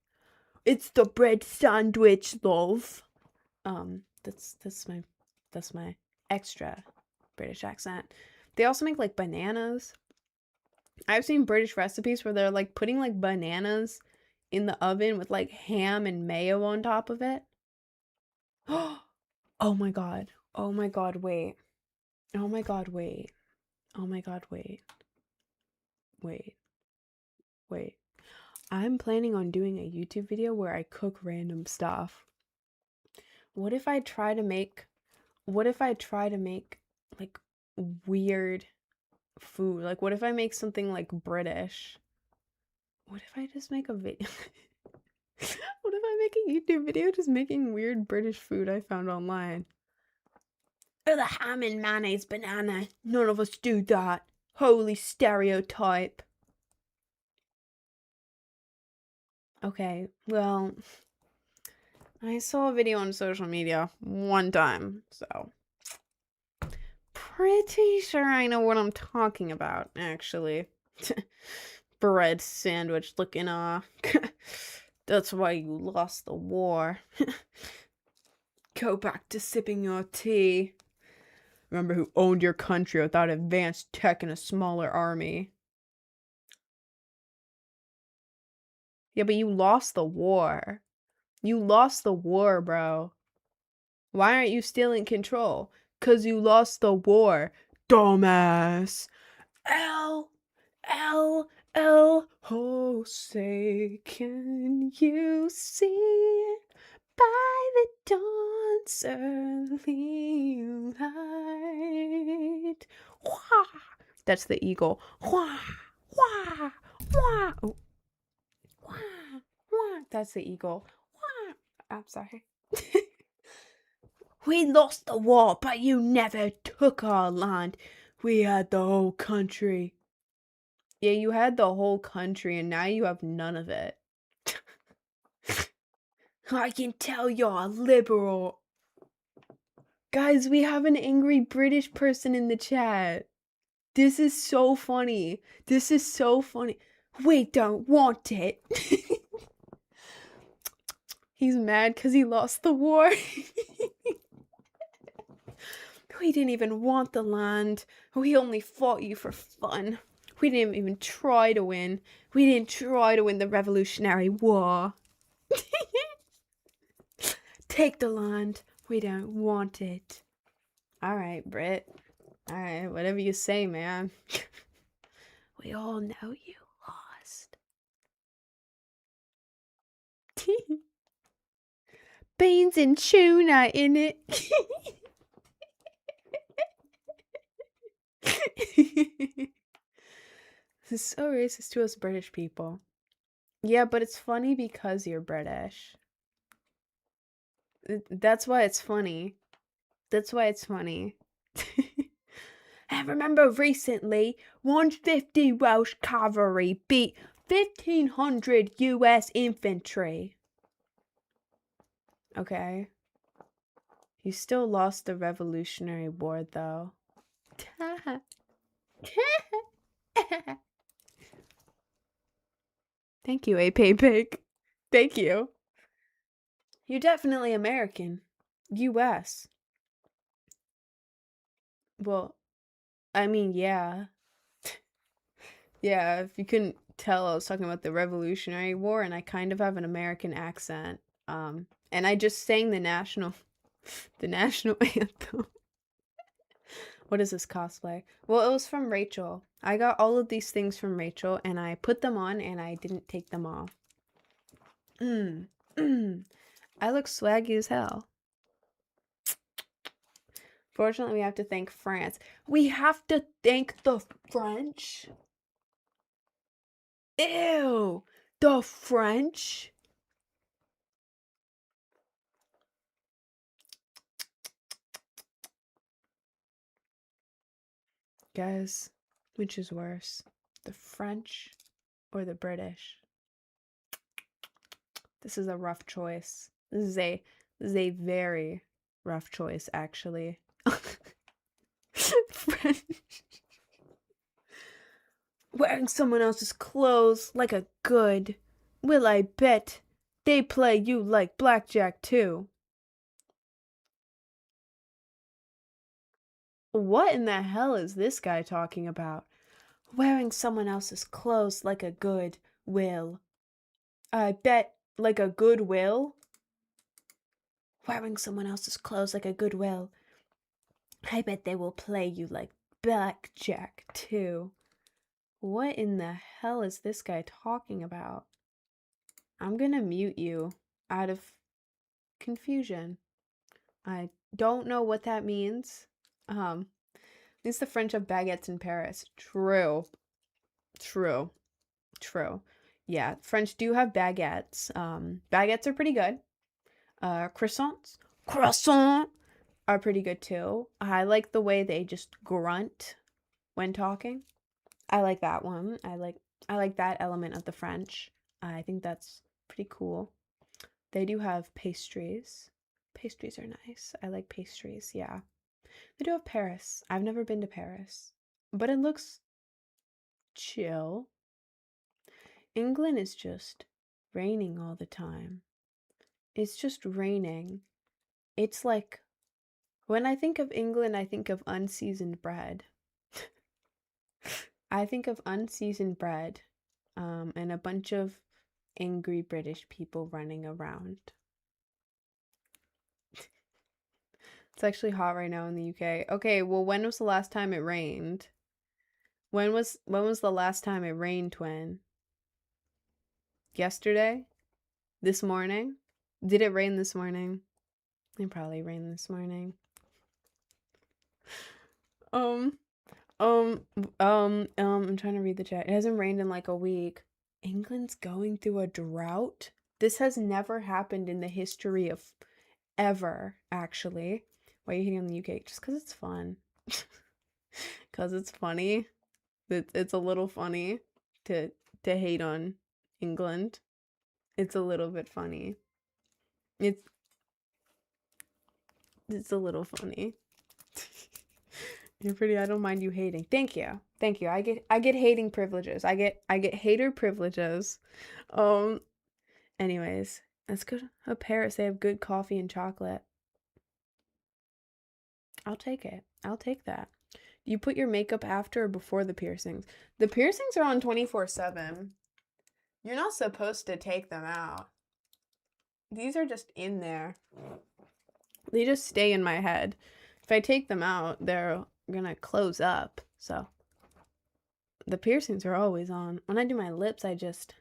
It's the bread sandwich, love. That's my extra British accent. They also make like bananas. I've seen British recipes where they're like putting like bananas in the oven with like ham and mayo on top of it. Oh my god. Oh my god, wait. Oh my god, wait. Oh my god, wait. Wait. Wait. I'm planning on doing a YouTube video where I cook random stuff. What if I try to make like weird food? Like what if I make something like British? What if I just make a video? What if I make a YouTube video just making weird British food I found online? Oh, the ham and mayonnaise banana. None of us do that. Holy stereotype. Okay, well, I saw a video on social media one time, so pretty sure I know what I'm talking about, actually. Bread sandwich looking off. That's why you lost the war. Go back to sipping your tea. Remember who owned your country without advanced tech and a smaller army. Yeah, but you lost the war. You lost the war, bro. Why aren't you still in control? 'Cause you lost the war, dumbass. L, oh, say, can you see by the dawn's early light? Wah! That's the eagle. Wah, wah, wah. Oh. Wah, wah. That's the eagle. Wah. I'm sorry. We lost the war, but you never took our land. We had the whole country. Yeah, you had the whole country, and now you have none of it. I can tell you're a liberal. Guys, we have an angry British person in the chat. This is so funny. This is so funny. We don't want it. He's mad because he lost the war. We didn't even want the land. We only fought you for fun. We didn't even try to win. We didn't try to win the Revolutionary War. Take the land. We don't want it. Alright, Brit. Alright, whatever you say, man. We all know you lost. Beans and tuna in it. This is so racist to us British people. Yeah, but it's funny because you're British. That's why it's funny. That's why it's funny. I remember recently, 150 Welsh cavalry beat 1,500 US infantry. Okay. You still lost the Revolutionary War, though. Thank you, AP Pig. Thank you. You're definitely American. US. Well, I mean, yeah. Yeah, if you couldn't tell, I was talking about the Revolutionary War, and I kind of have an American accent. And I just sang the national anthem. What is this cosplay? Well, it was from Rachel. I got all of these things from Rachel, and I put them on, and I didn't take them off. I look swaggy as hell. Fortunately, we have to thank France. We have to thank the French? Ew! The French? Guys, which is worse? The French or the British? This is a rough choice. This is a very rough choice, actually. French. Wearing someone else's clothes like a good. Will I bet they play you like blackjack too? What in the hell is this guy talking about? Wearing someone else's clothes like a good will. I bet like a good will? Wearing someone else's clothes like a good will. I bet they will play you like blackjack too. What in the hell is this guy talking about? I'm gonna mute you out of confusion. I don't know what that means. At least the French have baguettes in Paris. True. True. True. Yeah, French do have baguettes. Baguettes are pretty good. Croissants are pretty good too. I like the way they just grunt when talking. I like that one. I like that element of the French. I think that's pretty cool. They do have pastries. Pastries are nice. I like pastries, yeah. They do have Paris. I've never been to Paris, but it looks chill. England is just raining all the time. It's just raining. It's like, when I think of England, I think of unseasoned bread. I think of unseasoned bread, and a bunch of angry British people running around. It's actually hot right now in the UK. Okay, well, when was the last time it rained? When was the last time it rained, twin? Yesterday? This morning? Did it rain this morning? It probably rained this morning. I'm trying to read the chat. It hasn't rained in like a week. England's going through a drought? This has never happened in the history of ever, actually. Why are you hating on the UK? Just because it's fun. Because it's funny. It's a little funny to hate on England. It's a little bit funny. It's a little funny. You're pretty. I don't mind you hating. Thank you. Thank you. I get hating privileges. I get hater privileges. Anyways, let's go to Paris. They have good coffee and chocolate. I'll take it. I'll take that. You put your makeup after or before the piercings? The piercings are on 24/7. You're not supposed to take them out. These are just in there. They just stay in my head. If I take them out, they're gonna close up. So the piercings are always on. When I do my lips, I just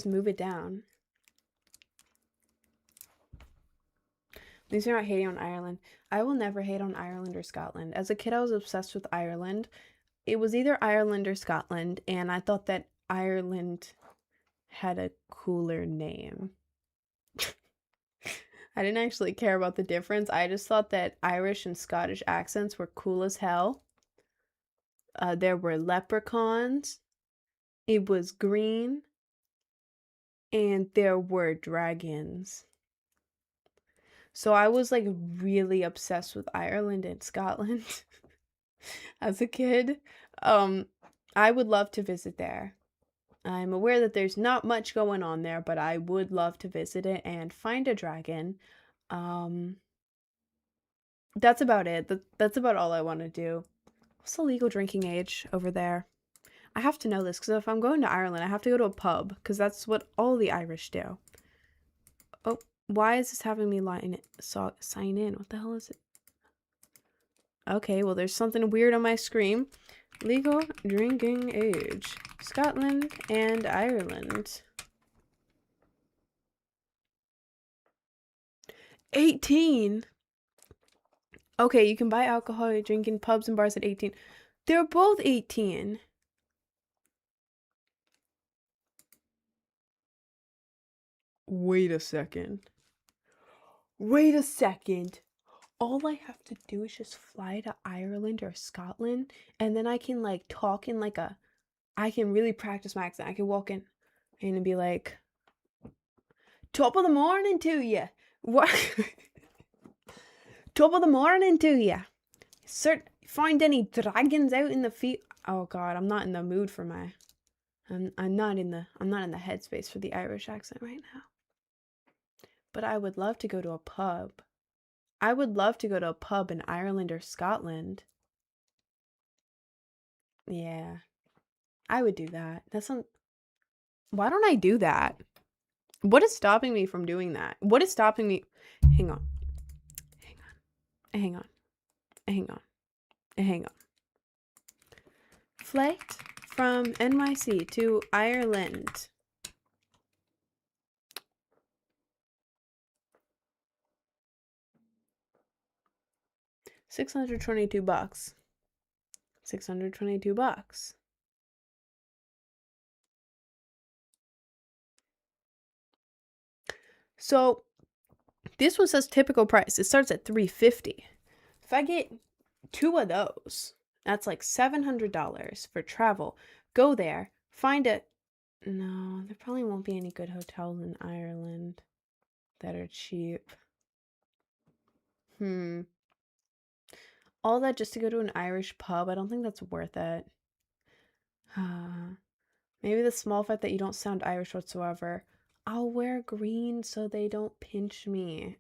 move it down. At least you're not hating on Ireland. I will never hate on Ireland or Scotland. As a kid, I was obsessed with Ireland. It was either Ireland or Scotland, and I thought that Ireland had a cooler name. I didn't actually care about the difference. I just thought that Irish and Scottish accents were cool as hell. There were leprechauns. It was green. And there were dragons. So I was like really obsessed with Ireland and Scotland as a kid. I would love to visit there. I'm aware that there's not much going on there, but I would love to visit it and find a dragon. That's about it. That's about all I want to do. What's the legal drinking age over there? I have to know this because if I'm going to Ireland, I have to go to a pub because that's what all the Irish do. Oh, why is this having me sign in? What the hell is it? Okay, well, there's something weird on my screen. Legal drinking age. Scotland and Ireland. 18? Okay, you can buy alcohol you drink in pubs and bars at 18. They're both 18. Wait a second. Wait a second. All I have to do is just fly to Ireland or Scotland, and then I can like talk in like a, I can really practice my accent. I can walk in and be like, top of the morning to you. What? Top of the morning to you. Find any dragons out in the field? Oh God, I'm not in the mood for my. I'm not in the headspace for the Irish accent right now. But I would love to go to a pub. I would love to go to a pub in Ireland or Scotland. Yeah, I would do that. That's not. Why don't I do that? What is stopping me from doing that? What is stopping me? Hang on. Hang on. Hang on. Hang on. Flight from NYC to Ireland. $622. $622. So this one says typical price. It starts at $350. If I get 2 of those, that's like $700 for travel. Go there, find a. No, there probably won't be any good hotels in Ireland that are cheap. All that just to go to an Irish pub? I don't think that's worth it. Maybe the small fact that you don't sound Irish whatsoever. I'll wear green so they don't pinch me.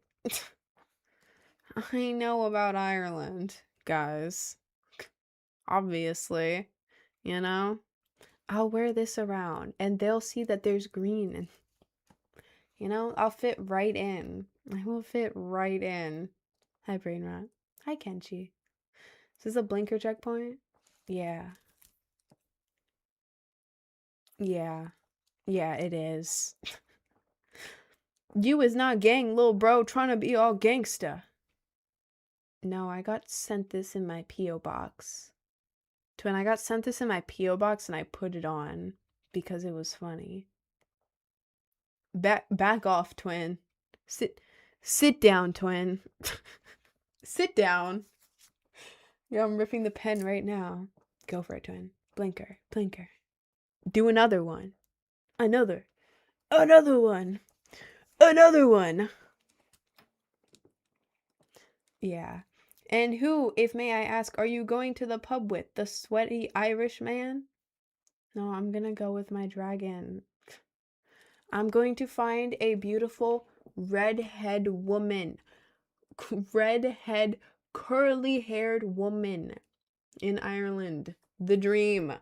I know about Ireland, guys. Obviously, you know? I'll wear this around and they'll see that there's green and, you know, I'll fit right in. I will fit right in. Hi, Brain Rat. Hi, Kenchi. Is this a blinker checkpoint? Yeah. Yeah. Yeah, it is. You is not gang, little bro, trying to be all gangsta. No, I got sent this in my P.O. box. Twin, I got sent this in my P.O. box and I put it on because it was funny. Back off, twin. Sit down, twin. Sit down. Yeah, I'm ripping the pen right now. Go for it, twin. Blinker. Do another one. Another one. Another one. Yeah. And who, if may I ask, are you going to the pub with? The sweaty Irish man? No, I'm gonna go with my dragon. I'm going to find a beautiful redhead woman. Redhead, curly-haired woman in Ireland. The dream.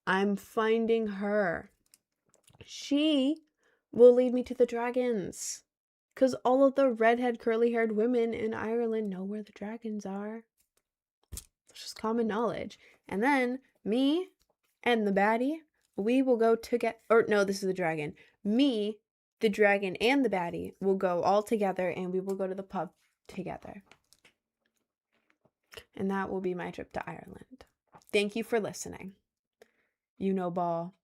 I'm finding her. She will lead me to the dragons. Because all of the redhead, curly-haired women in Ireland know where the dragons are. It's just common knowledge. And then me and the baddie, we will go together. Or no, this is the dragon. Me, the dragon, and the baddie will go all together and we will go to the pub together. And that will be my trip to Ireland. Thank you for listening. You know ball.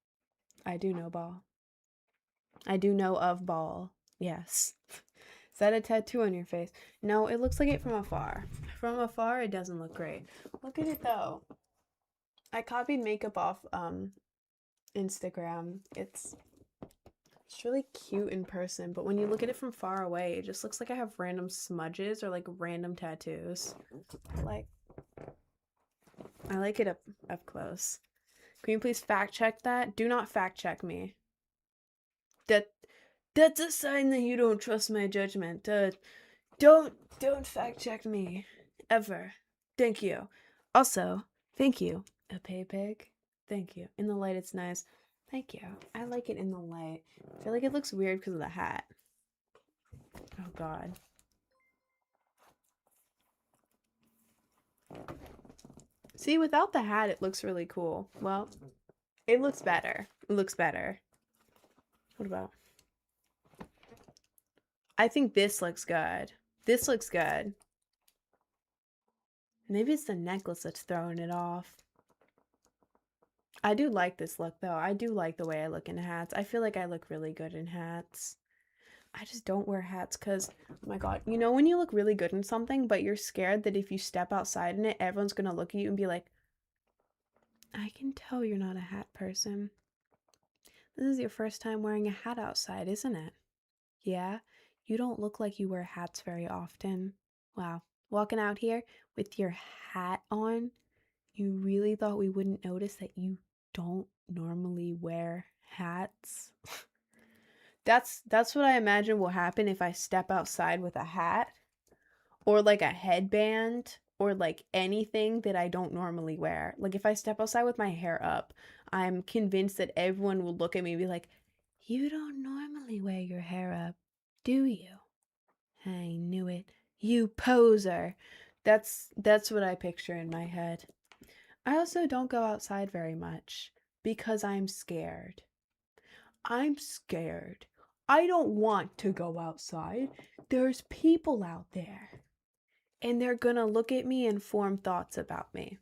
I do know ball. I do know of ball. Yes. Is that a tattoo on your face? No, it looks like it from afar. From afar, it doesn't look great. Look at it though. I copied makeup off Instagram. It's really cute in person, but when you look at it from far away, it just looks like I have random smudges or like random tattoos. Like, I like it up close. Can you please fact check that? Do not fact check me. That's a sign that you don't trust my judgment. Don't fact check me. Ever. Thank you. Also, thank you. A pay pig? Thank you. In the light, it's nice. Thank you. I like it in the light. I feel like it looks weird because of the hat. Oh, God. See, without the hat, it looks really cool. Well, it looks better. It looks better. What about? I think this looks good. This looks good. Maybe it's the necklace that's throwing it off. I do like this look, though. I do like the way I look in hats. I feel like I look really good in hats. I just don't wear hats because, oh my god, you know when you look really good in something, but you're scared that if you step outside in it, everyone's gonna look at you and be like, I can tell you're not a hat person. This is your first time wearing a hat outside, isn't it? Yeah? You don't look like you wear hats very often. Wow. Walking out here with your hat on, you really thought we wouldn't notice that you don't normally wear hats? That's what I imagine will happen if I step outside with a hat or like a headband or like anything that I don't normally wear. Like if I step outside with my hair up, I'm convinced that everyone will look at me and be like, "You don't normally wear your hair up, do you?" I knew it. You poser. That's what I picture in my head. I also don't go outside very much because I'm scared. I'm scared. I don't want to go outside. There's people out there. And they're gonna look at me and form thoughts about me.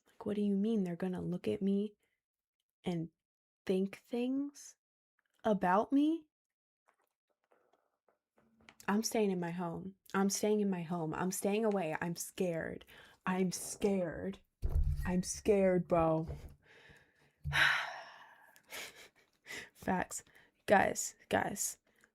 Like, what do you mean they're gonna look at me and think things about me? I'm staying in my home. I'm staying in my home. I'm staying away. I'm scared. I'm scared. I'm scared, bro. Facts. Guys,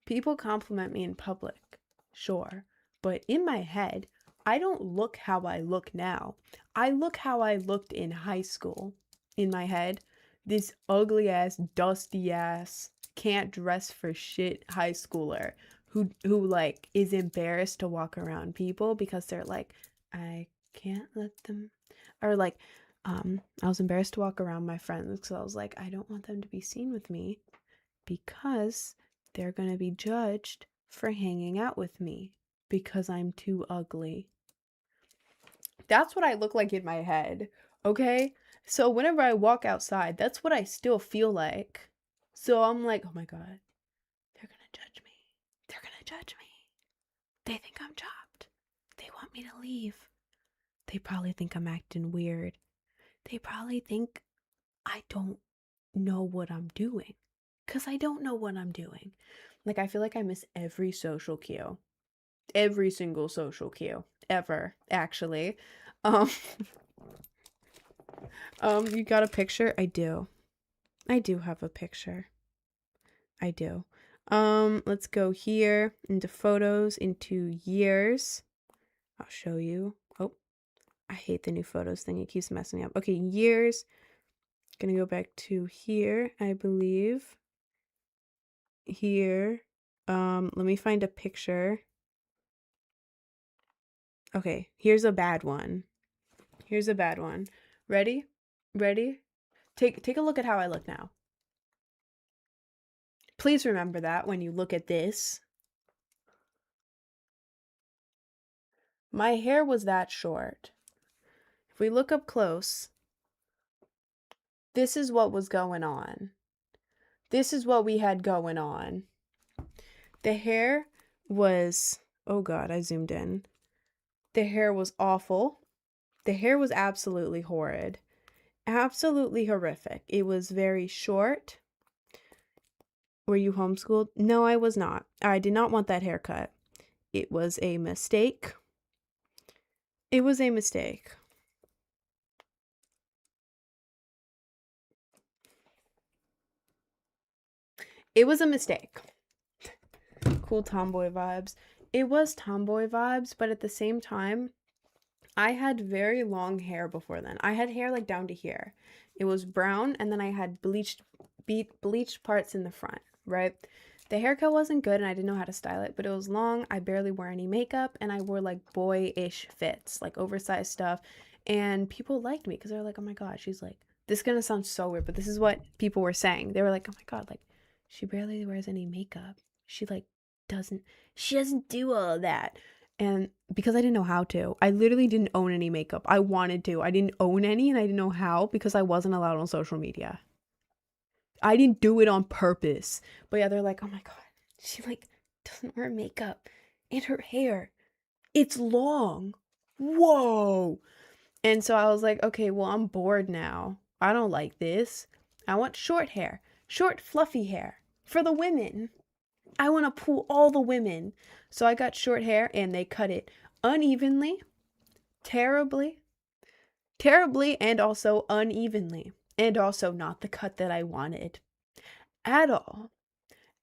people compliment me in public, sure, but in my head, I don't look how I look now. I look how I looked in high school. In my head, this ugly ass, dusty ass, can't dress for shit high schooler who like is embarrassed to walk around people because they're like, I can't let them, or like, I was embarrassed to walk around my friends because I was like, I don't want them to be seen with me because they're going to be judged for hanging out with me because I'm too ugly. That's what I look like in my head, okay? So whenever I walk outside, that's what I still feel like. So I'm like, oh my god, they're going to judge me. They're going to judge me. They think I'm chopped. They want me to leave. They probably think I'm acting weird. They probably think I don't know what I'm doing. Because I don't know what I'm doing. Like, I feel like I miss every social cue. Every single social cue. Ever, actually. Um, you got a picture? I do. I do have a picture. I do. Let's go here into photos, into years. I'll show you. Oh, I hate the new photos thing. It keeps messing up. Okay, years. Gonna go back to here, I believe. Here. Let me find a picture. Okay, here's a bad one. Here's a bad one. Ready? Ready? Take a look at how I look now. Please remember that when you look at this. My hair was that short. If we look up close, this is what was going on. This is what we had going on. The hair was, oh god, I zoomed in. The hair was awful. The hair was absolutely horrid. Absolutely horrific. It was very short. Were you homeschooled? No, I was not. I did not want that haircut. It was a mistake. It was a mistake. It was a mistake. Cool tomboy vibes. It was tomboy vibes, but at the same time, I had very long hair before then. I had hair like down to here. It was brown, and then I had bleached parts in the front, right? The haircut wasn't good, and I didn't know how to style it, but it was long. I barely wore any makeup, and I wore like boyish fits, like oversized stuff. And people liked me because they were like, oh my god, she's like, this is gonna sound so weird, but this is what people were saying. They were like, oh my god, like, she barely wears any makeup. She like she doesn't do all of that. And because I didn't know how to, I literally didn't own any makeup. I wanted to. I didn't own any and I didn't know how because I wasn't allowed on social media. I didn't do it on purpose. But yeah, they're like, oh my god, she like doesn't wear makeup. And her hair, it's long. Whoa. And so I was like, okay, well, I'm bored now. I don't like this. I want short hair, short, fluffy hair for the women. I want to pull all the women. So I got short hair and they cut it unevenly, terribly, terribly, and also unevenly. And also not the cut that I wanted at all.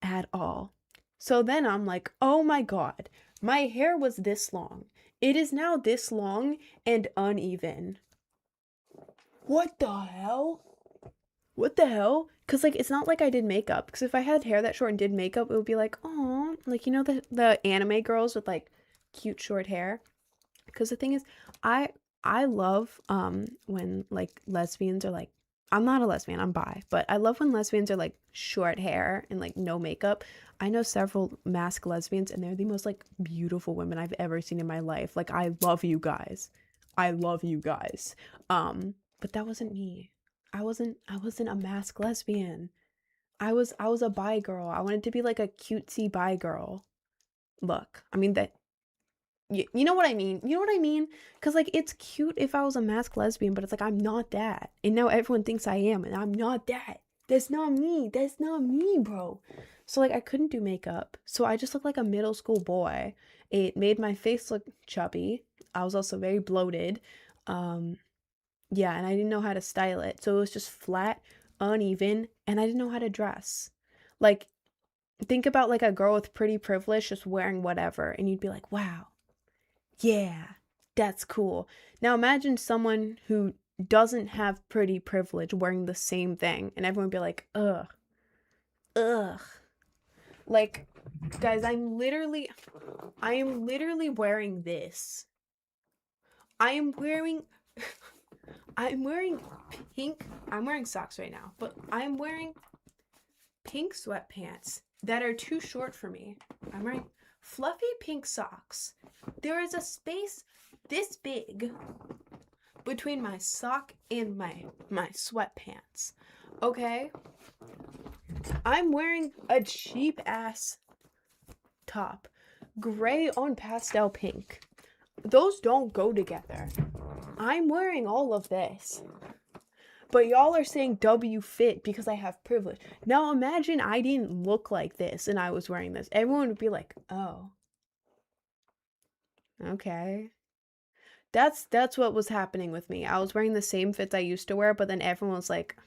At all. So then I'm like, oh my God, my hair was this long. It is now this long and uneven. What the hell? What the hell? Because, like, it's not like I did makeup. Because if I had hair that short and did makeup, it would be like, oh, like, you know, the anime girls with, like, cute short hair. Because the thing is, I I love when, like, lesbians are, like, I'm not a lesbian, I'm bi, but I love when lesbians are, like, short hair and, like, no makeup. I know several masked lesbians, and they're the most, like, beautiful women I've ever seen in my life. Like, I love you guys. I love you guys. But that wasn't me. I wasn't a masked lesbian. I was a bi girl. I wanted to be like a cutesy bi girl. Look, I mean that you know what I mean? You know what I mean? Because, like, it's cute if I was a masked lesbian, but it's like, I'm not that. And now everyone thinks I am, and I'm not that. That's not me. That's not me, bro. So, like, I couldn't do makeup. So I just looked like a middle school boy. It made my face look chubby. I was also very bloated. Um, yeah, and I didn't know how to style it. So it was just flat, uneven, and I didn't know how to dress. Like, think about, like, a girl with pretty privilege just wearing whatever, and you'd be like, wow. Yeah, that's cool. Now imagine someone who doesn't have pretty privilege wearing the same thing, and everyone would be like, ugh, ugh. Like, guys, I am literally wearing this. I am wearing, I'm wearing pink, I'm wearing socks right now, but I'm wearing pink sweatpants that are too short for me. I'm wearing fluffy pink socks. There is a space this big between my sock and my sweatpants. Okay? I'm wearing a cheap ass top. Gray on pastel pink. Those don't go together. I'm wearing all of this. But y'all are saying W fit because I have privilege. Now imagine I didn't look like this and I was wearing this. Everyone would be like, oh. Okay. That's what was happening with me. I was wearing the same fits I used to wear, but then everyone was like,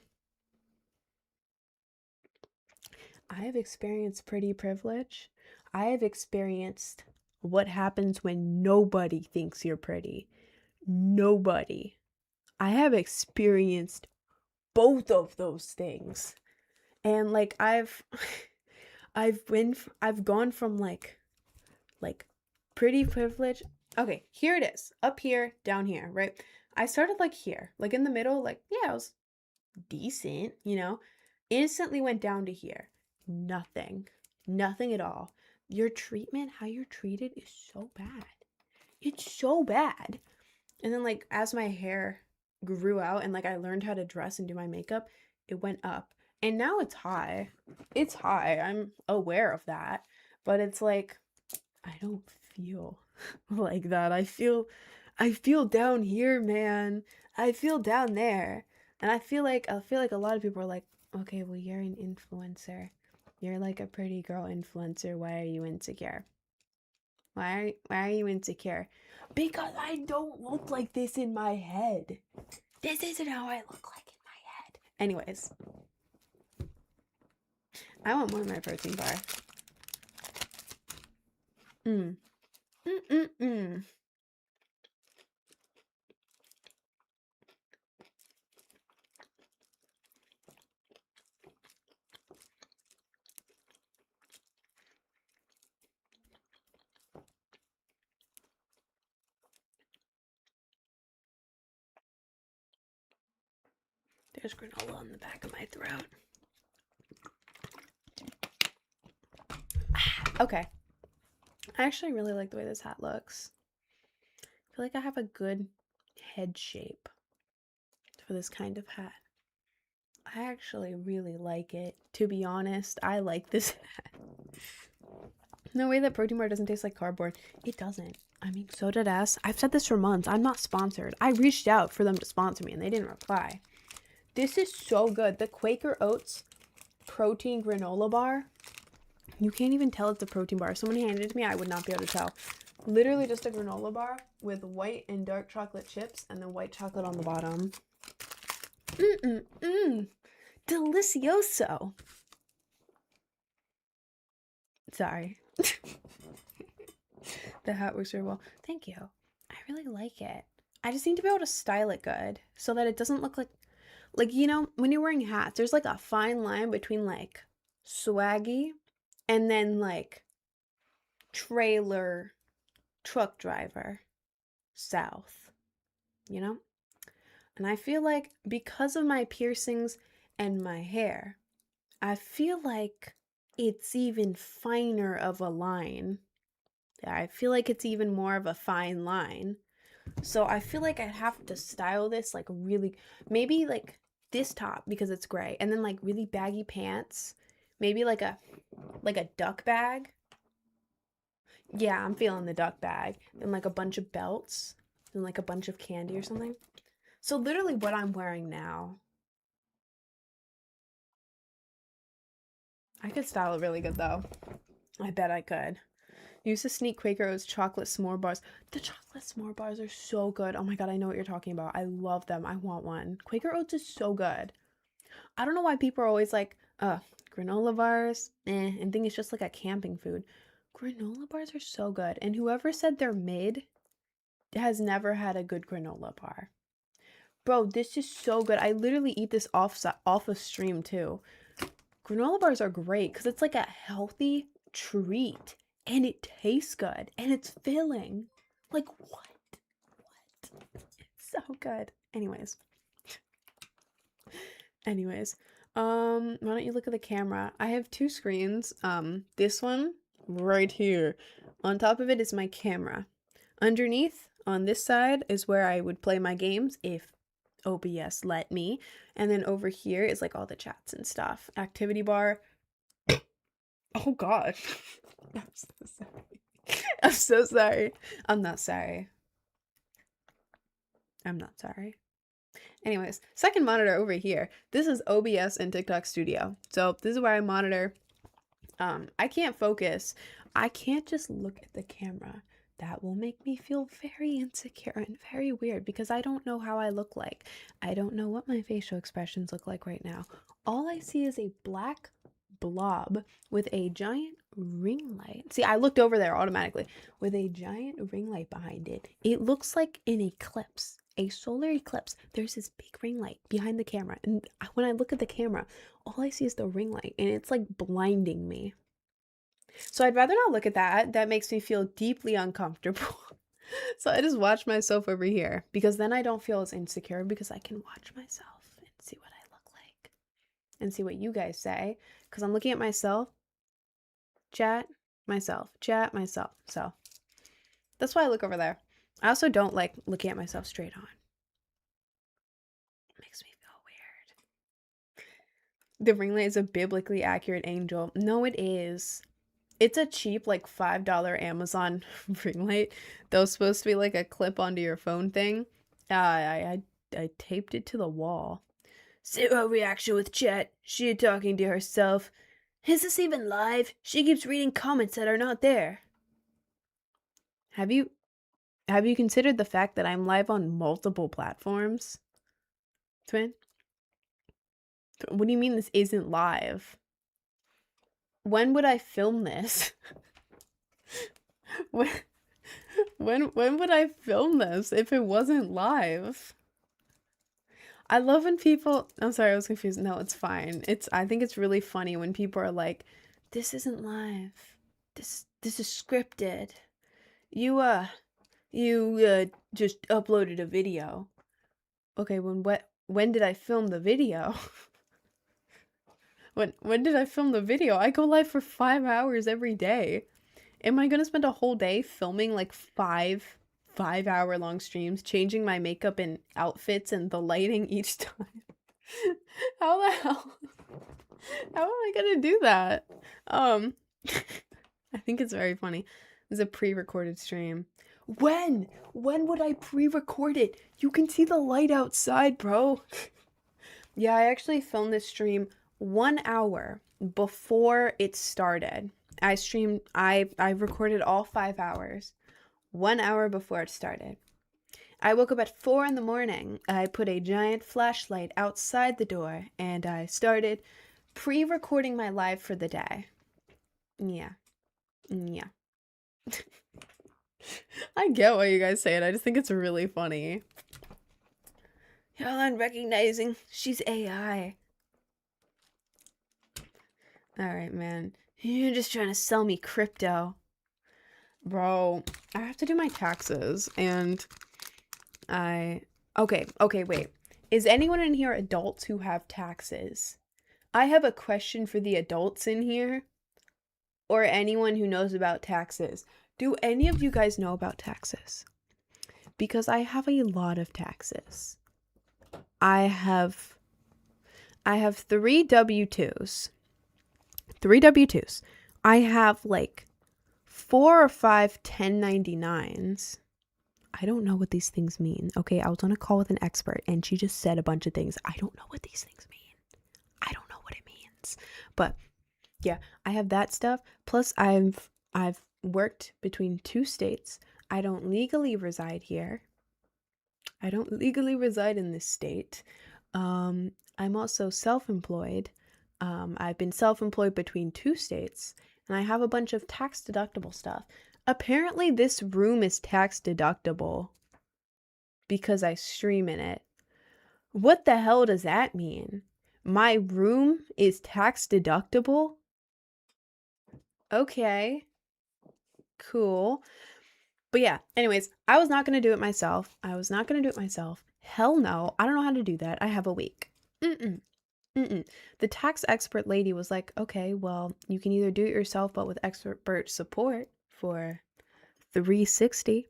I have experienced pretty privilege. I have experienced what happens when nobody thinks you're pretty. Nobody. I have experienced both of those things. And, like, I've gone from like pretty privilege. Okay, here it is. Up here, down here, right? I started like here, like in the middle, like, yeah, I was decent, you know? Instantly went down to here. Nothing. Nothing at all. Your treatment, how you're treated is so bad. It's so bad. And then, like, as my hair grew out and, like, I learned how to dress and do my makeup, it went up. And now it's high. It's high. I'm aware of that. But it's like, I don't feel like that. I feel down here, man. I feel down there. And I feel like a lot of people are like, okay, well, you're an influencer. You're like a pretty girl influencer. Why are you insecure? Why are you insecure? Because I don't look like this in my head. This isn't how I look like in my head. Anyways, I want more of my protein bar. Mm. Mm-mm-mm. There's granola on the back of my throat. Okay. I actually really like the way this hat looks. I feel like I have a good head shape for this kind of hat. I actually really like it. To be honest, I like this hat. No way that protein bar doesn't taste like cardboard. It doesn't. I mean, so did us. I've said this for months. I'm not sponsored. I reached out for them to sponsor me and they didn't reply. This is so good. The Quaker Oats protein granola bar. You can't even tell it's a protein bar. If someone handed it to me, I would not be able to tell. Literally just a granola bar with white and dark chocolate chips and then white chocolate on the bottom. Delicioso. Sorry. The hat works very well. Thank you. I really like it. I just need to be able to style it good so that it doesn't look like, you know, when you're wearing hats, there's like a fine line between like swaggy and then like trailer truck driver south, you know? And I feel like because of my piercings and my hair, I feel like it's even finer of a line. I feel like it's even more of a fine line. So I feel like I'd have to style this like really, maybe like this top because it's gray, and then like really baggy pants, maybe like a duck bag. Yeah, I'm feeling the duck bag, and like a bunch of belts and like a bunch of candy or something. So literally what I'm wearing now. I could style it really good though. I bet I could. Used to sneak Quaker Oats chocolate s'more bars. The chocolate s'more bars are so good. Oh my god, I know what you're talking about. I love them. I want one. Quaker Oats is so good. I don't know why people are always like, granola bars, and think it's just like a camping food. Granola bars are so good. And whoever said they're mid has never had a good granola bar. Bro, this is so good. I literally eat this off of stream too. Granola bars are great because it's like a healthy treat and it tastes good and it's filling. Like what? It's so good. Anyways, why don't you look at the camera? I have two screens. This one right here. On top of it is my camera. Underneath on this side is where I would play my games if OBS let me. And then over here is like all the chats and stuff. Activity bar. Oh god. I'm so sorry. I'm so sorry. I'm not sorry. I'm not sorry. Anyways, second monitor over here. This is OBS and TikTok Studio. So this is where I monitor. I can't focus. I can't just look at the camera. That will make me feel very insecure and very weird because I don't know how I look like. I don't know what my facial expressions look like right now. All I see is a black blob with a giant ring light. See, I looked over there automatically with a giant ring light behind it. It looks like an eclipse, a solar eclipse. There's this big ring light behind the camera. And when I look at the camera, all I see is the ring light and it's like blinding me. So I'd rather not look at that. That makes me feel deeply uncomfortable. So I just watch myself over here because then I don't feel as insecure because I can watch myself and see what I look like and see what you guys say because I'm looking at myself, chat, myself. So that's why I look over there. I also don't like looking at myself straight on. It makes me feel weird. The ring light is a biblically accurate angel. No, it is. It's a cheap, like, $5 Amazon ring light that was supposed to be like a clip onto your phone thing. I taped it to the wall. Zero reaction with chat. She talking to herself. Is this even live? She keeps reading comments that are not there. Have you considered the fact that I'm live on multiple platforms? Twin? What do you mean this isn't live? When would I film this? when would I film this if it wasn't live? I love when people, I'm sorry, I was confused. No, it's fine. I think it's really funny when people are like, this isn't live. This is scripted. You just uploaded a video. Okay, when did I film the video? When did I film the video? I go live for 5 hours every day. Am I gonna spend a whole day filming like 5-hour long streams, changing my makeup and outfits and the lighting each time? How the hell? How am I gonna do that? I think it's very funny. It was a pre-recorded stream. When? When would I pre-record it? You can see the light outside, bro. Yeah, I actually filmed this stream 1 hour before it started. I recorded all 5 hours 1 hour before it started. I woke up at 4 in the morning. I put a giant flashlight outside the door and I started pre-recording my live for the day. Yeah. Yeah. I get what you guys say, and I just think it's really funny. Y'all aren't recognizing she's AI. Alright, man. You're just trying to sell me crypto. Bro, I have to do my taxes, and Okay, wait. Is anyone in here adults who have taxes? I have a question for the adults in here, or anyone who knows about taxes. Do any of you guys know about taxes? Because I have a lot of taxes. I have 3 W-2s. 3 W-2s. I have like 4 or 5 1099s. I don't know what these things mean. Okay, I was on a call with an expert and she just said a bunch of things. I don't know what these things mean. I don't know what it means. But yeah, I have that stuff. Plus I've worked between 2 states. I don't legally reside here. I don't legally reside in this state. I'm also self-employed. I've been self-employed between 2 states, and I have a bunch of tax deductible stuff. Apparently this room is tax deductible because I stream in it. What the hell does that mean? My room is tax deductible? Okay. Cool. But yeah, anyways, I was not going to do it myself. Hell no. I don't know how to do that. I have a week. The tax expert lady was like, okay, well, you can either do it yourself, but with expert support for $360,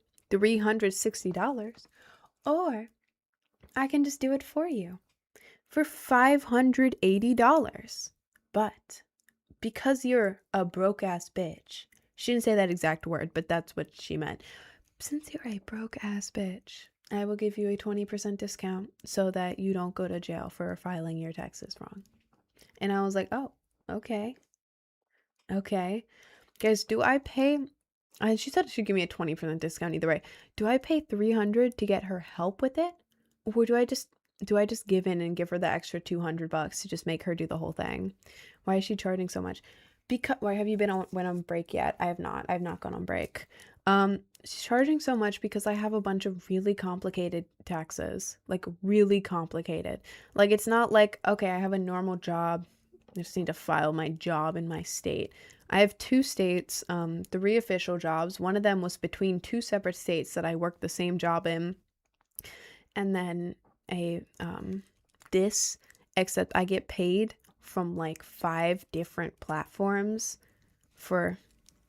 or I can just do it for you for $580. But because you're a broke ass bitch, she didn't say that exact word, but that's what she meant. Since you're a broke ass bitch, I will give you a 20% discount so that you don't go to jail for filing your taxes wrong. And I was like, oh, okay. Okay. Guys, do I pay... she said she'd give me a 20% discount either way. Do I pay $300 to get her help with it? Or do I just give in and give her the extra $200 to just make her do the whole thing? Why is she charging so much? Because... Why have you went on break yet? I have not. I've not gone on break. She's charging so much because I have a bunch of really complicated taxes. Like, really complicated. Like, it's not like, okay, I have a normal job. I just need to file my job in my state. I have 2 states, 3 official jobs. One of them was between 2 separate states that I worked the same job in. And then this, except I get paid from like 5 different platforms for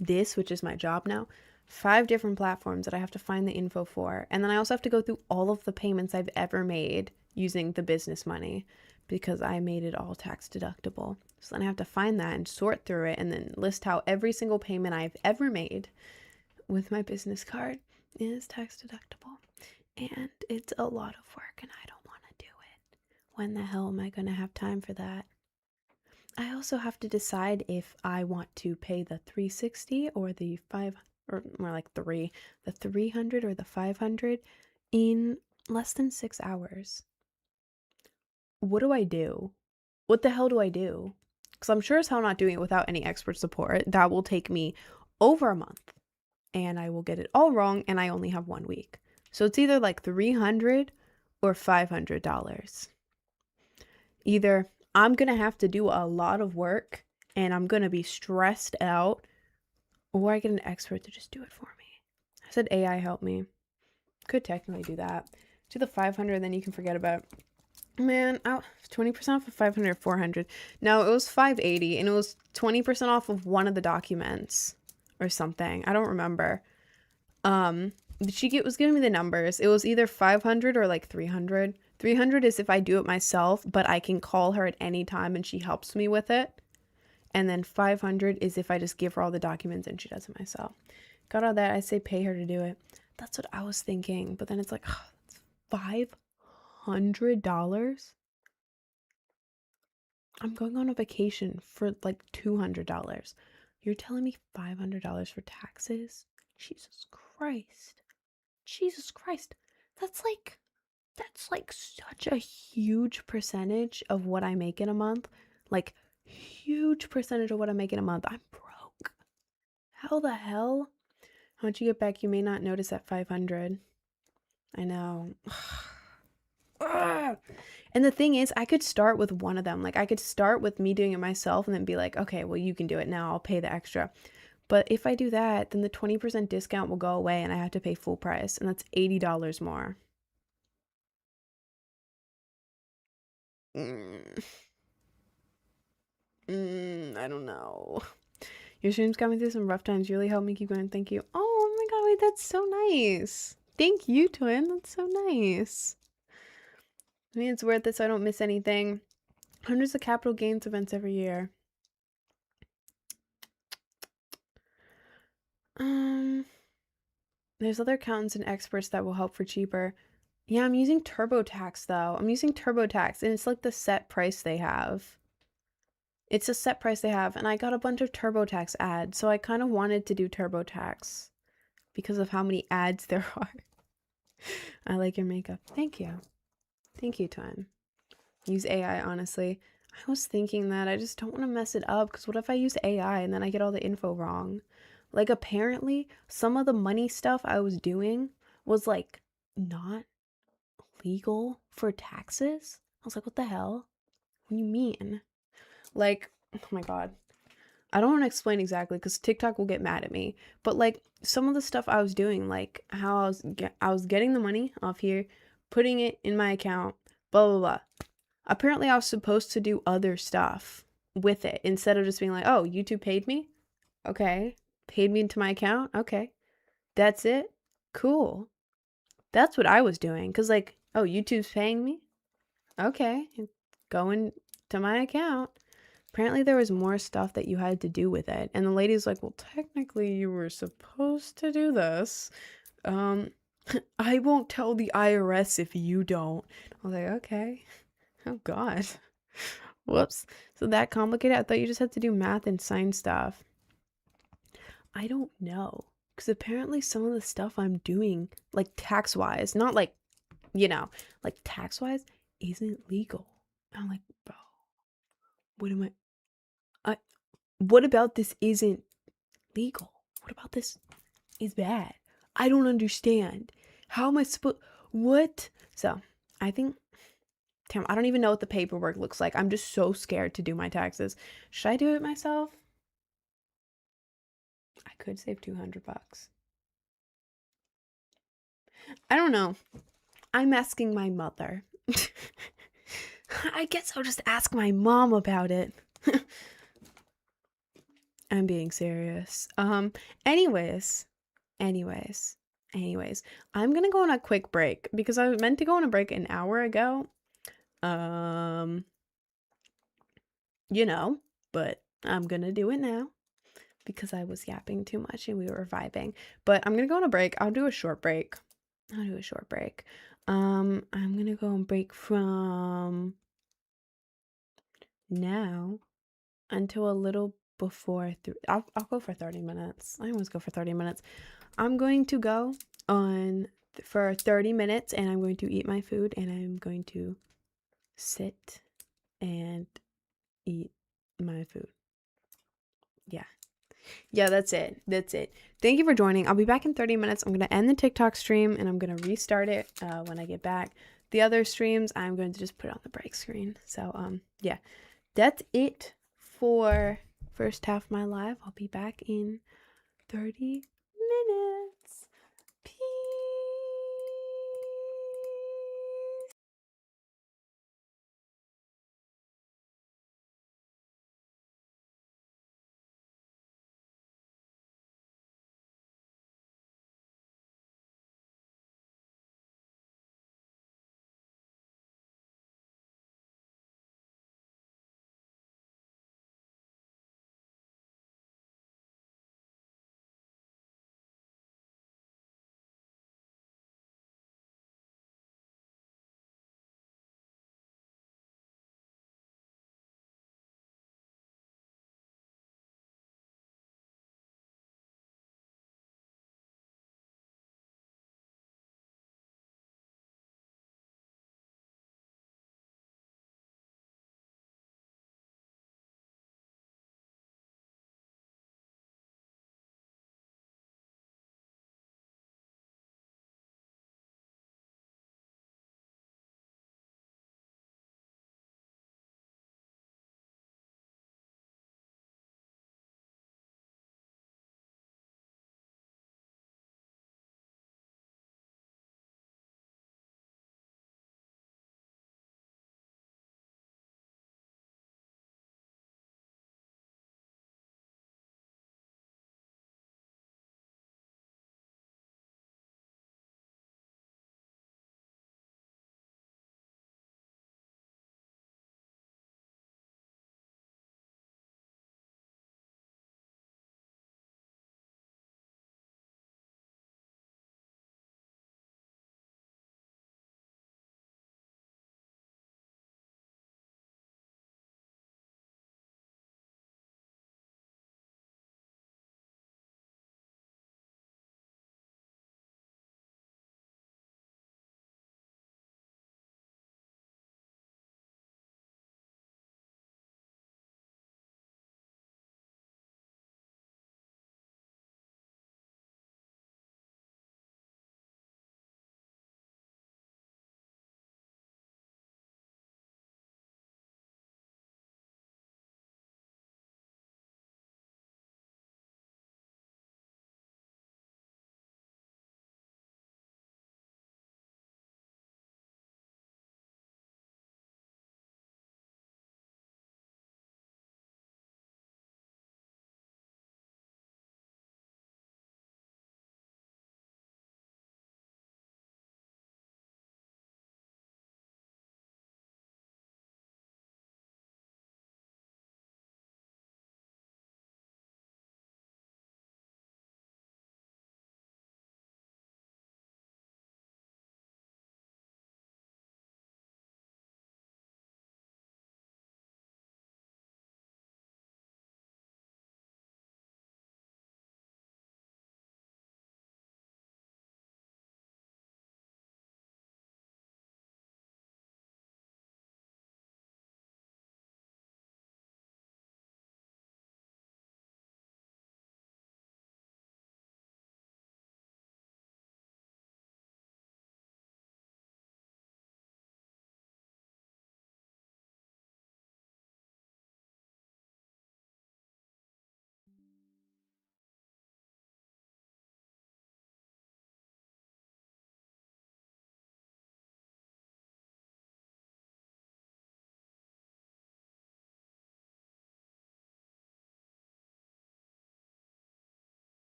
this, which is my job now. 5 different platforms that I have to find the info for. And then I also have to go through all of the payments I've ever made using the business money because I made it all tax deductible. So then I have to find that and sort through it and then list how every single payment I've ever made with my business card is tax deductible. And it's a lot of work and I don't want to do it. When the hell am I going to have time for that? I also have to decide if I want to pay the $360 or the or more like the $300 or the $500 in less than 6 hours. What do I do? What the hell do I do? Because I'm sure as hell not doing it without any expert support. That will take me over a month and I will get it all wrong and I only have 1 week. So it's either like $300 or $500. Either I'm going to have to do a lot of work and I'm going to be stressed out, or I get an expert to just do it for me. I said AI help me. Could technically do that. Do the 500, then you can forget about it. Man, 20% off of 500 or 400. No, it was 580 and it was 20% off of one of the documents or something. I don't remember. She was giving me the numbers. It was either 500 or like 300. 300 is if I do it myself, but I can call her at any time and she helps me with it. And then 500 is if I just give her all the documents and she does it myself. Got all that. I say pay her to do it. That's what I was thinking. But then it's like, oh, $500? I'm going on a vacation for like $200. You're telling me $500 for taxes? Jesus Christ. Jesus Christ. That's like such a huge percentage of what I make in a month. Like, huge percentage of what I make in a month. I'm broke. How the hell? Once you get back, you may not notice at 500. I know. And the thing is, I could start with one of them. Like, I could start with me doing it myself and then be like, okay, well, you can do it now. I'll pay the extra. But if I do that, then the 20% discount will go away and I have to pay full price. And that's $80 more. I don't know. Your streams got me through some rough times. You really helped me keep going. Thank you. Oh my god, wait, that's so nice. Thank you, twin. That's so nice. I mean, it's worth it so I don't miss anything. Hundreds of capital gains events every year. There's other accountants and experts that will help for cheaper. Yeah, I'm using TurboTax though. I'm using TurboTax and it's like the set price they have. It's a set price they have, and I got a bunch of TurboTax ads, so I kind of wanted to do TurboTax because of how many ads there are. I like your makeup. Thank you. Thank you, twin. Use AI, honestly. I was thinking that I just don't want to mess it up because what if I use AI and then I get all the info wrong? Like, apparently, some of the money stuff I was doing was like not legal for taxes. I was like, what the hell? What do you mean? Like, oh my god. I don't want to explain exactly because TikTok will get mad at me. But like some of the stuff I was doing, like how I was getting the money off here, putting it in my account, blah blah blah. Apparently, I was supposed to do other stuff with it instead of just being like, "Oh, YouTube paid me, okay, paid me into my account, okay, that's it, cool." That's what I was doing. Cause like, oh, YouTube's paying me, okay, going to my account. Apparently there was more stuff that you had to do with it. And the lady's like, well, technically you were supposed to do this. I won't tell the IRS if you don't. I was like, okay. Oh God. Whoops. So that complicated? I thought you just had to do math and science stuff. I don't know. Because apparently some of the stuff I'm doing, like tax-wise, not like, like tax-wise, isn't legal. I'm like, bro, what am I what about this isn't legal? What about this is bad? I don't understand. How am I supposed? What? So, I think, damn, I don't even know what the paperwork looks like. I'm just so scared to do my taxes. Should I do it myself? I could save $200. I don't know. I'm asking my mother. I guess I'll just ask my mom about it. I'm being serious. Anyways, anyways, anyways, I'm gonna go on a quick break because I was meant to go on a break an hour ago. Um, but I'm gonna do it now because I was yapping too much and we were vibing. But I'm gonna go on a break. I'll do a short break. I'm gonna go on break from now until a little before I'll go for 30 minutes. I always go for 30 minutes. I'm going to go on for 30 minutes and I'm going to eat my food and I'm going to sit and eat my food. Yeah, that's it. Thank you for joining. I'll be back in 30 minutes. I'm going to end the TikTok stream and I'm going to restart it when I get back. The other streams, I'm going to just put on the break screen. So, yeah, that's it for first half of my live. I'll be back in 30 minutes. Peace.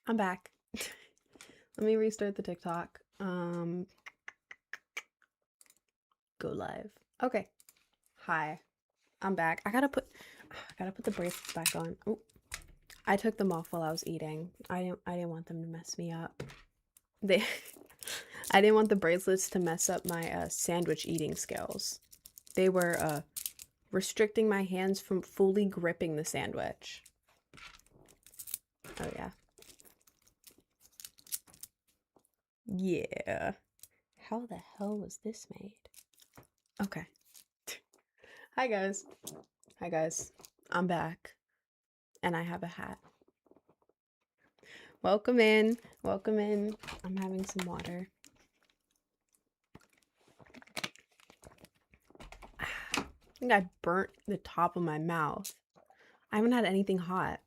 I'm back. Let me restart the TikTok. Go live. Okay. Hi. I'm back. I gotta put the bracelets back on. Oh, I took them off while I was eating. I didn't want them to mess me up. I didn't want the bracelets to mess up my sandwich eating skills. They were restricting my hands from fully gripping the sandwich. Oh yeah. Yeah. How the hell was this made? Okay. Hi guys. Hi guys. I'm back. And I have a hat. Welcome in. Welcome in. I'm having some water. I think I burnt the top of my mouth. I haven't had anything hot.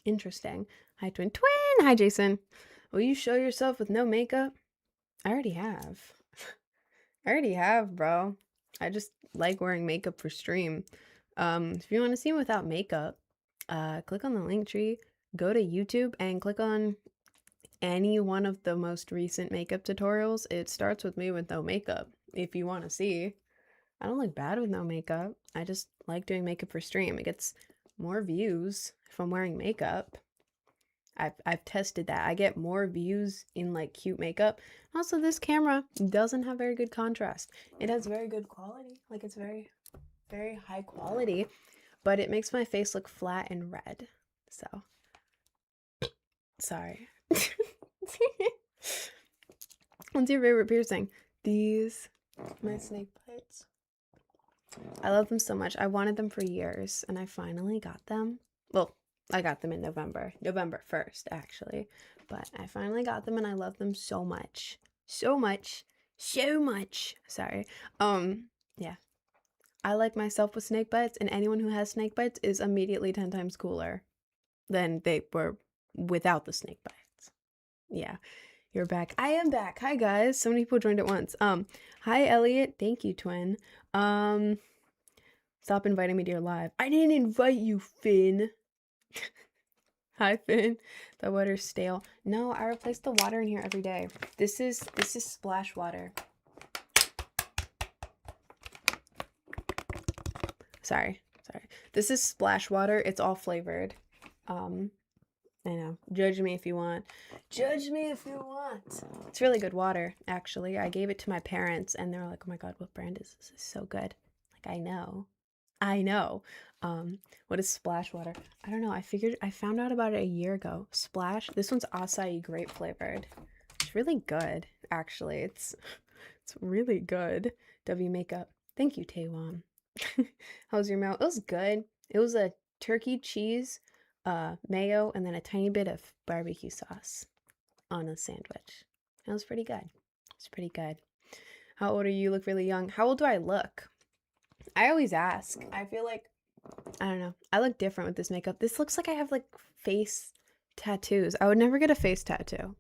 Interesting. Hi, twin. Twin! Hi, Jason. Will you show yourself with no makeup? I already have. I already have, bro. I just like wearing makeup for stream. If you want to see me without makeup, click on the link tree, go to YouTube, and click on any one of the most recent makeup tutorials. It starts with me with no makeup, if you want to see. I don't look bad with no makeup. I just like doing makeup for stream. It gets more views if I'm wearing makeup. I've tested that. I get more views in like cute makeup. Also, this camera doesn't have very good contrast. It has very good quality. Like it's very, very high quality, but it makes my face look flat and red. So, sorry. What's your favorite piercing? These, my snake bites. I love them so much. I wanted them for years and I finally got them. Well, I got them in November 1st, actually. But I finally got them and I love them so much. So much. So much. Sorry. Yeah. I like myself with snake bites, and anyone who has snake bites is immediately 10 times cooler than they were without the snake bites. Yeah. You're back. I am back. Hi guys. So many people joined at once. Hi Elliot. Thank you, twin. Stop inviting me to your live. I didn't invite you, Finn. Hi, Finn. The water's stale. No, I replace the water in here every day. This is splash water. Sorry. This is splash water. It's all flavored. I know. Judge me if you want. Judge me if you want. It's really good water, actually. I gave it to my parents, and they were like, "Oh my god, what brand is this? It's so good." Like, I know. What is splash water? I don't know. I found out about it a year ago. Splash. This one's acai grape flavored. It's really good, actually. It's really good. W makeup. Thank you, Taewon. How's your meal? It was good. It was a turkey cheese, mayo, and then a tiny bit of barbecue sauce on a sandwich. It was pretty good. It's pretty good. How old are you? You look really young. How old do I look? I always ask. I feel like, I don't know. I look different with this makeup. This looks like I have like face tattoos. I would never get a face tattoo.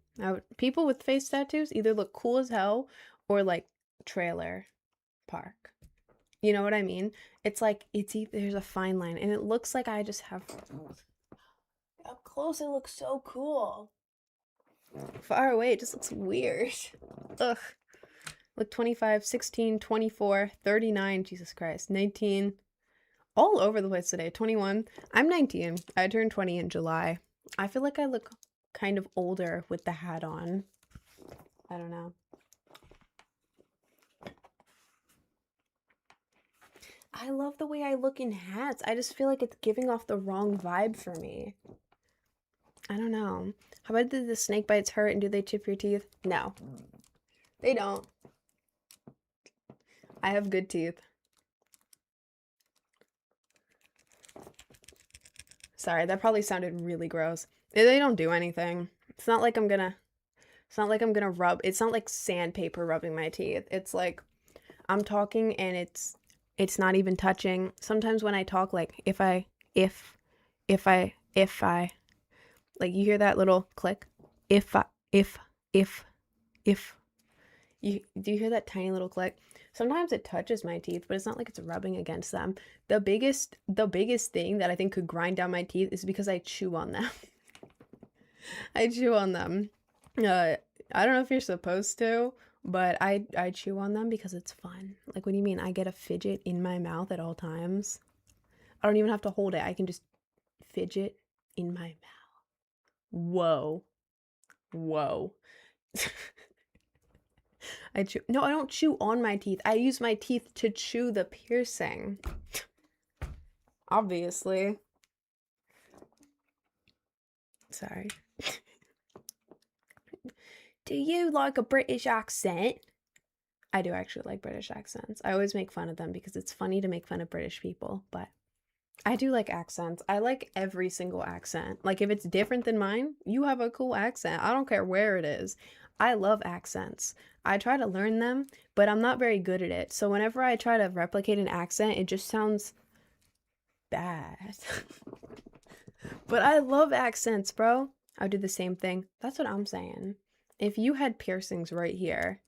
People with face tattoos either look cool as hell or like trailer park. You know what I mean? It's like, there's a fine line, and it looks like I just have, up close it looks so cool. Far away it just looks weird. Ugh. Look, 25, 16, 24, 39, Jesus Christ, 19, all over the place today, 21. I'm 19. I turned 20 in July. I feel like I look kind of older with the hat on. I don't know. I love the way I look in hats. I just feel like it's giving off the wrong vibe for me. I don't know. How about, did the snake bites hurt and do they chip your teeth? No. They don't. I have good teeth. Sorry, that probably sounded really gross. They don't do anything. It's not like I'm gonna rub. It's not like sandpaper rubbing my teeth. It's like I'm talking and it's not even touching. Sometimes when I talk, like if I like, you hear that little click? Do you hear that tiny little click? Sometimes it touches my teeth, but it's not like it's rubbing against them. The biggest thing that I think could grind down my teeth is because I chew on them. I chew on them. I don't know if you're supposed to, but I chew on them because it's fun. Like, what do you mean? I get a fidget in my mouth at all times. I don't even have to hold it. I can just fidget in my mouth. Whoa. Whoa. I chew. No, I don't chew on my teeth. I use my teeth to chew the piercing. Obviously. Sorry. Do you like a British accent? I do actually like British accents. I always make fun of them because it's funny to make fun of British people, but I do like accents. I like every single accent. Like, if it's different than mine, you have a cool accent. I don't care where it is. I love accents. I try to learn them, but I'm not very good at it. So whenever I try to replicate an accent, it just sounds bad. But I love accents, bro. I would do the same thing. That's what I'm saying. If you had piercings right here,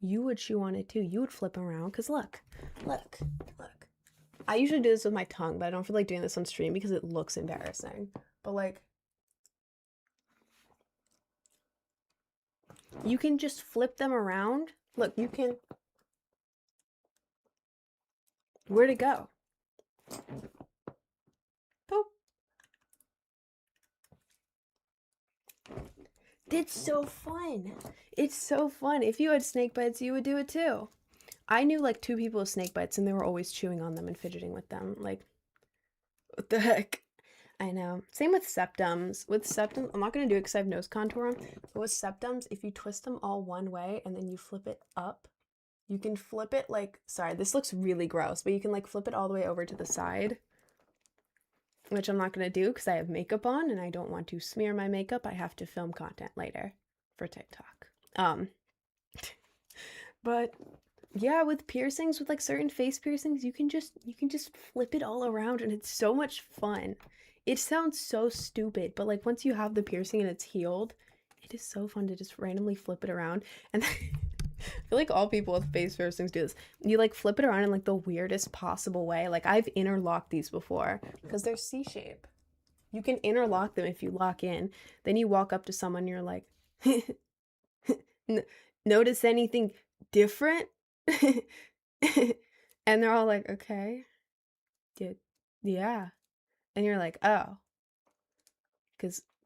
you would chew on it too. You would flip around. Because look. I usually do this with my tongue, but I don't feel like doing this on stream because it looks embarrassing. But like, you can just flip them around. Look, you can. Where'd it go? Boop. It's so fun. It's so fun. If you had snake bites, you would do it too. I knew like 2 people with snake bites and they were always chewing on them and fidgeting with them. Like, what the heck? I know. Same with septums. With septums, I'm not going to do it because I have nose contour. But with septums, if you twist them all one way and then you flip it up, you can flip it like, sorry, this looks really gross, but you can like flip it all the way over to the side, which I'm not going to do because I have makeup on and I don't want to smear my makeup. I have to film content later for TikTok. But yeah, with piercings, with like certain face piercings, you can just flip it all around and it's so much fun. It sounds so stupid, but like once you have the piercing and it's healed, it is so fun to just randomly flip it around. And I feel like all people with face piercings do this. You like flip it around in like the weirdest possible way. Like, I've interlocked these before because they're C-shape. You can interlock them if you lock in. Then you walk up to someone and you're like, notice anything different? And they're all like, okay. Yeah. And you're like, oh.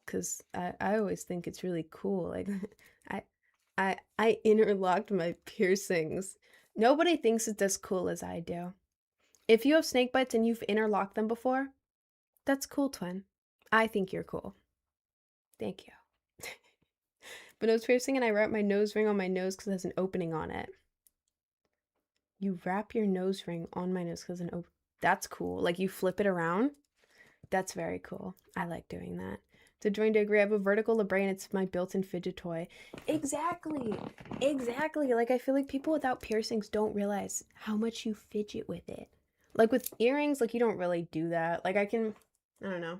Cause I always think it's really cool. Like, I interlocked my piercings. Nobody thinks it's as cool as I do. If you have snake bites and you've interlocked them before, that's cool, twin. I think you're cool. Thank you. But nose piercing, and I wrap my nose ring on my nose because it has an opening on it. You wrap your nose ring on my nose because an open. That's cool. Like, you flip it around. That's very cool. I like doing that. To join to agree, I have a vertical labret and it's my built-in fidget toy. Exactly. Like, I feel like people without piercings don't realize how much you fidget with it. Like, with earrings, like, you don't really do that. Like, I don't know.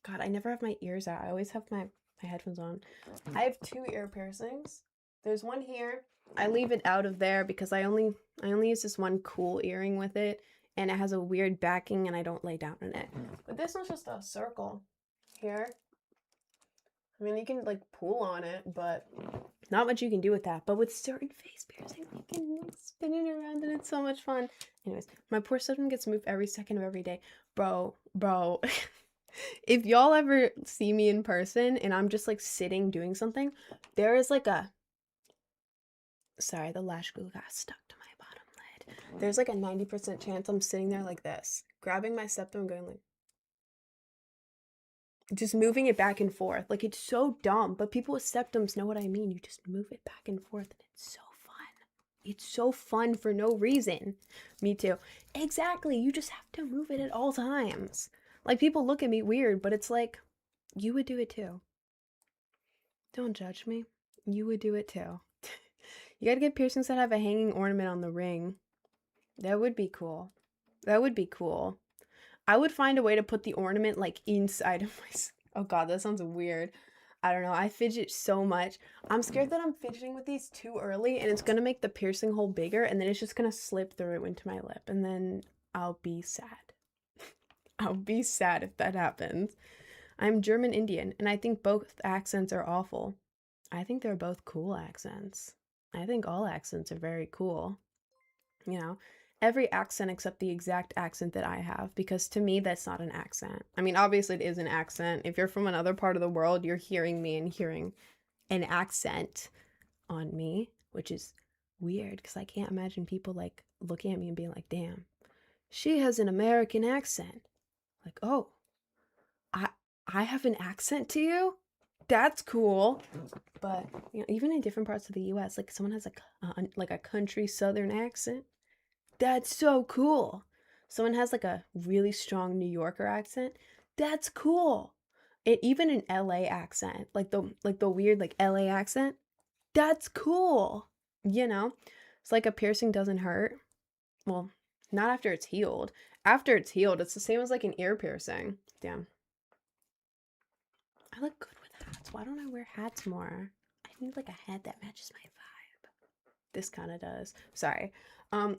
God, I never have my ears out. I always have my headphones on. I have 2 ear piercings. There's one here. I leave it out of there because I only use this one cool earring with it, and it has a weird backing and I don't lay down in it. But this one's just a circle here. I mean, you can like pull on it, but not much you can do with that. But with certain face piercings, you can spin it around and it's so much fun. Anyways, my poor septum gets moved every second of every day. Bro. If y'all ever see me in person and I'm just like sitting doing something, there is like a... Sorry, the lash glue got stuck to my bottom lid. There's like a 90% chance I'm sitting there like this, grabbing my septum and going like... just moving it back and forth. Like, it's so dumb, but people with septums know what I mean. You just move it back and forth and it's so fun. It's so fun for no reason. Me too. Exactly. You just have to move it at all times. Like, people look at me weird, but it's like, you would do it too. Don't judge me. You would do it too. You gotta get piercings that have a hanging ornament on the ring. That would be cool. That would be cool. I would find a way to put the ornament like inside of my... Oh god, that sounds weird. I don't know. I fidget so much. I'm scared that I'm fidgeting with these too early and it's gonna make the piercing hole bigger and then it's just gonna slip through into my lip and then I'll be sad. I'll be sad if that happens. I'm German Indian, and I think both accents are awful. I think they're both cool accents. I think all accents are very cool. You know, every accent except the exact accent that I have, because to me, that's not an accent. I mean, obviously, it is an accent. If you're from another part of the world, you're hearing me and hearing an accent on me, which is weird because I can't imagine people like looking at me and being like, damn, she has an American accent. Like, oh, I I have an accent to you? That's cool. But you know, even in different parts of the US, like someone has like a country southern accent. That's so cool. Someone has like a really strong New Yorker accent. That's cool. It even an LA accent, like the weird like LA accent. That's cool. You know? It's like a piercing doesn't hurt. Well, not after it's healed. After it's healed, it's the same as like an ear piercing. Damn. I look good with hats. Why don't I wear hats more? I need like a hat that matches my vibe. This kind of does. Sorry.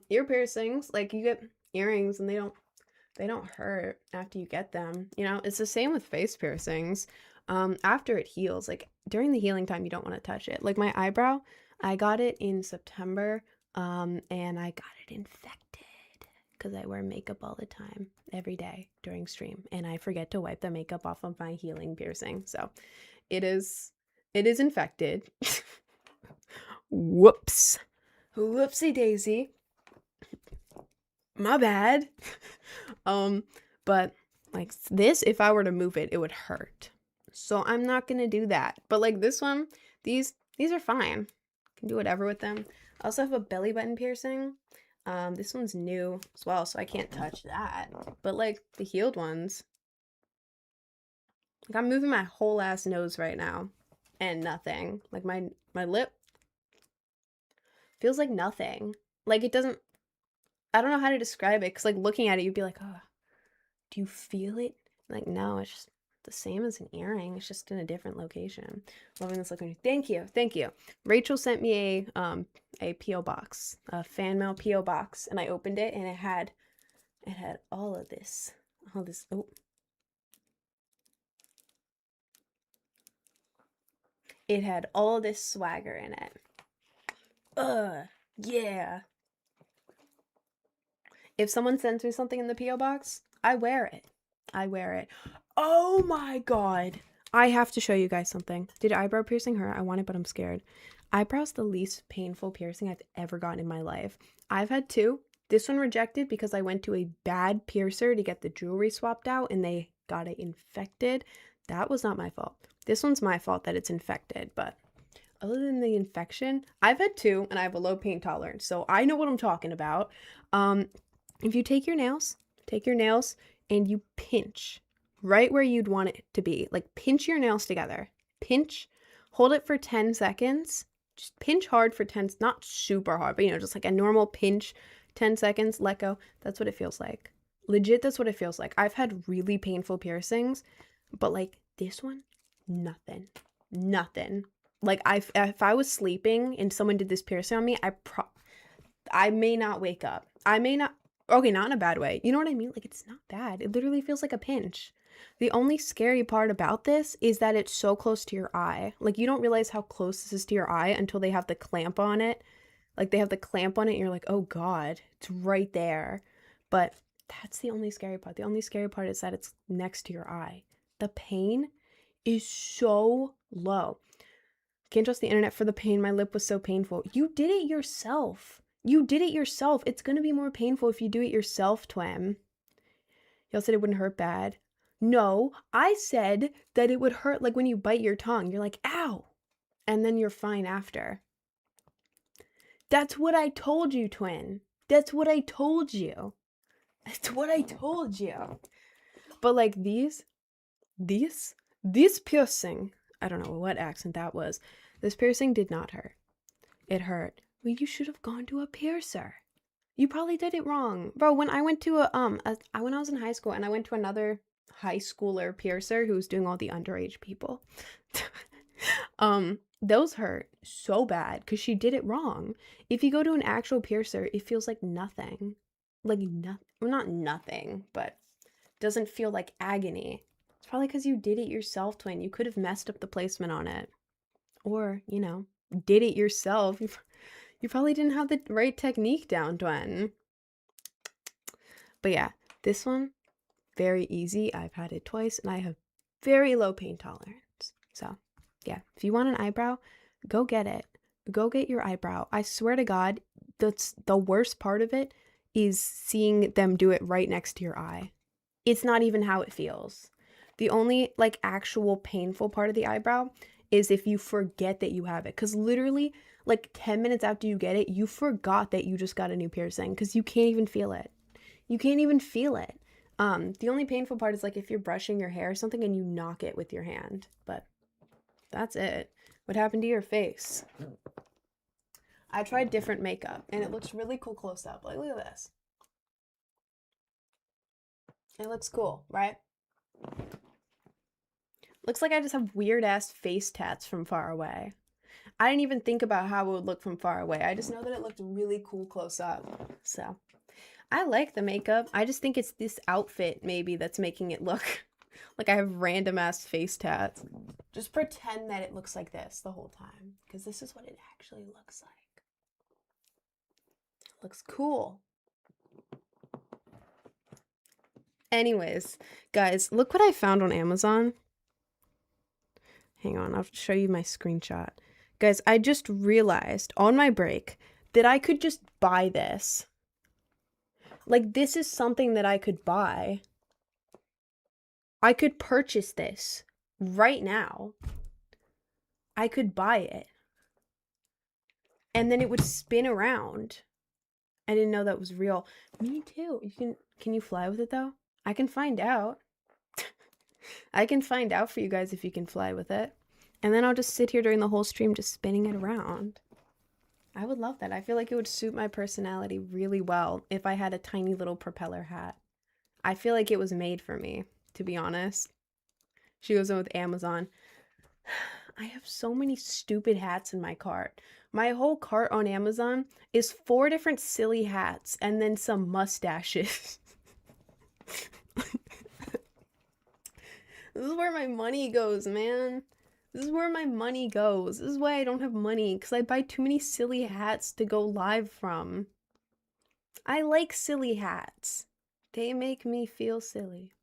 Ear piercings, like you get earrings and they don't hurt after you get them. You know, it's the same with face piercings. After it heals, like during the healing time, you don't want to touch it. Like my eyebrow, I got it in September, and I got it infected because I wear makeup all the time, every day during stream, and I forget to wipe the makeup off of my healing piercing. So it is infected. Whoops. Whoopsie daisy. My bad. But like this, if I were to move it, it would hurt. So I'm not gonna do that. But like this one, these are fine. Can do whatever with them. I also have a belly button piercing. This one's new as well, so I can't touch that. But like the healed ones, like I'm moving my whole ass nose right now, and nothing. Like my lip feels like nothing. Like it doesn't. I don't know how to describe it, because like looking at it, you'd be like, oh, do you feel it? Like, no, it's just the same as an earring. It's just in a different location. Loving this looking. Thank you. Thank you. Rachel sent me a P.O. box, a fan mail P.O. box, and I opened it and it had all of this. Oh. It had all this swagger in it. Yeah. If someone sends me something in the P.O. box, I wear it. I wear it. Oh my god. I have to show you guys something. Did eyebrow piercing hurt? I want it, but I'm scared. Eyebrow's the least painful piercing I've ever gotten in my life. I've had two. This one rejected because I went to a bad piercer to get the jewelry swapped out and they got it infected. That was not my fault. This one's my fault that it's infected, but other than the infection, I've had two and I have a low pain tolerance, so I know what I'm talking about. If you take your nails and you pinch right where you'd want it to be, like pinch your nails together, pinch, hold it for 10 seconds, just pinch hard for 10, not super hard, but you know, just like a normal pinch, 10 seconds, let go. That's what it feels like. Legit, that's what it feels like. I've had really painful piercings, but like this one, nothing. Like if I was sleeping and someone did this piercing on me, I may not wake up. I may not. Okay, not in a bad way. You know what I mean? Like, it's not bad. It literally feels like a pinch. The only scary part about this is that it's so close to your eye. Like, you don't realize how close this is to your eye until they have the clamp on it. Like, they have the clamp on it and you're like, oh god, it's right there. But that's the only scary part. The only scary part is that it's next to your eye. The pain is so low. Can't trust the internet for the pain. My lip was so painful. You did it yourself. It's gonna be more painful if you do it yourself, Twim. Y'all said it wouldn't hurt bad. No, I said that it would hurt like when you bite your tongue. You're like, ow. And then you're fine after. That's what I told you, Twin. That's what I told you. But like this piercing, I don't know what accent that was. This piercing did not hurt. It hurt. Well, you should have gone to a piercer. You probably did it wrong. Bro, when I went to when I was in high school and I went to another high schooler piercer who was doing all the underage people. Those hurt so bad because she did it wrong. If you go to an actual piercer, it feels like nothing. Like nothing. Well, not nothing, but doesn't feel like agony. probably because you did it yourself, twin. You could have messed up the placement on it. Or, you know, did it yourself. You probably didn't have the right technique down, twin. But yeah, this one, very easy. I've had it twice and I have very low pain tolerance. So yeah, if you want an eyebrow, go get it. Go get your eyebrow. I swear to God, that's the worst part of it is seeing them do it right next to your eye. It's not even how it feels. The only like actual painful part of the eyebrow is if you forget that you have it. Because literally like 10 minutes after you get it, you forgot that you just got a new piercing because you can't even feel it. You can't even feel it. The only painful part is like if you're brushing your hair or something and you knock it with your hand. But that's it. What happened to your face? I tried different makeup and it looks really cool close up. Like, look at this. It looks cool, right? Looks like I just have weird ass face tats from far away. I didn't even think about how it would look from far away. I just know that it looked really cool close up. So I like the makeup. I just think it's this outfit maybe that's making it look like I have random ass face tats. Just pretend that it looks like this the whole time because this is what it actually looks like. It looks cool. Anyways, guys, look what I found on Amazon. Hang on, I'll show you my screenshot. Guys, I just realized on my break that I could just buy this. Like, this is something that I could buy. I could purchase this right now. I could buy it. And then it would spin around. I didn't know that was real. Me too. Can you fly with it though? I can find out. I can find out for you guys if you can fly with it. And then I'll just sit here during the whole stream just spinning it around. I would love that. I feel like it would suit my personality really well if I had a tiny little propeller hat. I feel like it was made for me, to be honest. She goes in with Amazon. I have so many stupid hats in my cart. My whole cart on Amazon is 4 different silly hats and then some mustaches. This is where my money goes, man. This is where my money goes. This is why I don't have money, because I buy too many silly hats to go live from. I like silly hats. They make me feel silly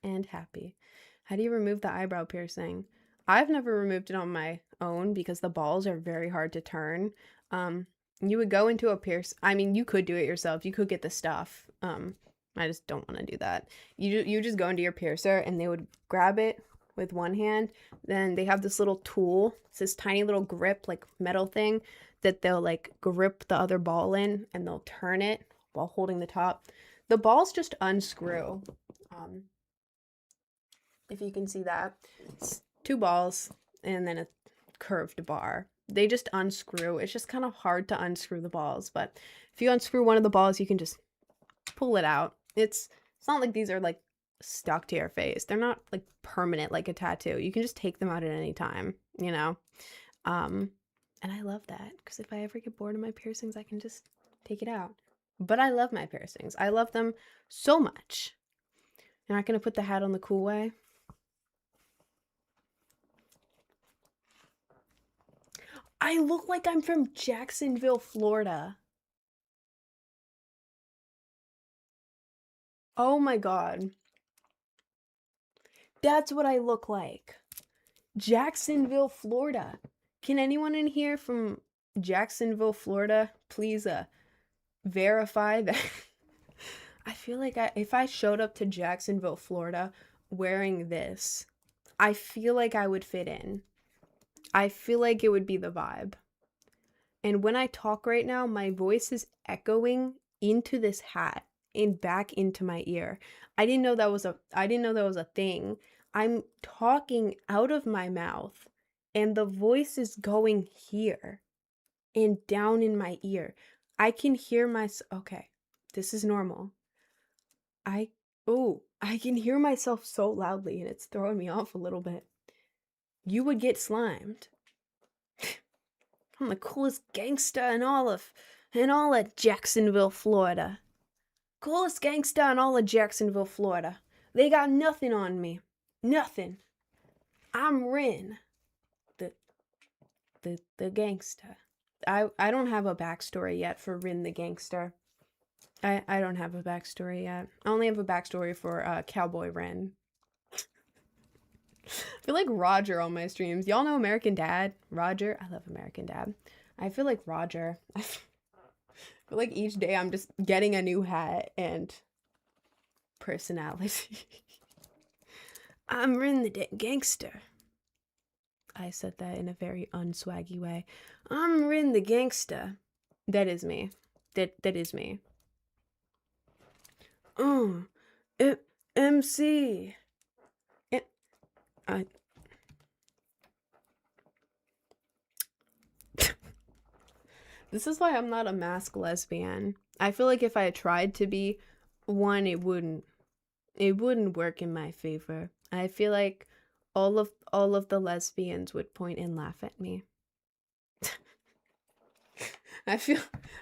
and happy. How do you remove the eyebrow piercing? I've never removed it on my own because the balls are very hard to turn. You would go into a pierce. I mean, you could do it yourself. You could get the stuff. I just don't want to do that. You just go into your piercer and they would grab it with one hand. Then they have this little tool. It's this tiny little grip, like metal thing that they'll like grip the other ball in and they'll turn it while holding the top. The balls just unscrew. If you can see that. It's 2 balls and then a curved bar. They just unscrew. It's just kind of hard to unscrew the balls, but if you unscrew one of the balls, you can just pull it out. It's not like these are like stuck to your face. They're not like permanent like a tattoo. You can just take them out at any time, you know? And I love that because if I ever get bored of my piercings, I can just take it out. But I love my piercings. I love them so much. You're not going to put the hat on the cool way? I look like I'm from Jacksonville, Florida. Oh my God. That's what I look like. Jacksonville, Florida. Can anyone in here from Jacksonville, Florida, please verify that? I feel like if I showed up to Jacksonville, Florida wearing this, I feel like I would fit in. I feel like it would be the vibe. And when I talk right now, my voice is echoing into this hat and back into my ear. I didn't know that was a thing. I'm talking out of my mouth and the voice is going here and down in my ear. I can hear okay, this is normal. I can hear myself so loudly and it's throwing me off a little bit. You would get slimed. I'm the coolest gangster in all of Jacksonville, Florida. Coolest gangster in all of Jacksonville, Florida. They got nothing on me. Nothing. I'm Rin, the the gangster. I don't have a backstory yet for Rin the gangster. I don't have a backstory yet. I only have a backstory for Cowboy Rin. I feel like Roger on my streams. Y'all know American Dad? Roger? I love American Dad. I feel like Roger. I feel like each day I'm just getting a new hat and personality. I'm Rin the gangster. I said that in a very unswaggy way. I'm Rin the gangster. That is me. That is me. MC. I This is why I'm not a masked lesbian. I feel like if I tried to be one, it wouldn't work in my favor. I feel like all of the lesbians would point and laugh at me. I feel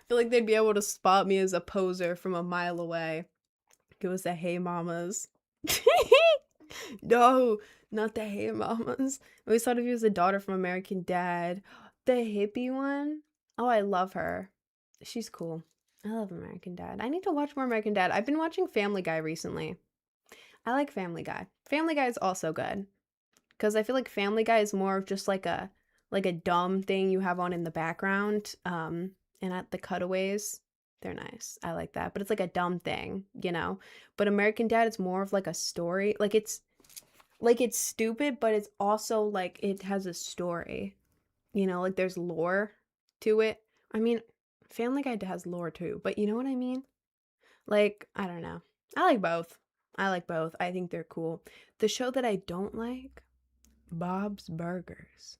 like they'd be able to spot me as a poser from a mile away. It was the Hey Mamas. No, not the Hey Mamas. I always thought of you as a daughter from American Dad. The hippie one? Oh, I love her. She's cool. I love American Dad. I need to watch more American Dad. I've been watching Family Guy recently. I like Family Guy. Family Guy is also good. Because I feel like Family Guy is more of just like a dumb thing you have on in the background. And at the cutaways, they're nice. I like that. But it's like a dumb thing, you know? But American Dad is more of like a story. Like it's stupid, but it's also like it has a story. You know, like there's lore to it. I mean, Family Guy has lore too, but you know what I mean? Like, I don't know. I like both. I think they're cool. The show that I don't like, Bob's Burgers.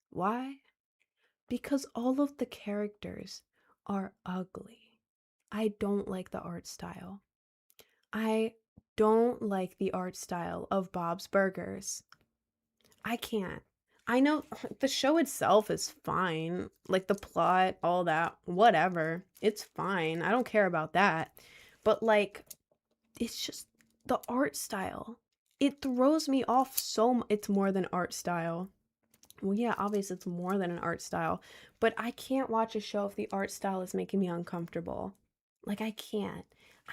Why? Because all of the characters are ugly. I don't like the art style. I don't like the art style of Bob's Burgers. I can't. I know the show itself is fine. Like the plot, all that, whatever. It's fine. I don't care about that. But like, it's just the art style. It throws me off it's more than art style. Well, yeah, obviously it's more than an art style, but I can't watch a show if the art style is making me uncomfortable. Like I can't.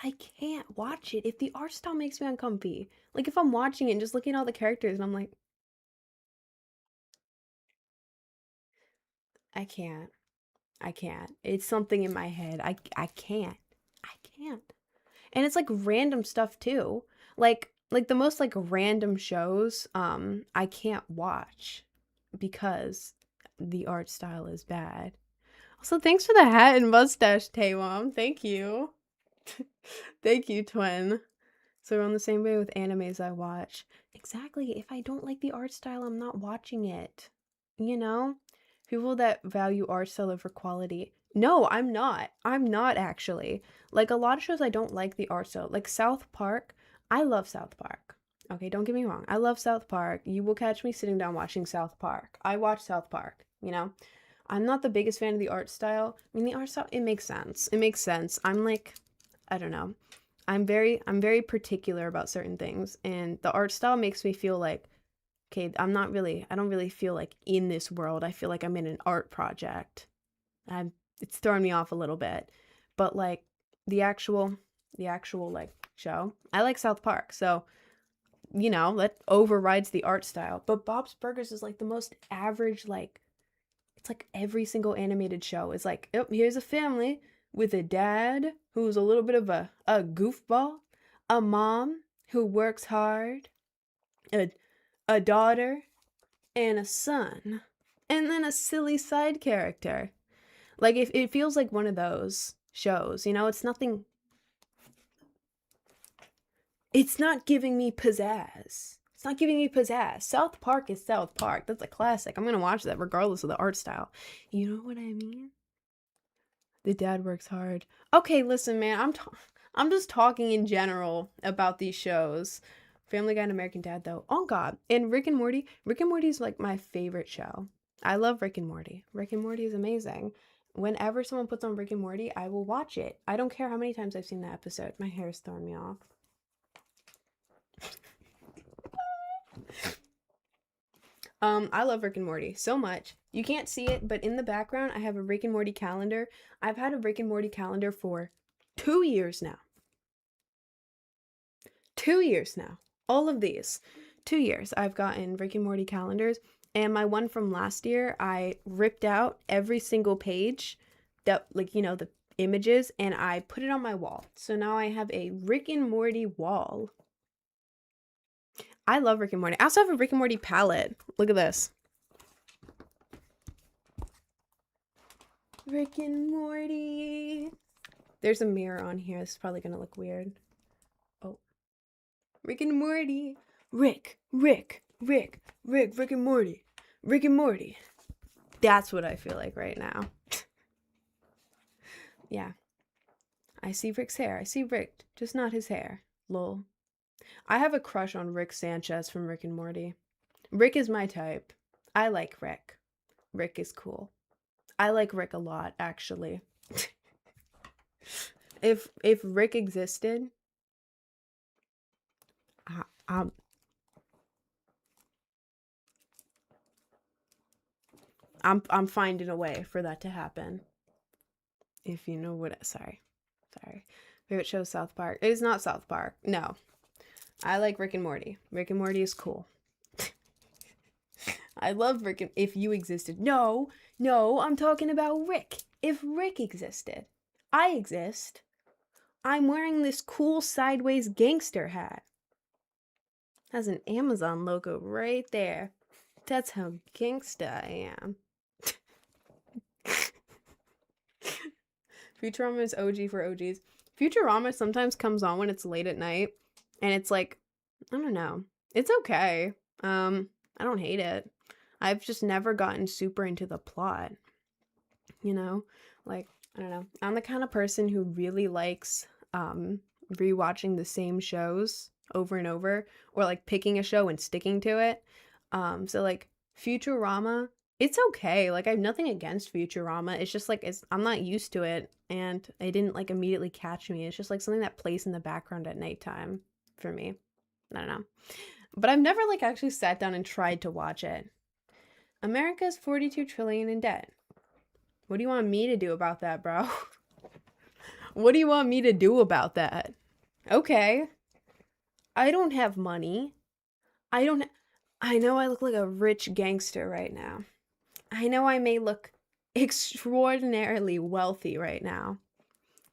I can't watch it if the art style makes me uncomfy. Like if I'm watching it and just looking at all the characters and I'm like, I can't. I can't. It's something in my head. I can't. I can't. And it's like random stuff too. Like the most like random shows I can't watch because the art style is bad. Also, thanks for the hat and mustache, Taewon. Thank you. Thank you, twin. So we're on the same way with animes I watch. Exactly. If I don't like the art style, I'm not watching it. You know? People that value art style over quality. No, I'm not. I'm not actually. Like a lot of shows I don't like the art style. Like South Park. I love South Park. Okay, don't get me wrong. I love South Park. You will catch me sitting down watching South Park. I watch South Park, you know? I'm not the biggest fan of the art style. I mean, the art style, it makes sense. It makes sense. I'm like, I don't know. I'm very particular about certain things, and the art style makes me feel like, okay, I don't really feel like in this world. I feel like I'm in an art project. It's throwing me off a little bit. But like the actual like show, I like South Park. So, you know, that overrides the art style. But Bob's Burgers is like the most average, like it's like every single animated show is like, oh, here's a family with a dad who's a little bit of a goofball, a mom who works hard, a, a daughter, and a son, and then a silly side character. Like, if it feels like one of those shows, you know, it's nothing. It's not giving me pizzazz. It's not giving me pizzazz. South Park is South Park. That's a classic. I'm gonna watch that regardless of the art style. You know what I mean? The dad works hard. Okay, listen, man. I'm just talking in general about these shows. Family Guy and American Dad, though. Oh God. And Rick and Morty. Rick and Morty is like my favorite show. I love Rick and Morty. Rick and Morty is amazing. Whenever someone puts on Rick and Morty, I will watch it. I don't care how many times I've seen that episode. My hair is throwing me off. I love Rick and Morty so much. You can't see it, but in the background, I have a Rick and Morty calendar. I've had a Rick and Morty calendar for 2 years now. 2 years now. All of these. 2 years. I've gotten Rick and Morty calendars. And my one from last year, I ripped out every single page that, like, you know, the images, and I put it on my wall. So now I have a Rick and Morty wall. I love Rick and Morty. I also have a Rick and Morty palette. Look at this. Rick and Morty. There's a mirror on here. This is probably gonna look weird. Oh. Rick and Morty. Rick and Morty. Rick and Morty. That's what I feel like right now. Yeah. I see Rick's hair. I see Rick, just not his hair. Lol. I have a crush on Rick Sanchez from Rick and Morty. Rick is my type. I like Rick. Rick is cool. I like Rick a lot, actually. If Rick existed, I'm finding a way for that to happen. If you know what. Sorry. Favorite show, South Park. It is not South Park. No. I like Rick and Morty. Rick and Morty is cool. I love Rick and if you existed. No, I'm talking about Rick. If Rick existed. I exist. I'm wearing this cool sideways gangster hat. Has an Amazon logo right there. That's how gangsta I am. Futurama is OG for OGs. Futurama sometimes comes on when it's late at night, and it's like, I don't know. It's okay. I don't hate it. I've just never gotten super into the plot. You know? Like, I don't know. I'm the kind of person who really likes rewatching the same shows over and over, or like picking a show and sticking to it. So like Futurama, it's okay. Like I have nothing against Futurama. It's just like I'm not used to it, and it didn't like immediately catch me. It's just like something that plays in the background at nighttime for me. I don't know. But I've never like actually sat down and tried to watch it. America's 42 trillion in debt. What do you want me to do about that, bro? What do you want me to do about that? Okay. I don't have money. I know I look like a rich gangster right now. I know I may look extraordinarily wealthy right now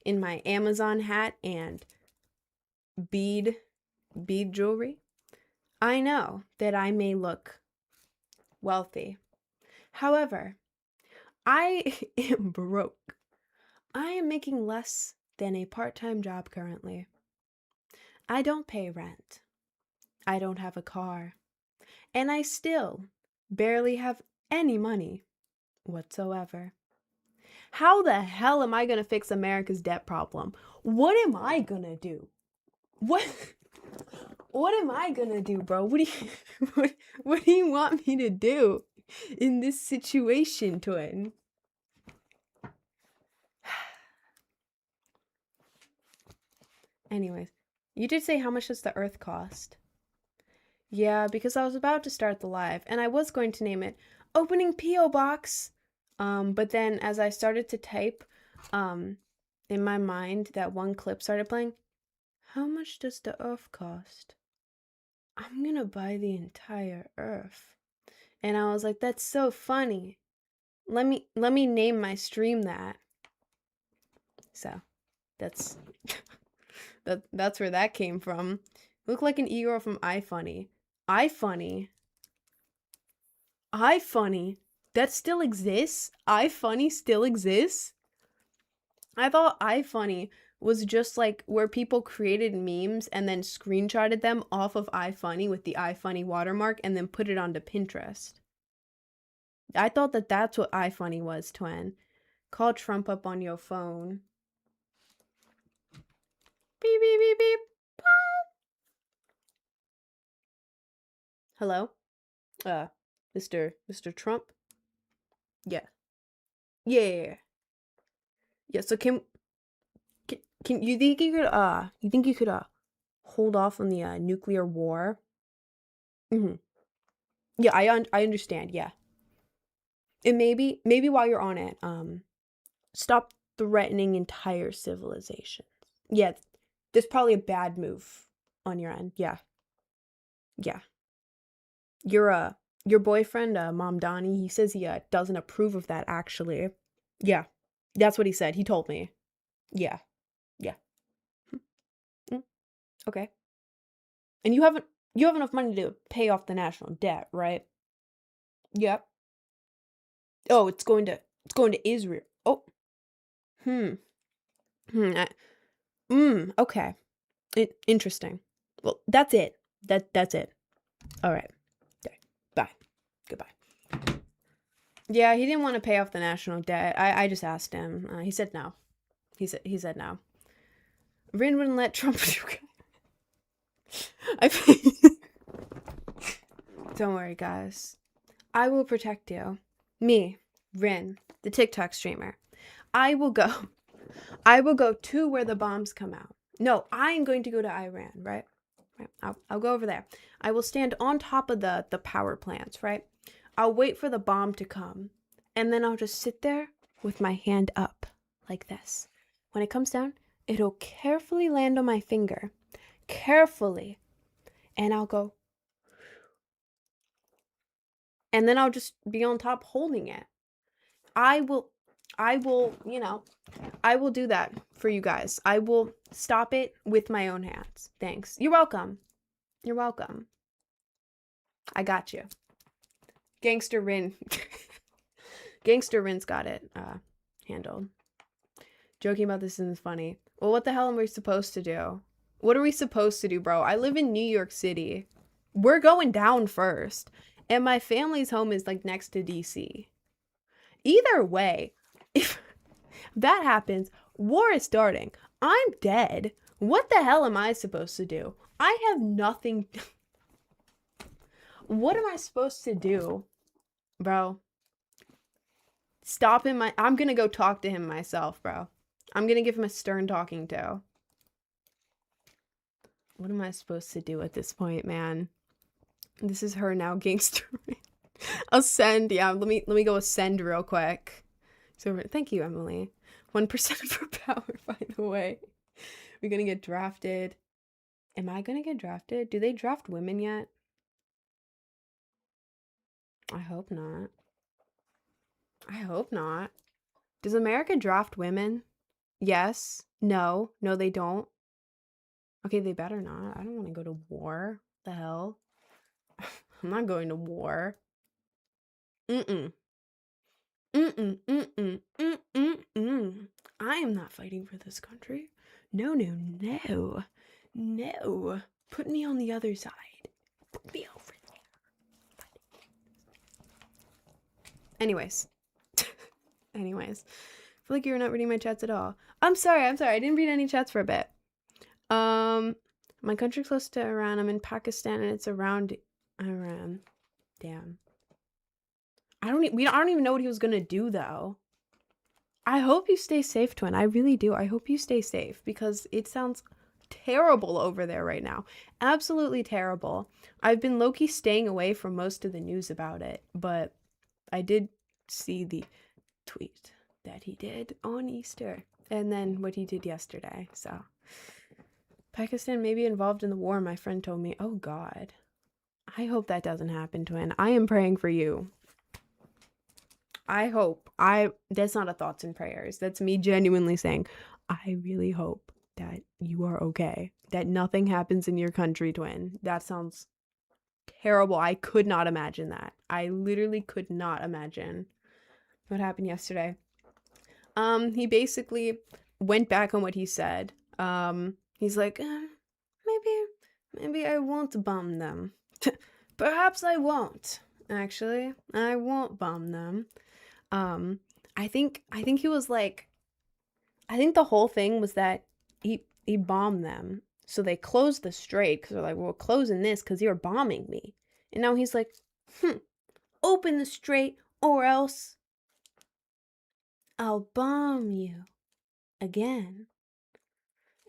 in my Amazon hat and bead jewelry. I know that I may look wealthy. However, I am broke. I am making less than a part-time job currently. I don't pay rent. I don't have a car. And I still barely have any money whatsoever. How the hell am I going to fix America's debt problem? What am I going to do? What am I going to do, bro? What do you want me to do in this situation, twin? Anyways, you did say how much does the earth cost? Yeah, because I was about to start the live, and I was going to name it Opening P.O. Box. But then as I started to type, in my mind, that one clip started playing. How much does the earth cost? I'm gonna buy the entire earth. And I was like, that's so funny. Let me name my stream that. So, that's that's where that came from. Look like an e-girl from iFunny. iFunny? That still exists? iFunny still exists? I thought iFunny was just like where people created memes and then screenshotted them off of iFunny with the iFunny watermark and then put it onto Pinterest. I thought that that's what iFunny was, twin. Call Trump up on your phone. Beep, beep, beep, beep. Hello? Mr. Trump? Yeah. Yeah. Yeah, so can you think you could hold off on the nuclear war? Yeah, I understand. Yeah. And maybe while you're on it, stop threatening entire civilizations. Yeah, there's probably a bad move on your end. Yeah. Yeah. Your boyfriend, Mom Donnie, he says he doesn't approve of that actually. Yeah. That's what he said. He told me. Yeah. Yeah. Mm, okay. And you have enough money to pay off the national debt, right? Yep. Oh, it's going to Israel. Oh. Hmm. Hmm. Okay. Interesting. Well, that's it. That's it. All right. Okay. Bye. Goodbye. Yeah, he didn't want to pay off the national debt. I just asked him. He said no. He said no. Rin wouldn't let Trump. I Don't worry, guys. I will protect you. Me, Rin, the TikTok streamer. I will go. I will go to where the bombs come out. No, I am going to go to Iran, right? Right. I'll go over there. I will stand on top of the power plants, right? I'll wait for the bomb to come, and then I'll just sit there with my hand up like this. When it comes down, it'll carefully land on my finger, carefully, and I'll go, and then I'll just be on top holding it. I will, I will do that for you guys. I will stop it with my own hands. Thanks. You're welcome. You're welcome. I got you. Gangster Rin. Gangster Rin's got it handled. Joking about this isn't funny. Well, what the hell am we supposed to do? What are we supposed to do, bro? I live in New York City. We're going down first. And my family's home is like next to DC. Either way, if that happens, war is starting. I'm dead. What the hell am I supposed to do? I have nothing. What am I supposed to do, bro? Stop him. I'm gonna go talk to him myself, bro. I'm gonna give him a stern talking to. What am I supposed to do at this point, man? This is her now, gangster. Ascend, yeah. Let me go ascend real quick. So thank you, Emily. 1% of her power, by the way. We're gonna get drafted. Am I gonna get drafted? Do they draft women yet? I hope not. I hope not. Does America draft women? Yes. No. No, they don't. Okay, they better not. I don't want to go to war. The hell? I'm not going to war. Mm-mm. Mm-mm. Mm-mm. Mm-mm. I am not fighting for this country. No, no, no. No. Put me on the other side. Put me over there. Anyways. Anyways. I feel like you're not reading my chats at all. I'm sorry. I didn't read any chats for a bit. My country close to Iran. I'm in Pakistan and it's around Iran. Damn. I don't even know what he was gonna do though. I hope you stay safe, twin. I really do. I hope you stay safe because it sounds terrible over there right now. Absolutely terrible. I've been low-key staying away from most of the news about it, but I did see the tweet that he did on Easter and then what he did yesterday. So Pakistan may be involved in the war, my friend told me. Oh God. I hope that doesn't happen, twin. I am praying for you. I hope. That's not a thoughts and prayers. That's me genuinely saying, I really hope that you are okay. That nothing happens in your country, twin. That sounds terrible. I could not imagine that. I literally could not imagine what happened yesterday. He basically went back on what he said. He's like, maybe I won't bomb them. Perhaps I won't. Actually, I won't bomb them. I think he was like, I think the whole thing was that he bombed them. So they closed the strait because they're like, well, we're closing this because you're bombing me. And now he's like, open the strait or else I'll bomb you again.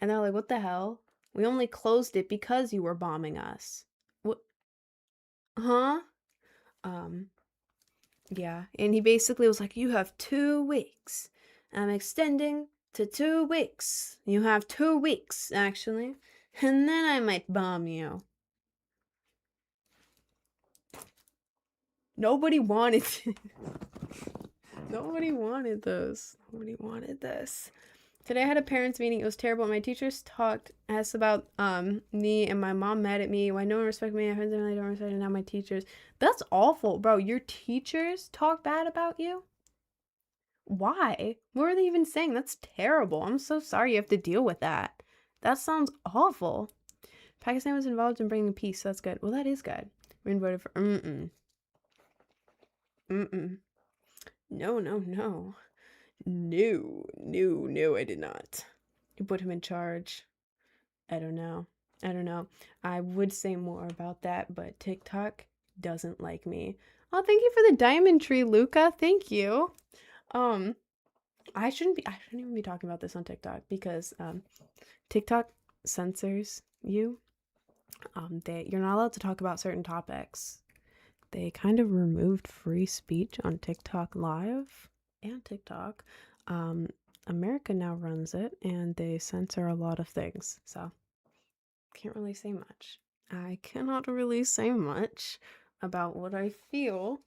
And they're like, what the hell? We only closed it because you were bombing us. What? Huh? Yeah, and he basically was like, you have 2 weeks. I'm extending to 2 weeks. You have 2 weeks, actually. And then I might bomb you. Nobody wanted Nobody wanted this. Nobody wanted this. Today I had a parents meeting. It was terrible. My teachers asked about me, and my mom mad at me. Why no one respects me? My friends really don't respect me. Now my teachers. That's awful, bro. Your teachers talk bad about you? Why? What are they even saying? That's terrible. I'm so sorry you have to deal with that. That sounds awful. Pakistan was involved in bringing peace. So that's good. Well, that is good. We voted for mm-mm. Mm-mm. No, no, no. No, no, no, I did not. You put him in charge. I don't know. I don't know. I would say more about that, but TikTok doesn't like me. Oh, thank you for the diamond tree, Luca. Thank you. I shouldn't even be talking about this on TikTok because TikTok censors you. You're not allowed to talk about certain topics. They kind of removed free speech on TikTok Live and TikTok. America now runs it, and they censor a lot of things. So can't really say much. I cannot really say much about what I feel.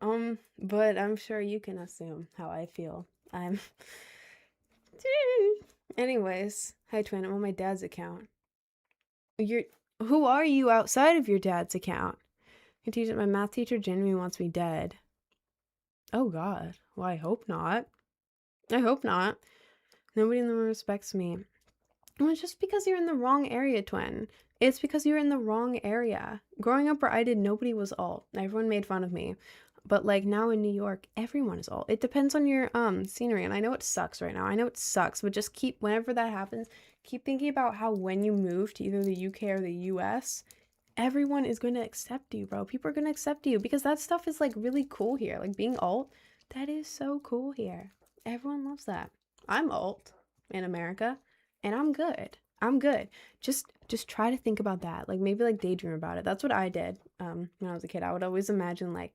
But I'm sure you can assume how I feel. I'm Anyways, hi twin, I'm on my dad's account. Who are you outside of your dad's account? My math teacher genuinely wants me dead. Oh god. Well, I hope not. I hope not. Nobody in the room respects me. Well, it's just because you're in the wrong area, twin. It's because you're in the wrong area. Growing up where I did, nobody was alt. Everyone made fun of me. But like now in New York, everyone is alt. It depends on your scenery, and I know it sucks right now. I know it sucks, but just whenever that happens, keep thinking about how when you move to either the UK or the US, everyone is going to accept you, bro. People are going to accept you because that stuff is like really cool here. Like being alt, that is so cool here. Everyone loves that. I'm alt in America, and I'm good. I'm good. Just try to think about that. Like maybe like daydream about it. That's what I did when I was a kid. I would always imagine like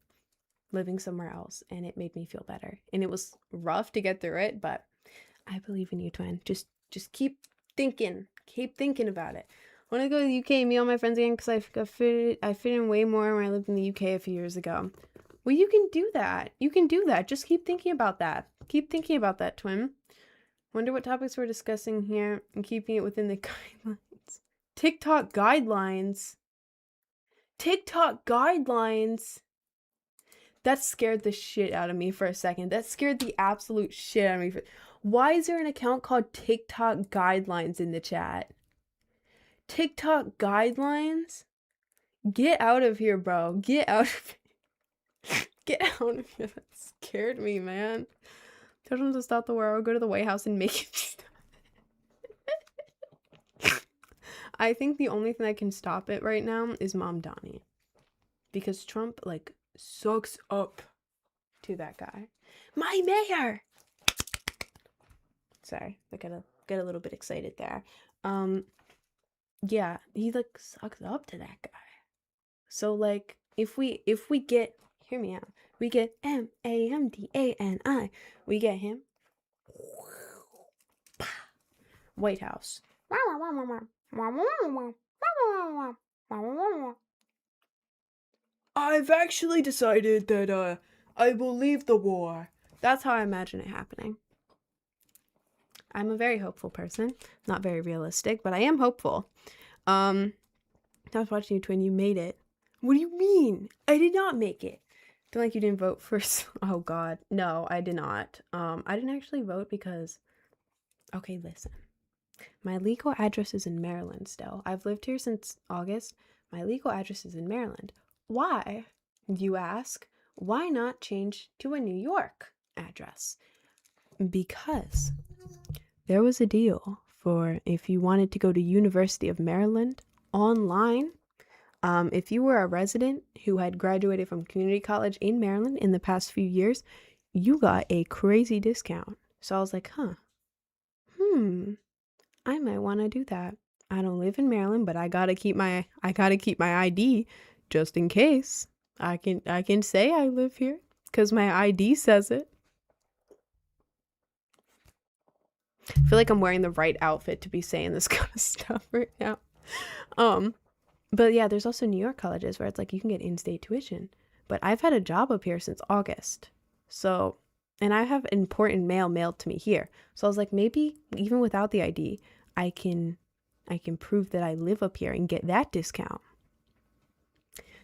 living somewhere else, and it made me feel better. And it was rough to get through it, but I believe in you, twin. Just keep thinking. Keep thinking about it. I want to go to the UK and meet all my friends again because I fit in way more when I lived in the UK a few years ago. Well, you can do that. You can do that. Just keep thinking about that. Keep thinking about that, twin. Wonder what topics we're discussing here and keeping it within the guidelines. TikTok guidelines. TikTok guidelines. That scared the shit out of me for a second. That scared the absolute shit out of me. Why is there an account called TikTok guidelines in the chat? TikTok guidelines? Get out of here, bro. Get out of here. Get out of here. That scared me, man. Told him to stop the war. I'll go to the White House and make it stop. I think the only thing that can stop it right now is Mom Donnie. Because Trump, like, sucks up to that guy. My mayor! Sorry, I gotta get a little bit excited there. Yeah, he, like, sucks up to that guy. So, like, if we get, hear me out, we get MAMDANI, we get him. White House. I've actually decided that I will leave the war. That's how I imagine it happening. I'm a very hopeful person. Not very realistic, but I am hopeful. I was watching you, twin. You made it. What do you mean? I did not make it. Don't like you didn't vote for. Oh God, no, I did not. I didn't actually vote because. Okay, listen. My legal address is in Maryland still. I've lived here since August. My legal address is in Maryland. Why, you ask? Why not change to a New York address? Because there was a deal for if you wanted to go to University of Maryland online. If you were a resident who had graduated from community college in Maryland in the past few years, you got a crazy discount. So I was like, I might want to do that. I don't live in Maryland, but I gotta keep my ID just in case. I can say I live here because my ID says it. I feel like I'm wearing the right outfit to be saying this kind of stuff right now. But yeah, there's also New York colleges where it's like you can get in-state tuition. But I've had a job up here since August. So, and I have important mail mailed to me here. So I was like, maybe even without the ID, I can prove that I live up here and get that discount.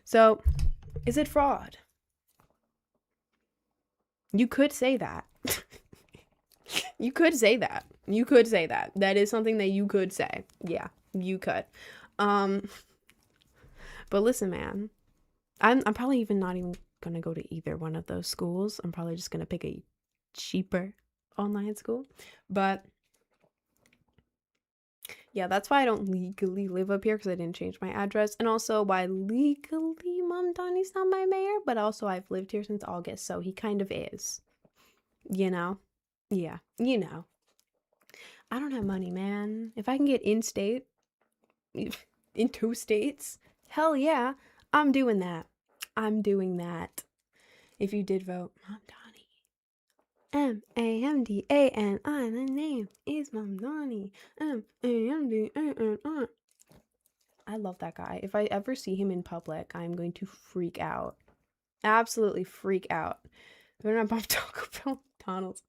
So, is it fraud? You could say that. You could say that. You could say that. That is something that you could say. Yeah, you could. But listen, man, I'm probably even not even gonna go to either one of those schools. I'm probably just gonna pick a cheaper online school. But yeah, that's why I don't legally live up here, because I didn't change my address. And also why legally Mom Donnie's not my mayor, but also I've lived here since August, so he kind of is. You know? Yeah, you know. I don't have money, man. If I can get in-state, in 2 states, hell yeah, I'm doing that. I'm doing that. If you did vote, Mom Donnie. Mamdani. The name is Mom Donnie. Mamdani. I love that guy. If I ever see him in public, I'm going to freak out. Absolutely freak out. They're not bomb Taco Bell, McDonald's.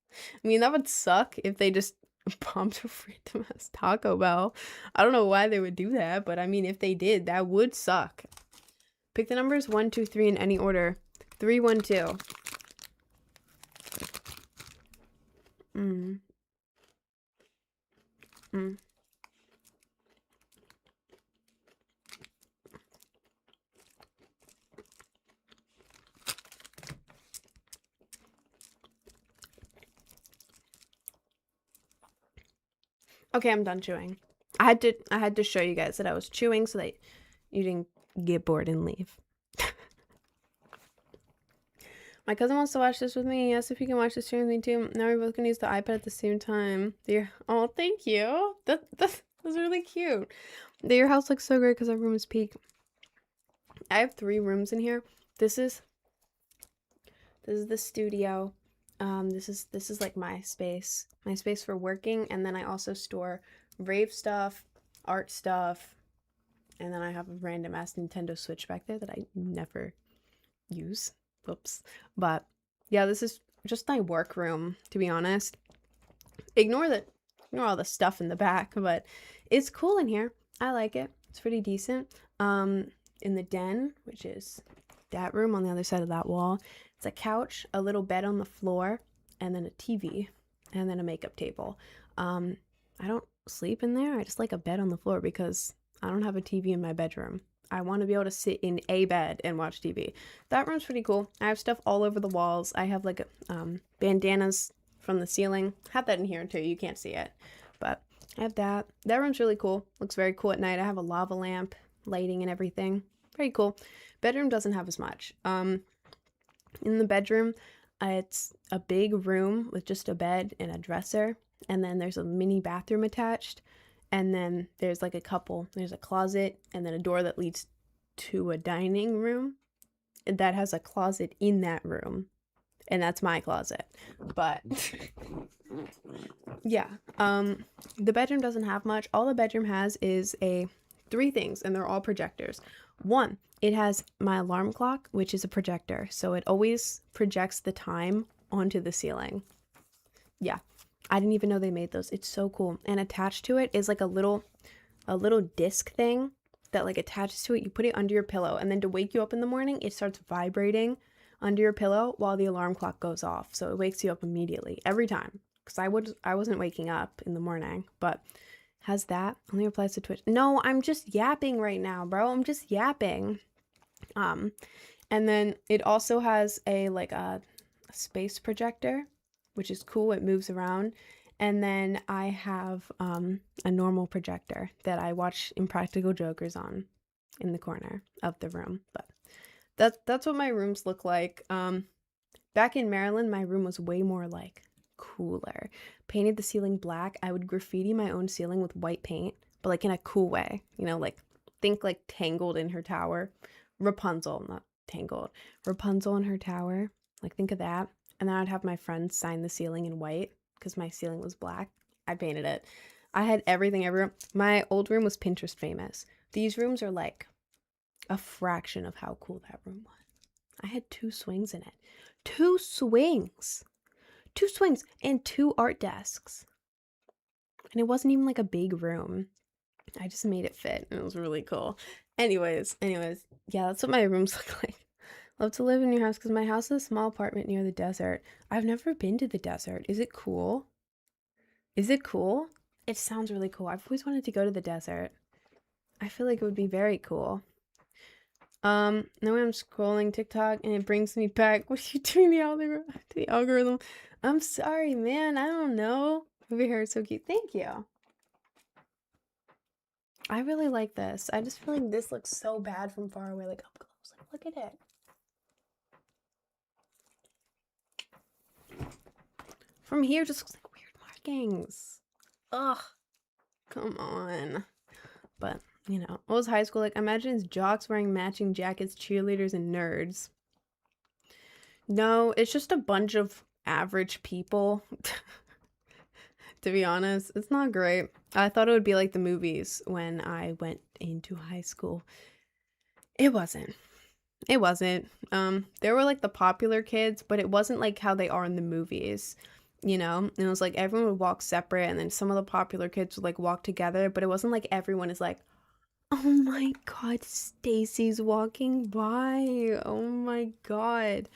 I mean, that would suck if they just bombed a random ass Taco Bell. I don't know why they would do that, but I mean, if they did, that would suck. Pick the numbers 1, 2, 3 in any order. 3, 1, 2. Okay, I'm done chewing. I had to show you guys that I was chewing so that you didn't get bored and leave. My cousin wants to watch this with me. He asked if he can watch this stream with me too. Now we're both gonna use the iPad at the same time. Oh, thank you. That's really cute. Your house looks so great because our room is peak. I have 3 rooms in here. This is the studio. This is like my space for working, and then I also store rave stuff, art stuff, and then I have a random ass Nintendo Switch back there that I never use. Whoops. But yeah, this is just my work room, to be honest. Ignore all the stuff in the back, but it's cool in here. I like it. It's pretty decent. In the den, which is that room on the other side of that wall, it's a couch, a little bed on the floor, and then a TV, and then a makeup table. I don't sleep in there. I just like a bed on the floor because I don't have a TV in my bedroom. I want to be able to sit in a bed and watch TV. That room's pretty cool. I have stuff all over the walls. I have like bandanas from the ceiling. I have that in here too. You can't see it, but I have that. That room's really cool. Looks very cool at night. I have a lava lamp, lighting and everything. Very cool. Bedroom doesn't have as much. In the bedroom, it's a big room with just a bed and a dresser, and then there's a mini bathroom attached, and then there's like there's a closet, and then a door that leads to a dining room that has a closet in that room, and that's my closet. But yeah, the bedroom doesn't have much. All the bedroom has is 3 things, and they're all projectors. 1, it has my alarm clock, which is a projector, so it always projects the time onto the ceiling. Yeah, I didn't even know they made those. It's so cool. And attached to it is like a little disc thing that like attaches to it. You put it under your pillow, and then to wake you up in the morning, it starts vibrating under your pillow while the alarm clock goes off. So it wakes you up immediately every time, because I wasn't waking up in the morning. But has that. Only applies to Twitch. No, I'm just yapping right now, bro. I'm just yapping. And then it also has a space projector, which is cool. It moves around. And then I have a normal projector that I watch Impractical Jokers on in the corner of the room. But that's what my rooms look like. Back in Maryland, my room was way more like cooler. Painted the ceiling black. I would graffiti my own ceiling with white paint, but like in a cool way, like think like Tangled in her tower. Rapunzel, not Tangled. Rapunzel in her tower. Like, think of that. And then I'd have my friends sign the ceiling in white because my ceiling was black. I painted it. I had everything everywhere. My old room was Pinterest famous. These rooms are like a fraction of how cool that room was. I had 2 swings in it. 2 swings! 2 swings and 2 art desks. And it wasn't even like a big room. I just made it fit and it was really cool. Anyways, yeah, that's what my rooms look like. Love to live in your house because my house is a small apartment near the desert. I've never been to the desert. Is it cool? Is it cool? It sounds really cool. I've always wanted to go to the desert. I feel like it would be very cool. Now I'm scrolling TikTok and it brings me back. What are you doing to the algorithm? I'm sorry, man. I don't know. Your hair is so cute. Thank you. I really like this. I just feel like this looks so bad from far away, like up close. Like, look at it. From here, just looks like weird markings. Ugh. Come on. But, you know, what was high school like? Imagine it's jocks wearing matching jackets, cheerleaders, and nerds. No, it's just a bunch of average people. To be honest, it's not great. I thought it would be like the movies when I went into high school. It wasn't. It wasn't. There were like the popular kids, but it wasn't like how they are in the movies, you know? And it was like everyone would walk separate and then some of the popular kids would like walk together, but it wasn't like everyone is like, oh my God, Stacy's walking by. Oh my God.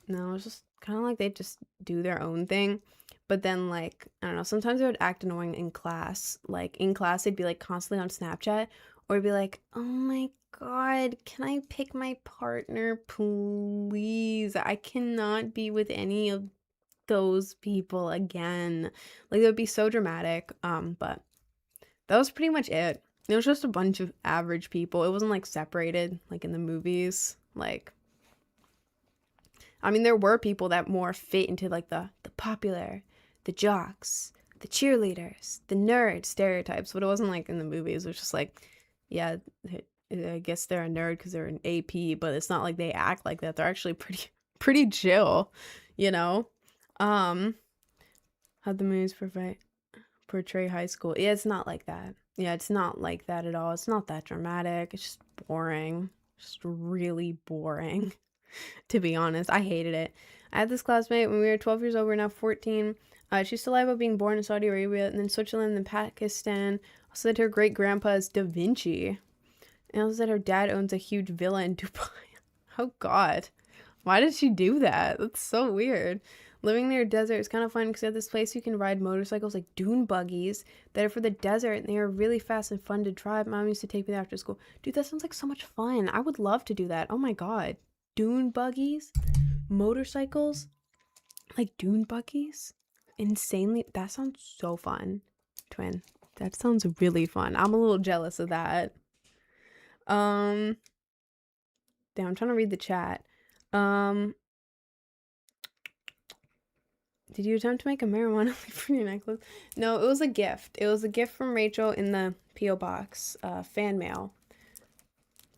No, it's just kind of like they just do their own thing. But then, like, I don't know, sometimes they would act annoying in class. Like, in class, they'd be, like, constantly on Snapchat. Or it'd be like, oh my God, can I pick my partner, please? I cannot be with any of those people again. Like, it would be so dramatic. But that was pretty much it. It was just a bunch of average people. It wasn't, like, separated, like, in the movies. Like, I mean, there were people that more fit into, like, the popular, the jocks, the cheerleaders, the nerd stereotypes, but it wasn't like in the movies. It was just like, yeah, I guess they're a nerd because they're an AP, but it's not like they act like that. They're actually pretty chill, you know? How'd the movies portray high school? Yeah, it's not like that. Yeah, it's not like that at all. It's not that dramatic. It's just boring. Just really boring. To be honest, I hated it. I had this classmate when we were 12 years old. We're now 14. She used to lie about being born in Saudi Arabia and then Switzerland and then Pakistan. Also that her great grandpa is Da Vinci. And also that her dad owns a huge villa in Dubai. Oh God. Why did she do that? That's so weird. Living near a desert is kind of fun because at this place you can ride motorcycles like dune buggies that are for the desert and they are really fast and fun to drive. Mom used to take me there after school. Dude, that sounds like so much fun. I would love to do that. Oh my God. Dune buggies? Motorcycles? Like dune buggies? Insanely, that sounds so fun. Twin, that sounds really fun. I'm a little jealous of that. Damn, I'm trying to read the chat. Did you attempt to make a marijuana leaf for your necklace? No, it was a gift. It was a gift from Rachel in the P.O. box, fan mail.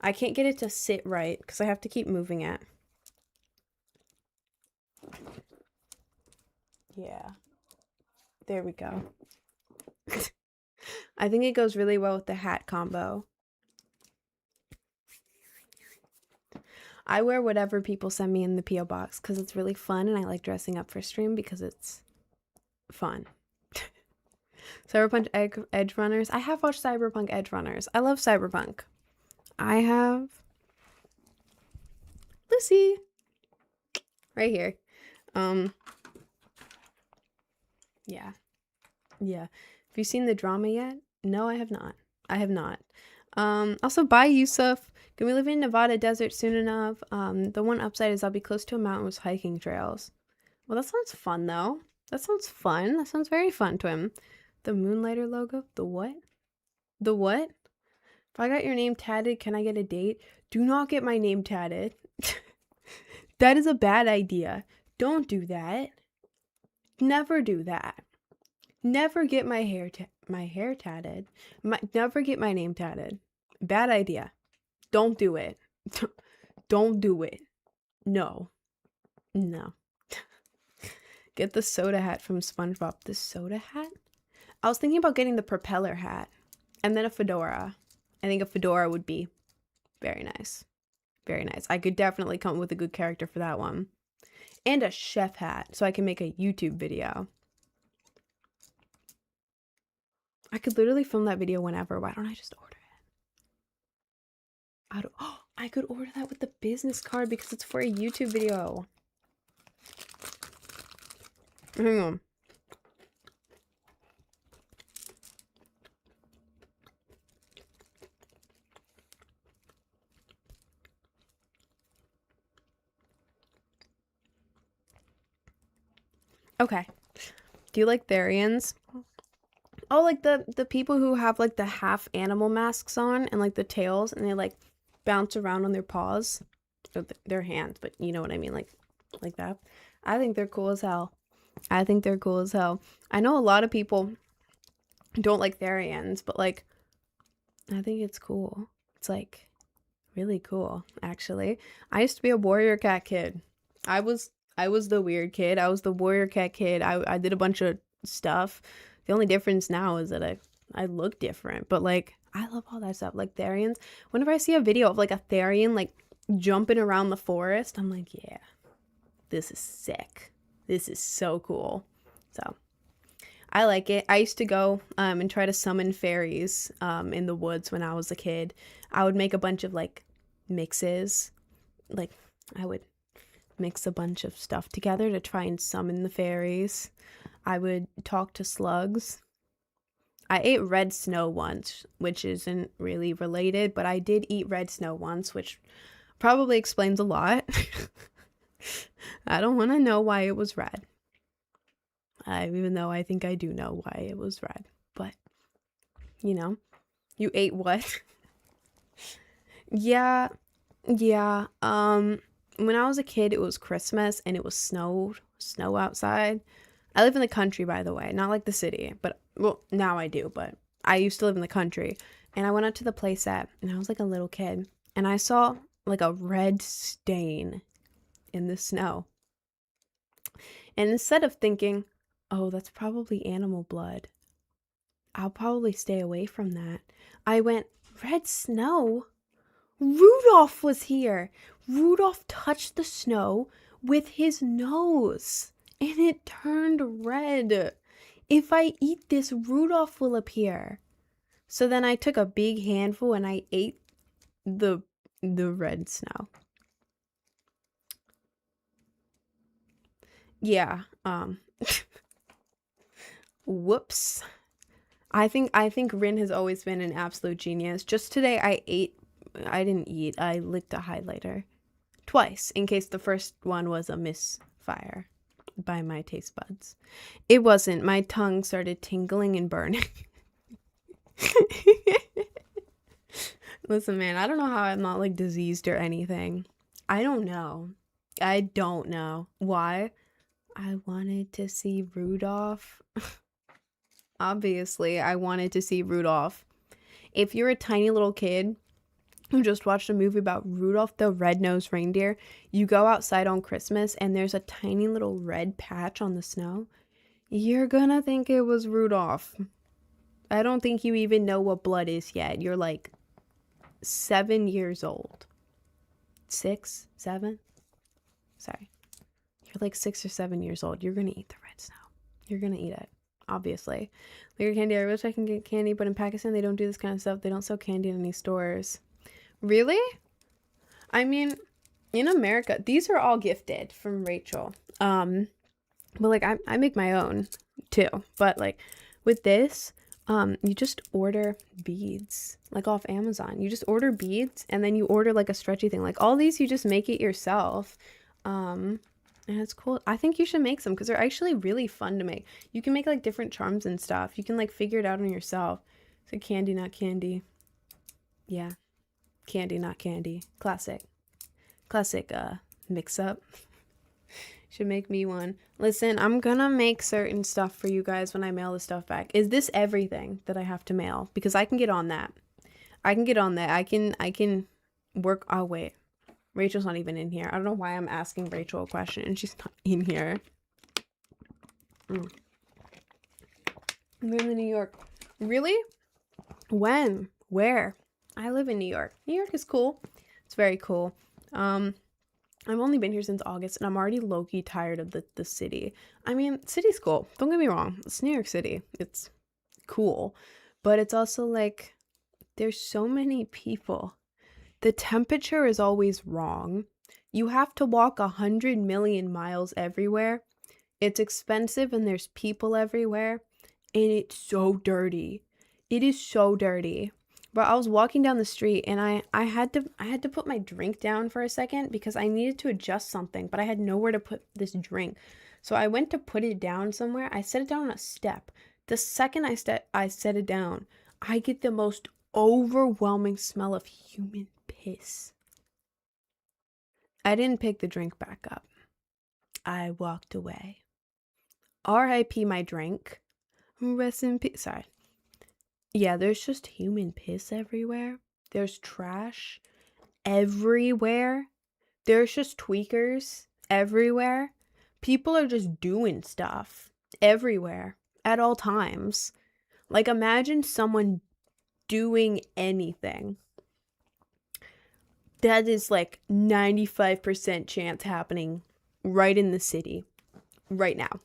I can't get it to sit right because I have to keep moving it. Yeah. There we go. I think it goes really well with the hat combo. I wear whatever people send me in the P.O. box because it's really fun and I like dressing up for stream because it's fun. Cyberpunk Edge Runners. I have watched Cyberpunk Edge Runners. I love Cyberpunk. I have Lucy right here. Yeah. Have you seen the drama yet? No, I have not. Also, bye, Yusuf. Can we live in Nevada desert soon enough? The one upside is I'll be close to a mountain with hiking trails. Well, that sounds fun, though. That sounds fun. That sounds very fun, Twim. The Moonlighter logo? The what? The what? If I got your name tatted, can I get a date? Do not get my name tatted. That is a bad idea. Don't do that. Never do that. Never get my hair tatted. Never get my name tatted. Bad idea. Don't do it. Don't do it. No. No. Get the soda hat from SpongeBob. The soda hat? I was thinking about getting the propeller hat. And then a fedora. I think a fedora would be very nice. Very nice. I could definitely come up with a good character for that one. And a chef hat, so I can make a YouTube video. I could literally film that video whenever. Why don't I just order it? I could order that with the business card because it's for a YouTube video. Hang on. Okay. Do you like Therians? Oh, like the people who have like the half animal masks on and like the tails and they like bounce around on their paws. Or their hands, but you know what I mean, like that. I think they're cool as hell. I think they're cool as hell. I know a lot of people don't like Therians, but like I think it's cool. It's like really cool, actually. I used to be a warrior cat kid. I was the weird kid. I was the warrior cat kid. I did a bunch of stuff. The only difference now is that I look different, but like I love all that stuff. Like Therians. Whenever I see a video of like a Therian like jumping around the forest, I'm like, yeah, this is sick. This is so cool. So I like it. I used to go and try to summon fairies in the woods when I was a kid. I would make a bunch of like mixes. Like I would mix a bunch of stuff together to try and summon the fairies. I would talk to slugs. I ate red snow once, which isn't really related, but I did eat red snow once, which probably explains a lot. I don't want to know why it was red. Even though I think I do know why it was red. But, you know, you ate what? Yeah. When I was a kid, it was Christmas and it was snow outside. I live in the country, by the way, not like the city, but well, now I do, but I used to live in the country. And I went out to the playset and I was like a little kid and I saw like a red stain in the snow. And instead of thinking, oh, that's probably animal blood, I'll probably stay away from that, I went, red snow? Rudolph was here. Rudolph touched the snow with his nose and it turned red. If I eat this, Rudolph will appear. So then I took a big handful and I ate the red snow. Yeah, whoops. I think Rin has always been an absolute genius. Just today I licked a highlighter twice in case the first one was a misfire by my taste buds. It wasn't. My tongue started tingling and burning. Listen, man, I don't know how I'm not like diseased or anything. I don't know. Why? I wanted to see Rudolph. Obviously, I wanted to see Rudolph. If you're a tiny little kid who just watched a movie about Rudolph the Red-Nosed Reindeer, you go outside on Christmas and there's a tiny little red patch on the snow, you're gonna think it was Rudolph. I don't think you even know what blood is yet. You're like 7 years old. 6, 7? Sorry. You're like 6 or 7 years old. You're gonna eat the red snow. You're gonna eat it. Obviously. Liquor candy, I wish I can get candy, but in Pakistan they don't do this kind of stuff. They don't sell candy in any stores. Really? I mean, in America, these are all gifted from Rachel. But like I make my own too. But like with this, you just order beads like off Amazon. You just order beads and then you order like a stretchy thing. Like all these you just make it yourself. And it's cool. I think you should make some because they're actually really fun to make. You can make like different charms and stuff. You can like figure it out on yourself. So candy, not candy. Yeah. Candy, not candy. Classic mix up. Should make me one. Listen, I'm gonna make certain stuff for you guys when I mail the stuff back. Is this everything that I have to mail? Because I can get on that. I can work. Oh, wait. Rachel's not even in here. I don't know why I'm asking Rachel a question and she's not in here. I live in New York. Really? When? Where? I live in New York. New York is cool. It's very cool. I've only been here since August and I'm already low-key tired of the city. I mean, city's cool. Don't get me wrong. It's New York City. It's cool. But it's also like, there's so many people. The temperature is always wrong. You have to walk 100 million miles everywhere. It's expensive and there's people everywhere. And it's so dirty. It is so dirty. But I was walking down the street and I had to put my drink down for a second because I needed to adjust something, but I had nowhere to put this drink. So I went to put it down somewhere. I set it down on a step. The second I set it down, I get the most overwhelming smell of human piss. I didn't pick the drink back up. I walked away. R.I.P. my drink. Rest in peace. Sorry. Yeah, there's just human piss everywhere. There's trash everywhere. There's just tweakers everywhere. People are just doing stuff everywhere at all times. Like, imagine someone doing anything. That is like 95% chance happening right in the city right now.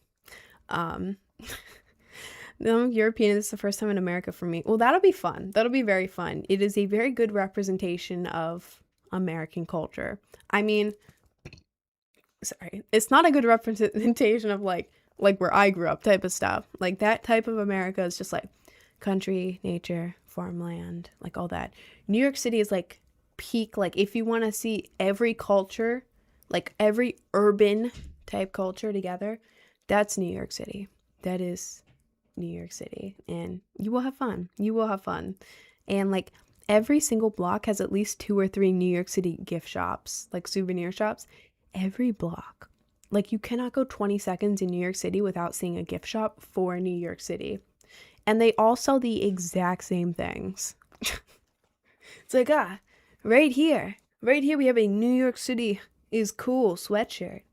No, I'm European. This is the first time in America for me. Well, that'll be fun. That'll be very fun. It is a very good representation of American culture. I mean, sorry, it's not a good representation of like where I grew up type of stuff. Like that type of America is just like country, nature, farmland, like all that. New York City is like peak. Like if you want to see every culture, like every urban type culture together, that's New York City. That is New York City, and you will have fun. You will have fun. And like every single block has at least 2 or 3 New York City gift shops, like souvenir shops. Every block. Like you cannot go 20 seconds in New York City without seeing a gift shop for New York City. And they all sell the exact same things. It's like, right here we have a New York City is cool sweatshirt.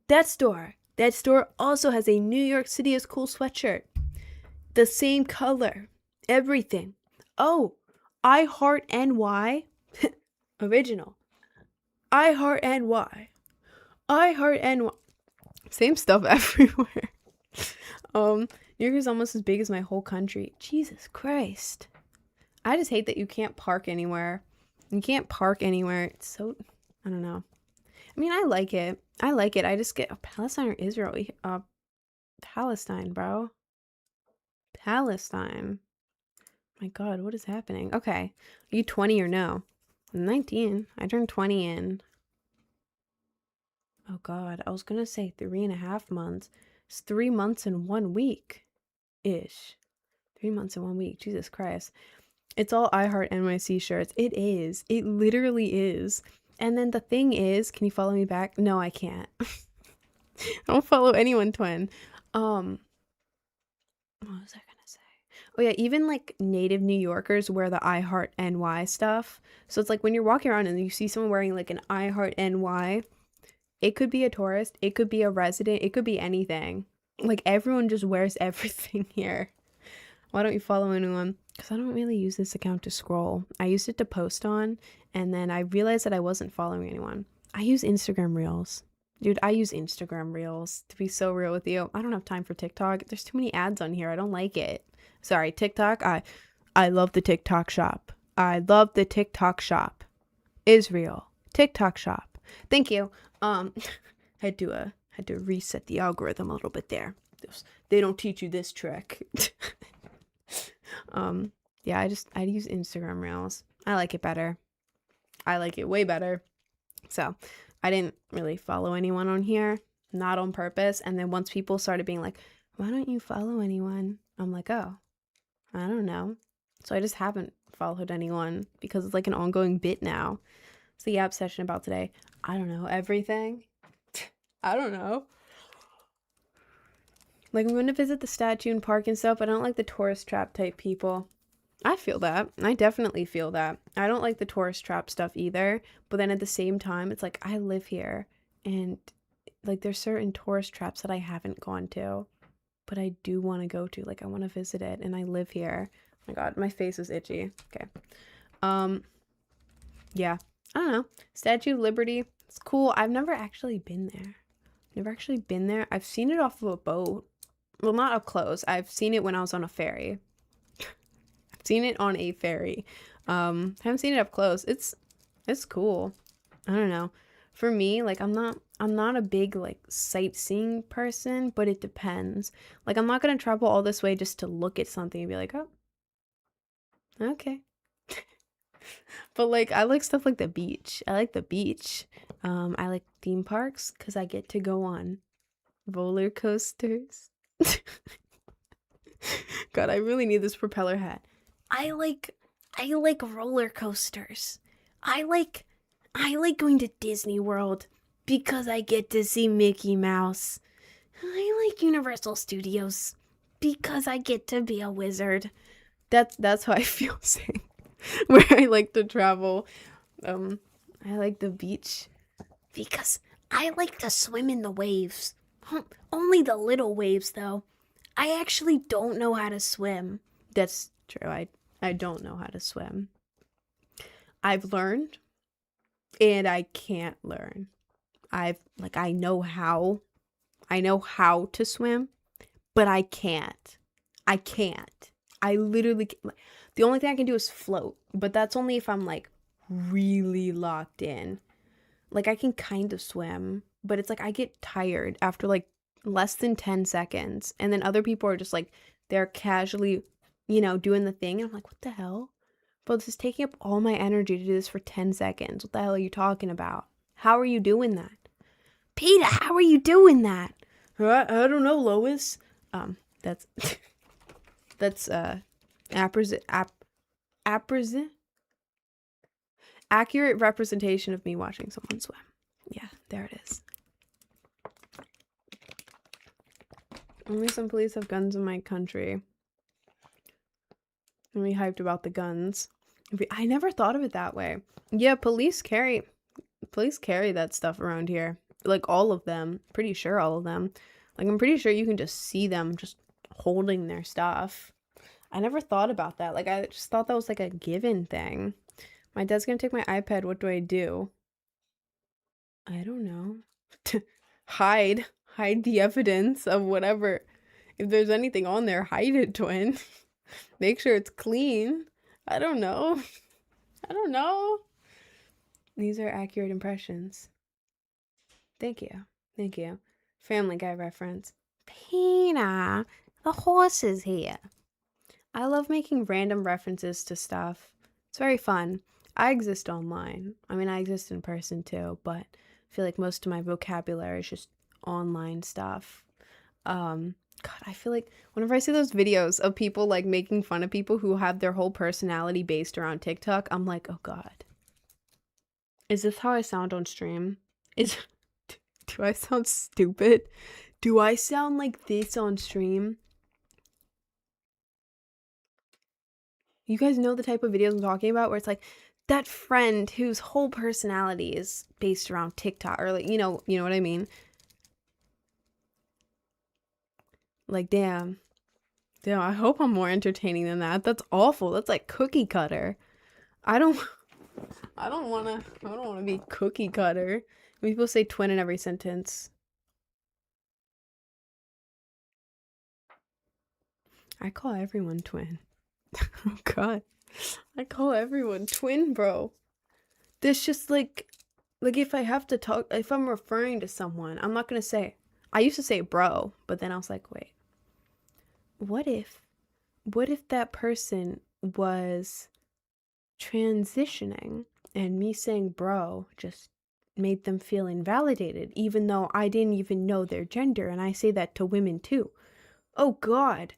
That store also has a New York City is cool sweatshirt. The same color. Everything. Oh, I Heart NY. Original. I Heart NY. I Heart NY. Same stuff everywhere. New York is almost as big as my whole country. Jesus Christ. I just hate that you can't park anywhere. You can't park anywhere. It's so, I don't know. I mean, I like it. I just get Palestine or Israel. Palestine, bro. Palestine. My God, what is happening? Okay. Are you 20 or no? I'm 19. I turned 20 in. Oh God, I was gonna say 3.5 months. It's 3 months and 1 week. Ish. 3 months and 1 week. Jesus Christ. It's all I Heart NYC shirts. It is. It literally is. And then the thing is, can you follow me back? No, I can't. I don't follow anyone, twin. What was I gonna say? Oh yeah, even like native New Yorkers wear the I Heart NY stuff. So it's like when you're walking around and you see someone wearing like an I Heart NY, it could be a tourist, it could be a resident, it could be anything. Like everyone just wears everything here. Why don't you follow anyone? Because I don't really use this account to scroll. I used it to post on, and then I realized that I wasn't following anyone. I use Instagram Reels. Dude, I use Instagram Reels, to be so real with you. I don't have time for TikTok. There's too many ads on here. I don't like it. Sorry, TikTok. I love the TikTok shop. I love the TikTok shop. Israel. TikTok shop. Thank you. Had to reset the algorithm a little bit there. They don't teach you this trick. Yeah, I use Instagram Reels. I like it better. I like it way better. So I didn't really follow anyone on here, not on purpose. And then once people started being like, why don't you follow anyone? I'm like, oh, I don't know. So I just haven't followed anyone because it's like an ongoing bit now. It's the app session about today. I don't know, everything. I don't know. Like, I'm going to visit the statue and park and stuff, but I don't like the tourist trap type people. I feel that. I definitely feel that. I don't like the tourist trap stuff either, but then at the same time, it's like I live here and like there's certain tourist traps that I haven't gone to, but I do want to go to. Like I want to visit it and I live here. Oh my God, my face is itchy. Okay. Um yeah. I don't know. Statue of Liberty. It's cool. I've never actually been there. Never actually been there. I've seen it off of a boat. Well, not up close. I've seen it when I was on a ferry. Seen it on a ferry. Haven't seen it up close. It's cool. I don't know. For me, like I'm not a big like sightseeing person, but it depends. Like I'm not gonna travel all this way just to look at something and be like, oh, okay. But like I like stuff like the beach. I like the beach. I like theme parks because I get to go on roller coasters. God, I really need this propeller hat. I like roller coasters. I like going to Disney World because I get to see Mickey Mouse. I like Universal Studios because I get to be a wizard. That's how I feel saying where I like to travel. I like the beach because I like to swim in the waves. Only the little waves though. I actually don't know how to swim. That's true. I don't know how to swim. I've learned and I can't learn. I know how. I know how to swim, but I can't. I can't. I literally the only thing I can do is float, but that's only if I'm like really locked in. Like I can kind of swim, but it's like I get tired after like less than 10 seconds. And then other people are just like they're casually, doing the thing. And I'm like, what the hell? But this is taking up all my energy to do this for 10 seconds. What the hell are you talking about? How are you doing that? Peter, how are you doing that? I don't know, Lois. That's that's accurate representation of me watching someone swim. Yeah, there it is. Only some police have guns in my country. And we hyped about the guns. I never thought of it that way. Yeah, police carry that stuff around here. Like all of them. Pretty sure all of them. Like I'm pretty sure you can just see them just holding their stuff. I never thought about that. Like I just thought that was like a given thing. My dad's gonna take my iPad. What do I do? I don't know. Hide the evidence of whatever. If there's anything on there, hide it, twin. Make sure it's clean. I don't know. These are accurate impressions. Thank you. Family Guy reference. Pina, the horse is here. I love making random references to stuff. It's very fun. I exist online. I mean, I exist in person too, but I feel like most of my vocabulary is just online stuff. God, I feel like whenever I see those videos of people like making fun of people who have their whole personality based around TikTok, I'm like, oh God. Is this how I sound on stream? Do I sound stupid? Do I sound like this on stream? You guys know the type of videos I'm talking about where it's like that friend whose whole personality is based around TikTok or like, you know what I mean? Like, damn, I hope I'm more entertaining than that. That's awful. That's like cookie cutter. I don't want to be cookie cutter. People say twin in every sentence. I call everyone twin. Oh God. I call everyone twin, bro. There's just like if I have to talk, if I'm referring to someone, I'm not going to say, I used to say bro, but then I was like, wait, what if that person was transitioning and me saying bro just made them feel invalidated, even though I didn't even know their gender, and I say that to women too. Oh God.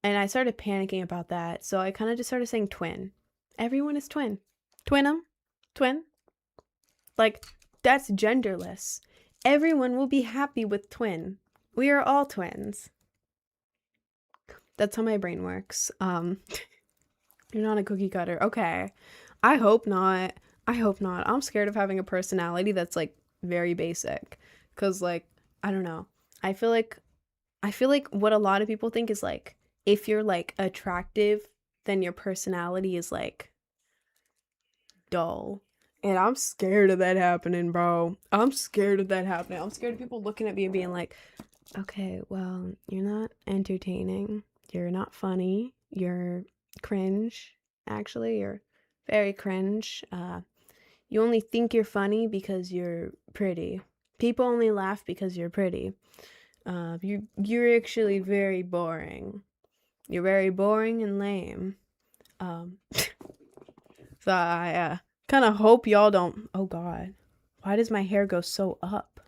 And I started panicking about that, so I kind of just started saying twin. Everyone is twin. Twin. Like, that's genderless. Everyone will be happy with twin. We are all twins. That's how my brain works. You're not a cookie cutter. Okay. I hope not. I hope not. I'm scared of having a personality that's like very basic. Cause like, I don't know. I feel like I feel like what a lot of people think is like if you're like attractive, then your personality is like dull. And I'm scared of that happening, bro. I'm scared of that happening. I'm scared of people looking at me and being like, okay, well, you're not entertaining. You're not funny. You're cringe. Actually, you're very cringe. You only think you're funny because you're pretty. People only laugh because you're pretty. You're actually very boring. You're very boring and lame. Um, so I kind of hope y'all don't. Oh God, why does my hair go so up?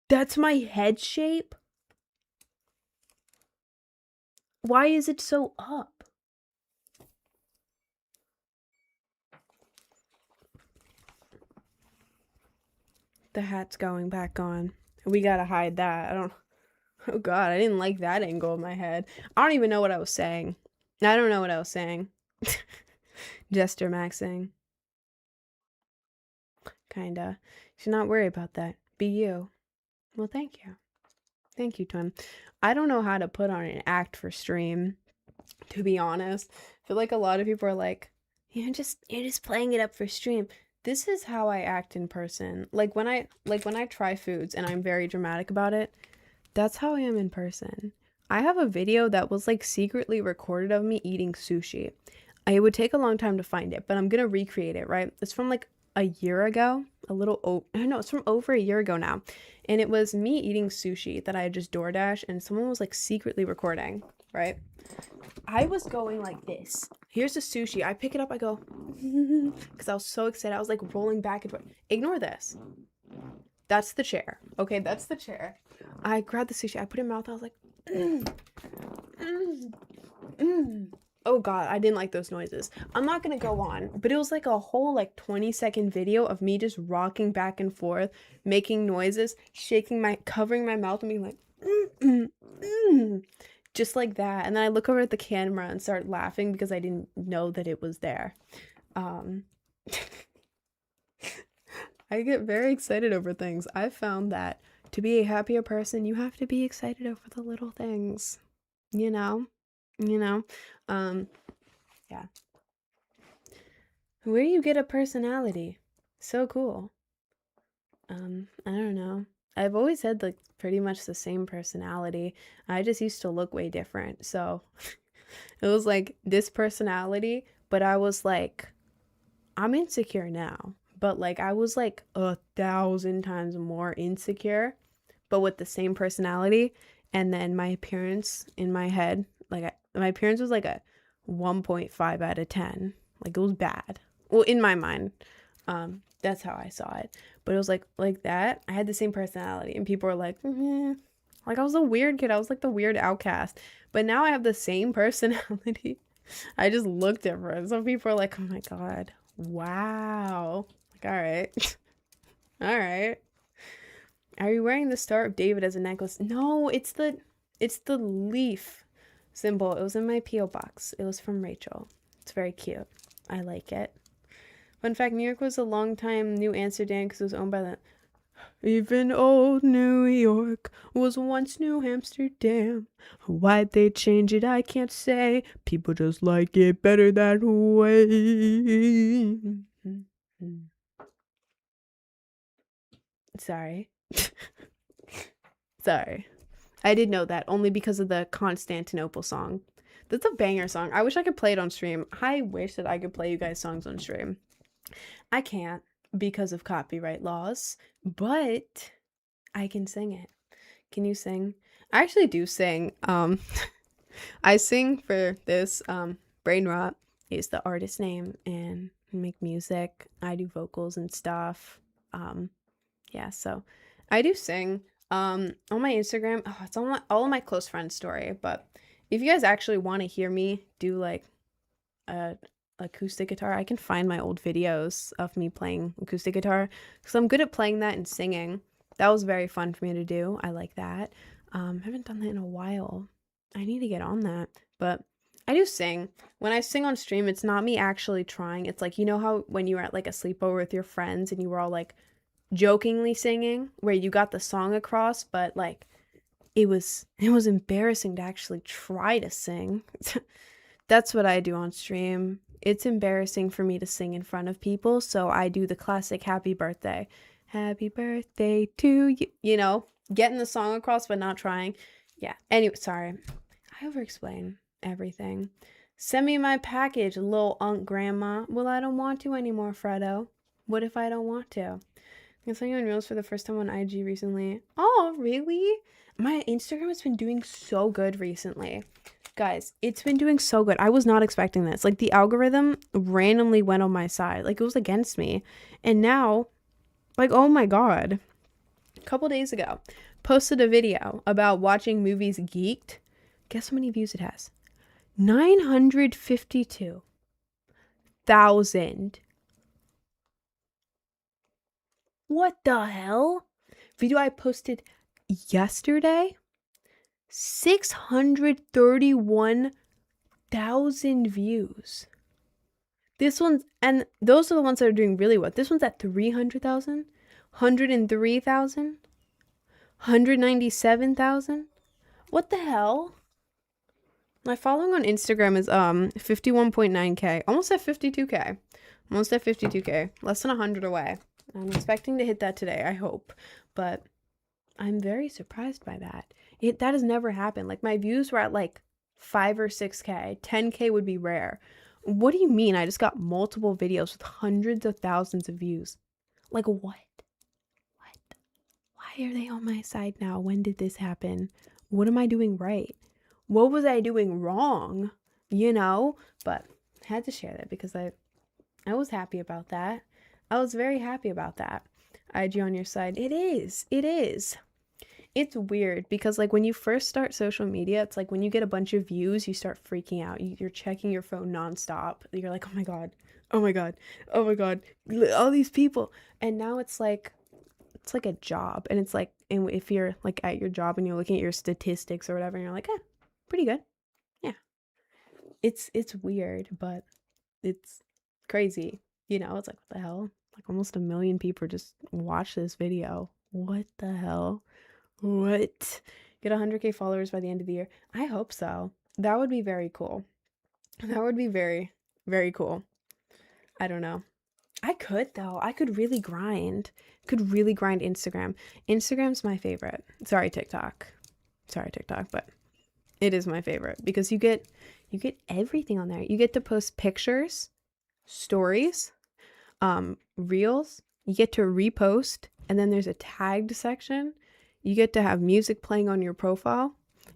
That's my head shape. Why is it so up? The hat's going back on. We gotta hide that. I don't. Oh God, I didn't like that angle of my head. I don't even know what I was saying. I don't know what I was saying. Jester maxing. Kinda. You should not worry about that. Be you. Well, thank you. Thank you, Twin. I don't know how to put on an act for stream, to be honest. I feel like a lot of people are like, you're just playing it up for stream. This is how I act in person. Like when I try foods and I'm very dramatic about it, that's how I am in person. I have a video that was like secretly recorded of me eating sushi. It would take a long time to find it, but I'm gonna recreate it, right? It's from like a year ago, no, it's from over a year ago now. And it was me eating sushi that I had just DoorDash and someone was like secretly recording, right? I was going like this. Here's the sushi. I pick it up, I go, because I was so excited. I was like rolling back and forth. Ignore this. That's the chair. Okay, that's the chair. I grabbed the sushi. I put it in my mouth. I was like, mm, mm, mm. Oh God, I didn't like those noises. I'm not gonna go on, but it was like a whole like 20-second video of me just rocking back and forth, making noises, covering my mouth and being like, mm, mm, mm, just like that. And then I look over at the camera and start laughing because I didn't know that it was there. Um, I get very excited over things. I've found that to be a happier person, you have to be excited over the little things. You know? You know? Um, yeah. Where do you get a personality? So cool. I don't know. I've always had like pretty much the same personality. I just used to look way different. So it was like this personality, but I was like, I'm insecure now. But like I was like 1,000 times more insecure, but with the same personality. And then my appearance in my head, my appearance was like a 1.5 out of 10. Like it was bad. Well, in my mind. That's how I saw it. But it was like that. I had the same personality and people were like, like I was a weird kid. I was like the weird outcast. But now I have the same personality. I just look different. Some people are like, oh my God. Wow. Like, all right. All right. Are you wearing the Star of David as a necklace? No, it's the leaf symbol. It was in my P.O. box. It was from Rachel. It's very cute. I like it. Fun fact, New York was a long time New Amsterdam because it was owned by the... Even old New York was once New Amsterdam. Why'd they change it, I can't say. People just like it better that way. Sorry. Sorry. I did know that only because of the Constantinople song. That's a banger song. I wish I could play it on stream. I wish that I could play you guys songs on stream. I can't because of copyright laws, but I can sing it. Can you sing? I actually do sing. I sing for this. Brain Rot is the artist name, and make music. I do vocals and stuff. Yeah, so I do sing. On my Instagram, it's on all of my close friends' story. But if you guys actually want to hear me do like a acoustic guitar, I can find my old videos of me playing acoustic guitar because I'm good at playing that and singing. That was very fun for me to do. I like that. I haven't done that in a while. I need to get on that. But I do sing. When I sing on stream, it's not me actually trying. It's like, you know how when you were at like a sleepover with your friends and you were all like jokingly singing, where you got the song across, but like it was embarrassing to actually try to sing. That's what I do on stream. It's embarrassing for me to sing in front of people, so I do the classic happy birthday. Happy birthday to you. You know, getting the song across but not trying. Yeah. Anyway, sorry. I over explain everything. Send me my package, little Unc Grandma. Well, I don't want to anymore, Fredo. What if I don't want to? I saw you on Reels for the first time on IG recently. Oh, really? My Instagram has been doing so good recently. Guys, it's been doing so good. I was not expecting this. Like, the algorithm randomly went on my side. Like, it was against me. And now, like, oh my God. A couple days ago, posted a video about watching movies geeked. Guess how many views it has? 952,000. What the hell? Video I posted yesterday, 631,000 views. This one's, and those are the ones that are doing really well. This one's at 300,000, 103,000, 197,000. What the hell? My following on Instagram is 51.9k, almost at 52k. Almost at 52k. Less than 100 away. I'm expecting to hit that today, I hope. But I'm very surprised by that. That has never happened. Like, my views were at like 5 or 6k. 10k would be rare. What do you mean? I just got multiple videos with hundreds of thousands of views. Like, what? What? Why are they on my side now? When did this happen? What am I doing right? What was I doing wrong? You know? But I had to share that because I was happy about that. I was very happy about that. IG on your side. It is. It is. It's weird because, like, when you first start social media, it's like when you get a bunch of views, you start freaking out. You're checking your phone nonstop. You're like, oh my God, oh my God, oh my God, all these people. And now it's like a job. And it's like, and if you're like at your job and you're looking at your statistics or whatever, and you're like, pretty good. Yeah. It's weird, but it's crazy. You know, it's like, what the hell? Like, almost 1 million people just watch this video. What the hell? What? Get 100k followers by the end of the year? I hope so. That would be very cool. That would be very, very cool. I don't know. I could, though. I could really grind. Instagram. Instagram's my favorite. Sorry, TikTok, but it is my favorite because you get everything on there. You get to post pictures, stories, reels. You get to repost, and then there's a tagged section. You get to have music playing on your profile,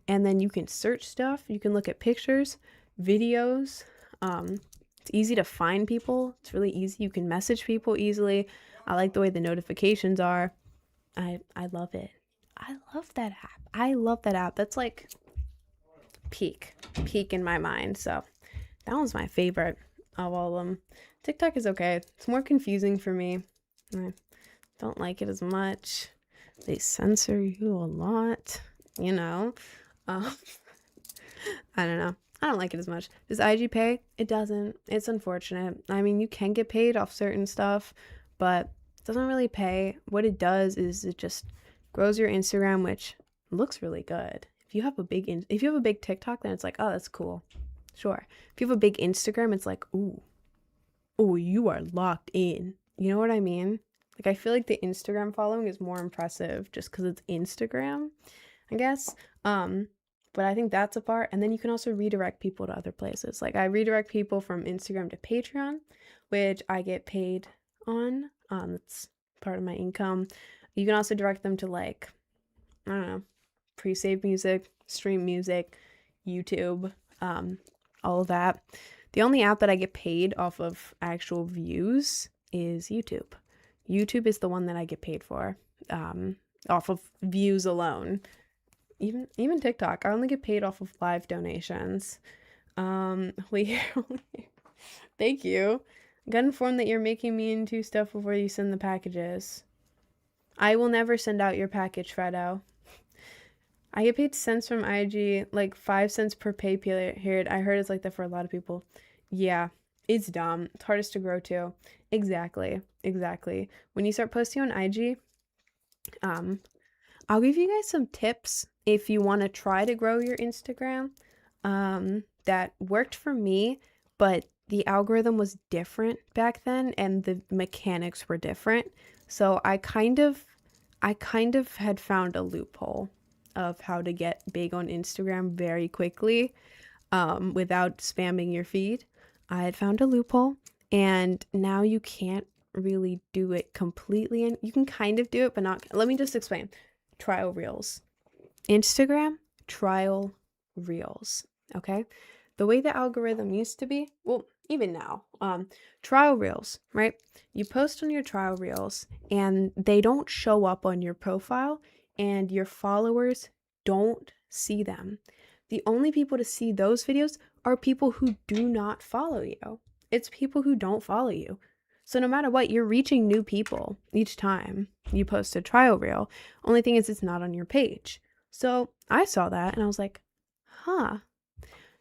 and then you can search stuff. You can look at pictures, videos. It's easy to find people. It's really easy. You can message people easily. I like the way the notifications are. I love it. I love that app. That's like peak in my mind. So that one's my favorite of all of them. TikTok is okay. It's more confusing for me. I don't like it as much. They censor you a lot, you know. I don't know. I don't like it as much. Does IG pay? It doesn't. It's unfortunate. I mean, you can get paid off certain stuff, but it doesn't really pay. What it does is it just grows your Instagram, which looks really good. If you have a big TikTok, then it's like, oh, that's cool. Sure. If you have a big Instagram, it's like, ooh, you are locked in. You know what I mean? Like, I feel like the Instagram following is more impressive just because it's Instagram, I guess. But I think that's a part. And then you can also redirect people to other places. Like, I redirect people from Instagram to Patreon, which I get paid on. That's part of my income. You can also direct them to, like, I don't know, pre-save music, stream music, YouTube, all of that. The only app that I get paid off of actual views is YouTube. YouTube is the one that I get paid for, off of views alone. Even TikTok, I only get paid off of live donations. Thank you. I got informed that you're making me into stuff before you send the packages. I will never send out your package, Fredo. I get paid cents from IG, like 5 cents per pay period. I heard it's like that for a lot of people. Yeah, it's dumb. It's hardest to grow too. Exactly, exactly. When you start posting on IG, um, I'll give you guys some tips if you want to try to grow your Instagram. That worked for me, but the algorithm was different back then and the mechanics were different. So I kind of had found a loophole of how to get big on Instagram very quickly, without spamming your feed. I had found a loophole, and now you can't really do it completely. And you can kind of do it, but not. Let me just explain. Trial reels. Instagram trial reels. Okay. The way the algorithm used to be, well, even now, trial reels, right? You post on your trial reels and they don't show up on your profile, and your followers don't see them. The only people to see those videos are people who do not follow you. It's people who don't follow you. So no matter what, you're reaching new people each time you post a trial reel. Only thing is, it's not on your page. So I saw that and I was like, huh,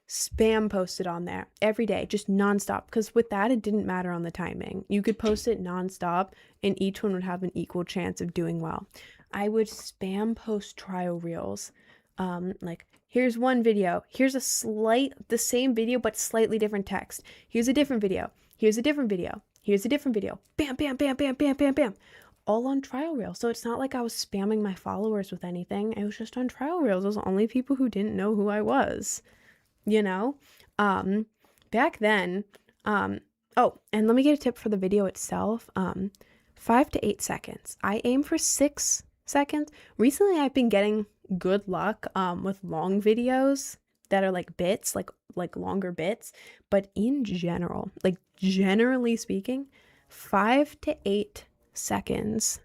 spam posted on there every day, just nonstop. Because with that, it didn't matter on the timing. You could post it nonstop and each one would have an equal chance of doing well. I would spam post trial reels. Like, here's one video. Here's the same video, but slightly different text. Here's a different video. Here's a different video. Here's a different video. Bam, bam, bam, bam, bam, bam, bam. All on trial reels. So it's not like I was spamming my followers with anything. It was just on trial reels. It was only people who didn't know who I was, you know? Um, Back then, oh, and let me get a tip for the video itself. 5 to 8 seconds. I aim for 6 seconds. Recently, I've been getting good luck with long videos that are like bits, like longer bits. But in general, like generally speaking, 5 to 8 seconds,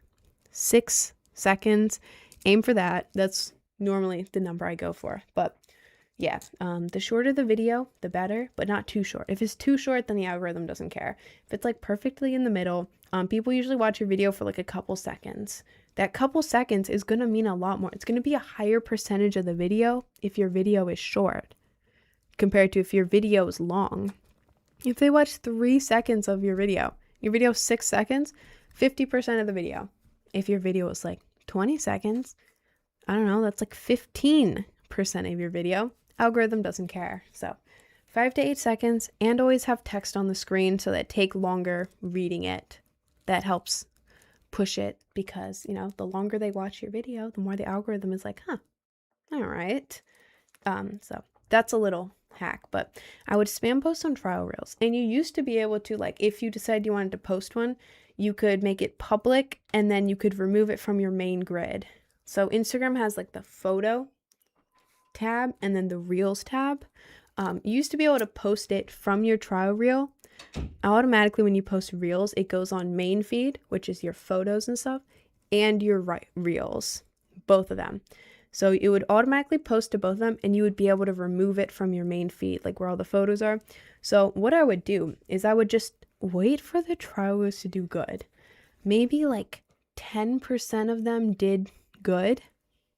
6 seconds. Aim for that. That's normally the number I go for. But yeah, the shorter the video, the better, but not too short. If it's too short, then the algorithm doesn't care. If it's like perfectly in the middle, people usually watch your video for like a couple seconds. That couple seconds is going to mean a lot more. It's going to be a higher percentage of the video if your video is short compared to if your video is long. If they watch 3 seconds of your video is 6 seconds, 50% of the video. If your video is like 20 seconds, I don't know, that's like 15% of your video. Algorithm doesn't care. So 5 to 8 seconds, and always have text on the screen so that take longer reading it. That helps push it, because, you know, the longer they watch your video, the more the algorithm is like, huh, all right. So that's a little hack, but I would spam post on trial reels. And you used to be able to, like, if you decide you wanted to post one, you could make it public and then you could remove it from your main grid. So Instagram has like the photo tab and then the reels tab. You used to be able to post it from your trial reel. Automatically, when you post reels, it goes on main feed, which is your photos and stuff, and your reels, both of them. So it would automatically post to both of them, and you would be able to remove it from your main feed, like where all the photos are. So what I would do is I would just wait for the trial reels to do good. Maybe like 10% of them did good.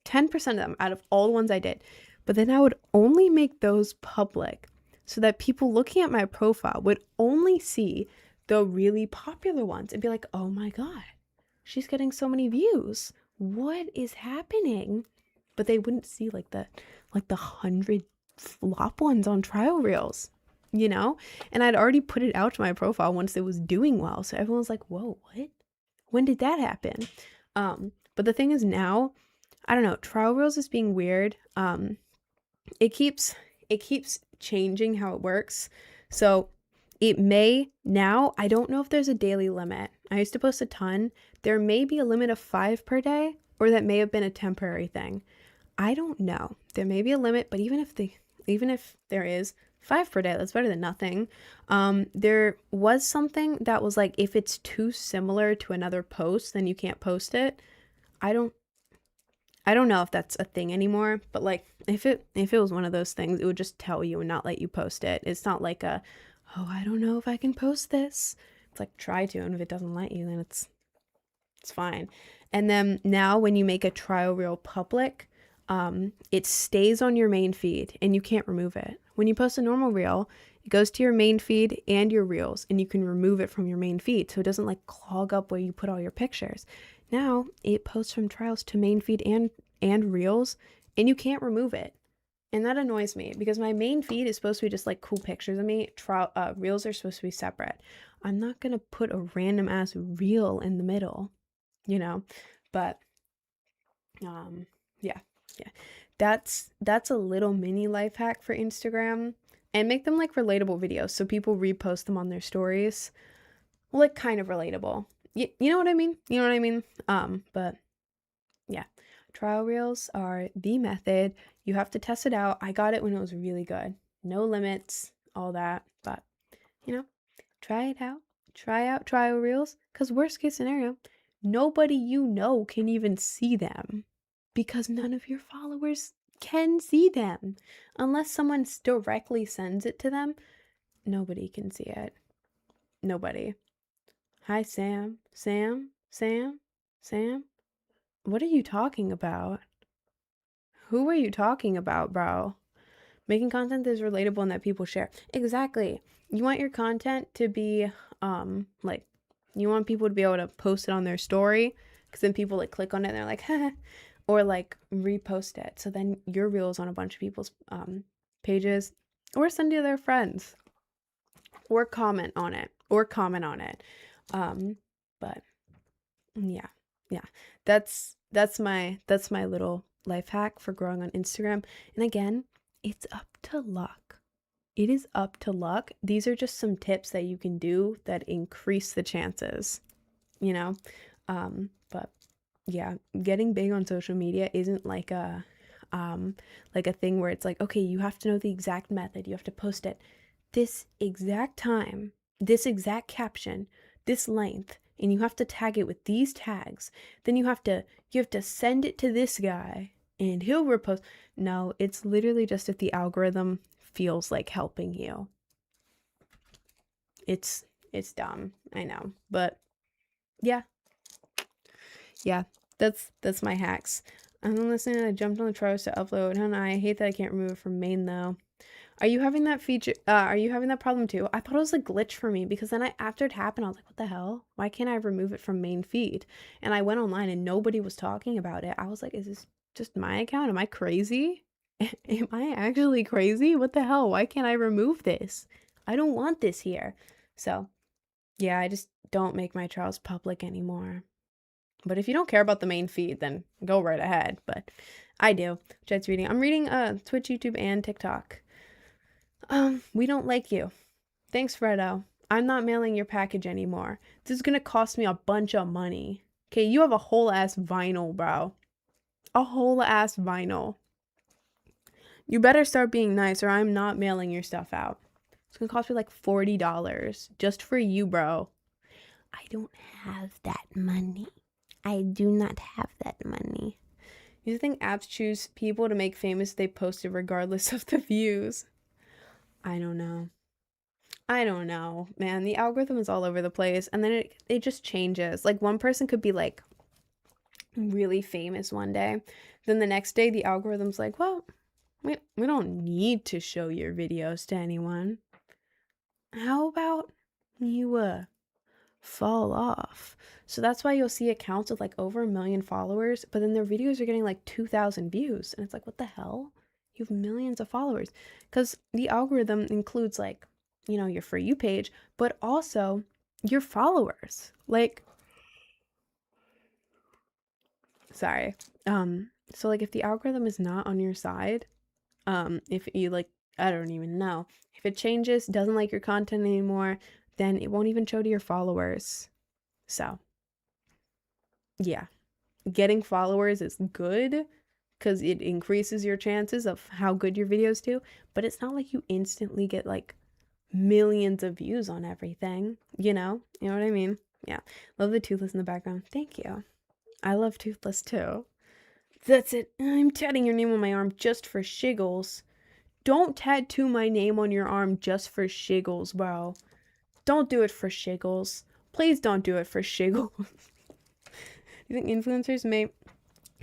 10% of them out of all the ones I did. But then I would only make those public so that people looking at my profile would only see the really popular ones and be like, oh my God, she's getting so many views. What is happening? But they wouldn't see like the 100 flop ones on trial reels, you know? And I'd already put it out to my profile once it was doing well. So everyone's like, whoa, what? When did that happen? But the thing is now, I don't know, trial reels is being weird. It keeps changing how it works. So it may now, I don't know if there's a daily limit. I used to post a ton. There may be a limit of 5 per day, or that may have been a temporary thing. I don't know. There may be a limit, but even if there is 5 per day, that's better than nothing. There was something that was like, if it's too similar to another post, then you can't post it. I don't know if that's a thing anymore, but like if it was one of those things, it would just tell you and not let you post it. It's not like oh, I don't know if I can post this. It's like, try to, and if it doesn't let you, then it's fine. And then now when you make a trial reel public, it stays on your main feed and you can't remove it. When you post a normal reel, it goes to your main feed and your reels, and you can remove it from your main feed so it doesn't like clog up where you put all your pictures. Now it posts from trials to main feed and reels, and you can't remove it. And that annoys me because my main feed is supposed to be just like cool pictures of me. Reels are supposed to be separate. I'm not gonna put a random ass reel in the middle, you know? But yeah. That's a little mini life hack for Instagram. And make them like relatable videos so people repost them on their stories. Well, like kind of relatable. You know what I mean? You know what I mean? But yeah. Trial reels are the method. You have to test it out. I got it when it was really good. No limits, all that. But, you know, try it out. Try out trial reels. Because worst case scenario, nobody you know can even see them. Because none of your followers can see them. Unless someone directly sends it to them, nobody can see it. Nobody. Hi, Sam. Sam? Sam? Sam? What are you talking about? Who are you talking about, bro? Making content that is relatable and that people share. Exactly. You want your content to be, like, you want people to be able to post it on their story, because then people, like, click on it and they're like, haha, or, like, repost it. So then your reels on a bunch of people's, pages, or send it to their friends, or comment on it. But yeah. That's my little life hack for growing on Instagram. And again, it's up to luck. It is up to luck. These are just some tips that you can do that increase the chances, you know? But yeah, getting big on social media isn't like a thing where it's like, okay, you have to know the exact method. You have to post it this exact time, this exact caption, this length, and you have to tag it with these tags. Then you have to send it to this guy and he'll repost. No, it's literally just if the algorithm feels like helping you. It's dumb, I know, but yeah, that's my hacks. I'm listening. I jumped on the trials to upload. And I hate that I can't remove it from main though. Are you having that feature? Are you having that problem too? I thought it was a glitch for me because then after it happened, I was like, what the hell? Why can't I remove it from main feed? And I went online and nobody was talking about it. I was like, is this just my account? Am I crazy? Am I actually crazy? What the hell? Why can't I remove this? I don't want this here. So yeah, I just don't make my trials public anymore. But if you don't care about the main feed, then go right ahead. But I do. Jet's reading. I'm reading Twitch, YouTube, and TikTok. We don't like you. Thanks, Fredo. I'm not mailing your package anymore. This is gonna cost me a bunch of money. Okay, you have a whole ass vinyl, bro. A whole ass vinyl. You better start being nice or I'm not mailing your stuff out. It's gonna cost me like $40 just for you, bro. I don't have that money. I do not have that money. You think apps choose people to make famous they posted regardless of the views? I don't know, man. The algorithm is all over the place, and then it just changes. Like, one person could be like really famous one day, then the next day the algorithm's like, well, we don't need to show your videos to anyone. How about you fall off? So that's why you'll see accounts with like over 1 million followers, but then their videos are getting like 2,000 views, and it's like, what the hell? You have millions of followers. Because the algorithm includes like, you know, your For You page, but also your followers. Like, sorry. So like if the algorithm is not on your side, if you like, I don't even know. If it changes, doesn't like your content anymore, then it won't even show to your followers. So yeah, getting followers is good because it increases your chances of how good your videos do, but it's not like you instantly get like millions of views on everything, you know what I mean? Yeah. Love the Toothless in the background. Thank you. I love Toothless too. That's it. I'm tatting your name on my arm just for shiggles. Don't tattoo my name on your arm just for shiggles, bro. Don't do it for shiggles. Please don't do it for shiggles. You think influencers may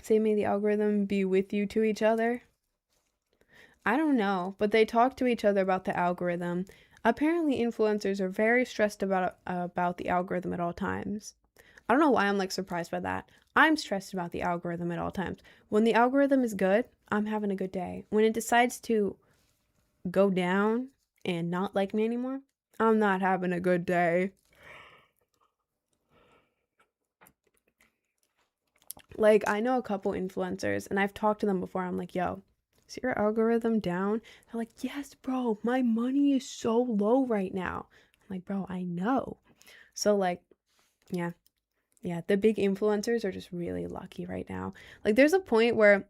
Say may the algorithm be with you to each other. I don't know, but they talk to each other about the algorithm. Apparently, influencers are very stressed about the algorithm at all times. I don't know why I'm like surprised by that. I'm stressed about the algorithm at all times. When the algorithm is good, I'm having a good day. When it decides to go down and not like me anymore, I'm not having a good day. Like, I know a couple influencers and I've talked to them before. I'm like, yo, is your algorithm down? They're like, yes, bro, my money is so low right now. I'm like, bro, I know. So, like, yeah, the big influencers are just really lucky right now. Like, there's a point where,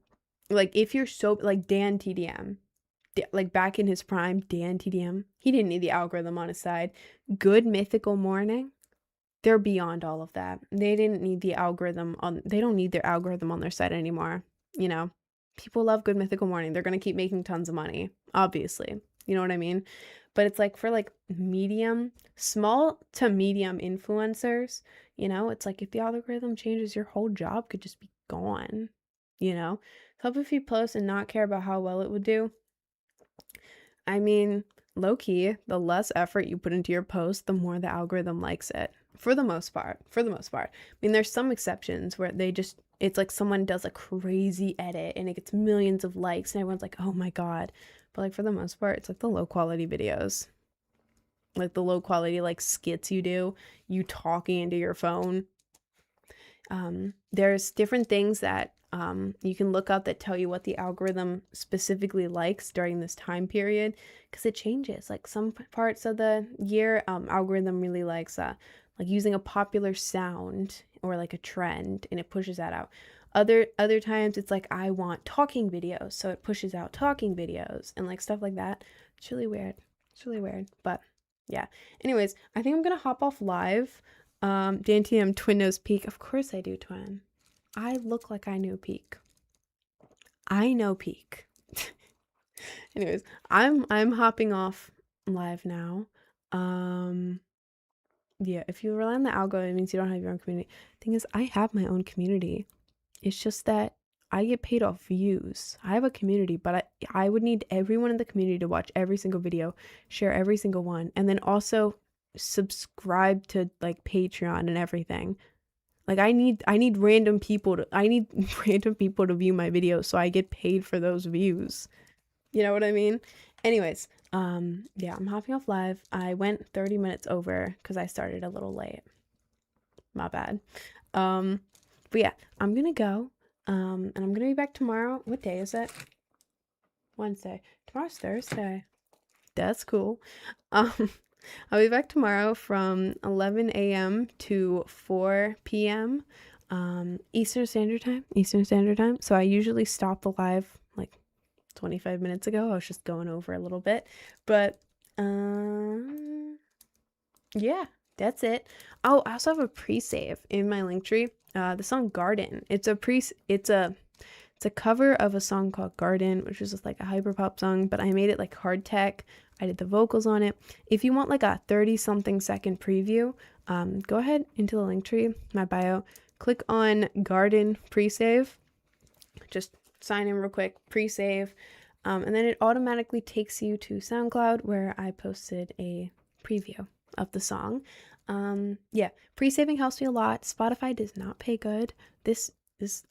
like, if you're so, like, Dan TDM, like, back in his prime, Dan TDM, he didn't need the algorithm on his side. Good Mythical Morning, they're beyond all of that. They didn't need the algorithm on, they don't need their algorithm on their side anymore. You know, people love Good Mythical Morning. They're going to keep making tons of money, obviously. You know what I mean? But it's like for like medium, small to medium influencers, you know, it's like if the algorithm changes, your whole job could just be gone, you know? Help if you post and not care about how well it would do. I mean, low key, the less effort you put into your post, the more the algorithm likes it. For the most part. For the most part. I mean, there's some exceptions where they just, it's like someone does a crazy edit and it gets millions of likes and everyone's like, oh my God. But like for the most part, it's like the low quality videos. Like the low quality like skits you do, you talking into your phone. There's different things that you can look up that tell you what the algorithm specifically likes during this time period because it changes. Like some parts of the year, algorithm really likes like using a popular sound or like a trend, and it pushes that out. Other times it's like I want talking videos, so it pushes out talking videos and like stuff like that. It's really weird. It's really weird, but yeah. Anyways, I think I'm gonna hop off live. DNTM Twin Nose Peak. Of course I do, Twin. I look like I knew Peak. I know Peak. Anyways, I'm hopping off live now. Yeah, if you rely on the algo, it means you don't have your own community. Thing is, I have my own community. It's just that I get paid off views. I have a community, but I would need everyone in the community to watch every single video, share every single one, and then also subscribe to like Patreon and everything. Like I need random people to random people to view my videos so I get paid for those views. You know what I mean? Anyways, yeah, I'm hopping off live. I went 30 minutes over because I started a little late. My bad. But yeah, I'm gonna go. And I'm gonna be back tomorrow. What day is it? Wednesday. Tomorrow's Thursday. That's cool. Um, I'll be back tomorrow from 11 a.m. to 4 p.m. Eastern Standard Time. So I usually stop the live like 25 minutes ago. I was just going over a little bit. But yeah, that's it. Oh, I also have a pre-save in my link tree. The song Garden. It's a cover of a song called Garden, which is just like a hyperpop song, but I made it like hard tech. I did the vocals on it. If you want like a 30-something second preview, go ahead into the link tree, my bio, click on Garden pre-save. Just sign in real quick, pre-save, and then it automatically takes you to SoundCloud where I posted a preview of the song. Yeah, pre-saving helps me a lot. Spotify does not pay good. This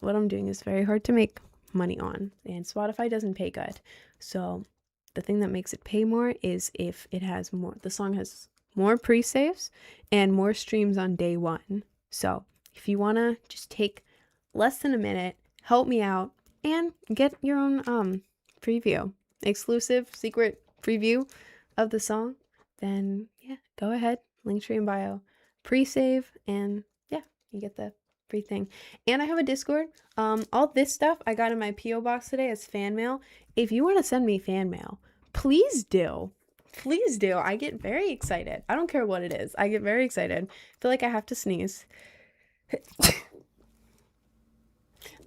what I'm doing is very hard to make money on, and Spotify doesn't pay good. So the thing that makes it pay more is if it has more, the song has more pre-saves and more streams on day one. So if you want to just take less than a minute, help me out and get your own preview, exclusive secret preview of the song, then yeah, go ahead, link tree in bio, pre-save, and yeah, you get the free thing. And I have a Discord. All this stuff I got in my PO box today as fan mail. If you want to send me fan mail, please do. Please do. I get very excited. I don't care what it is. I get very excited. I feel like I have to sneeze.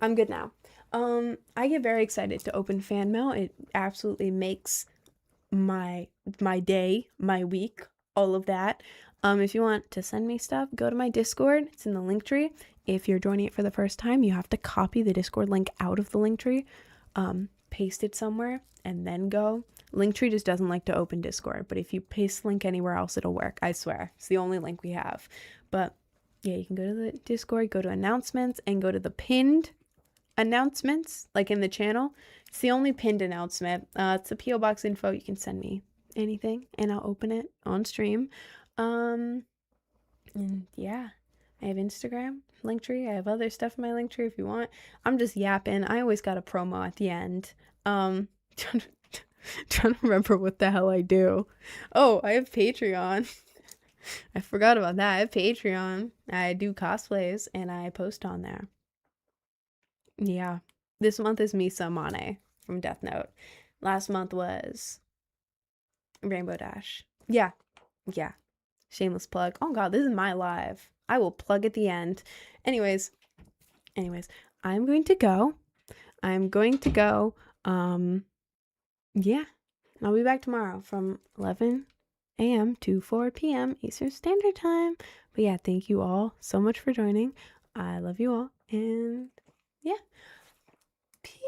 I'm good now. I get very excited to open fan mail. It absolutely makes my day, my week, all of that. If you want to send me stuff, go to my Discord. It's in the link tree. if you're joining it for the first time, you have to copy the Discord link out of the Linktree, paste it somewhere, and then go. Linktree just doesn't like to open Discord, but if you paste the link anywhere else, it'll work. I swear. It's the only link we have. But yeah, you can go to the Discord, go to announcements, and go to the pinned announcements, like in the channel. It's the only pinned announcement. It's a PO box info. You can send me anything and I'll open it on stream. And yeah, I have Instagram, Linktree. I have other stuff in my Linktree if you want. I'm just yapping. I always got a promo at the end. Trying to remember what the hell I do. Oh, I have Patreon. I forgot about that. I have Patreon. I do cosplays and I post on there. Yeah. This month is Misa Mane from Death Note. Last month was Rainbow Dash. Yeah. Shameless plug. Oh god, this is my live. I will plug at the end. Anyways, I'm going to go. Yeah. I'll be back tomorrow from 11 a.m. to 4 p.m. Eastern Standard Time. But yeah, thank you all so much for joining. I love you all. And yeah. Peace.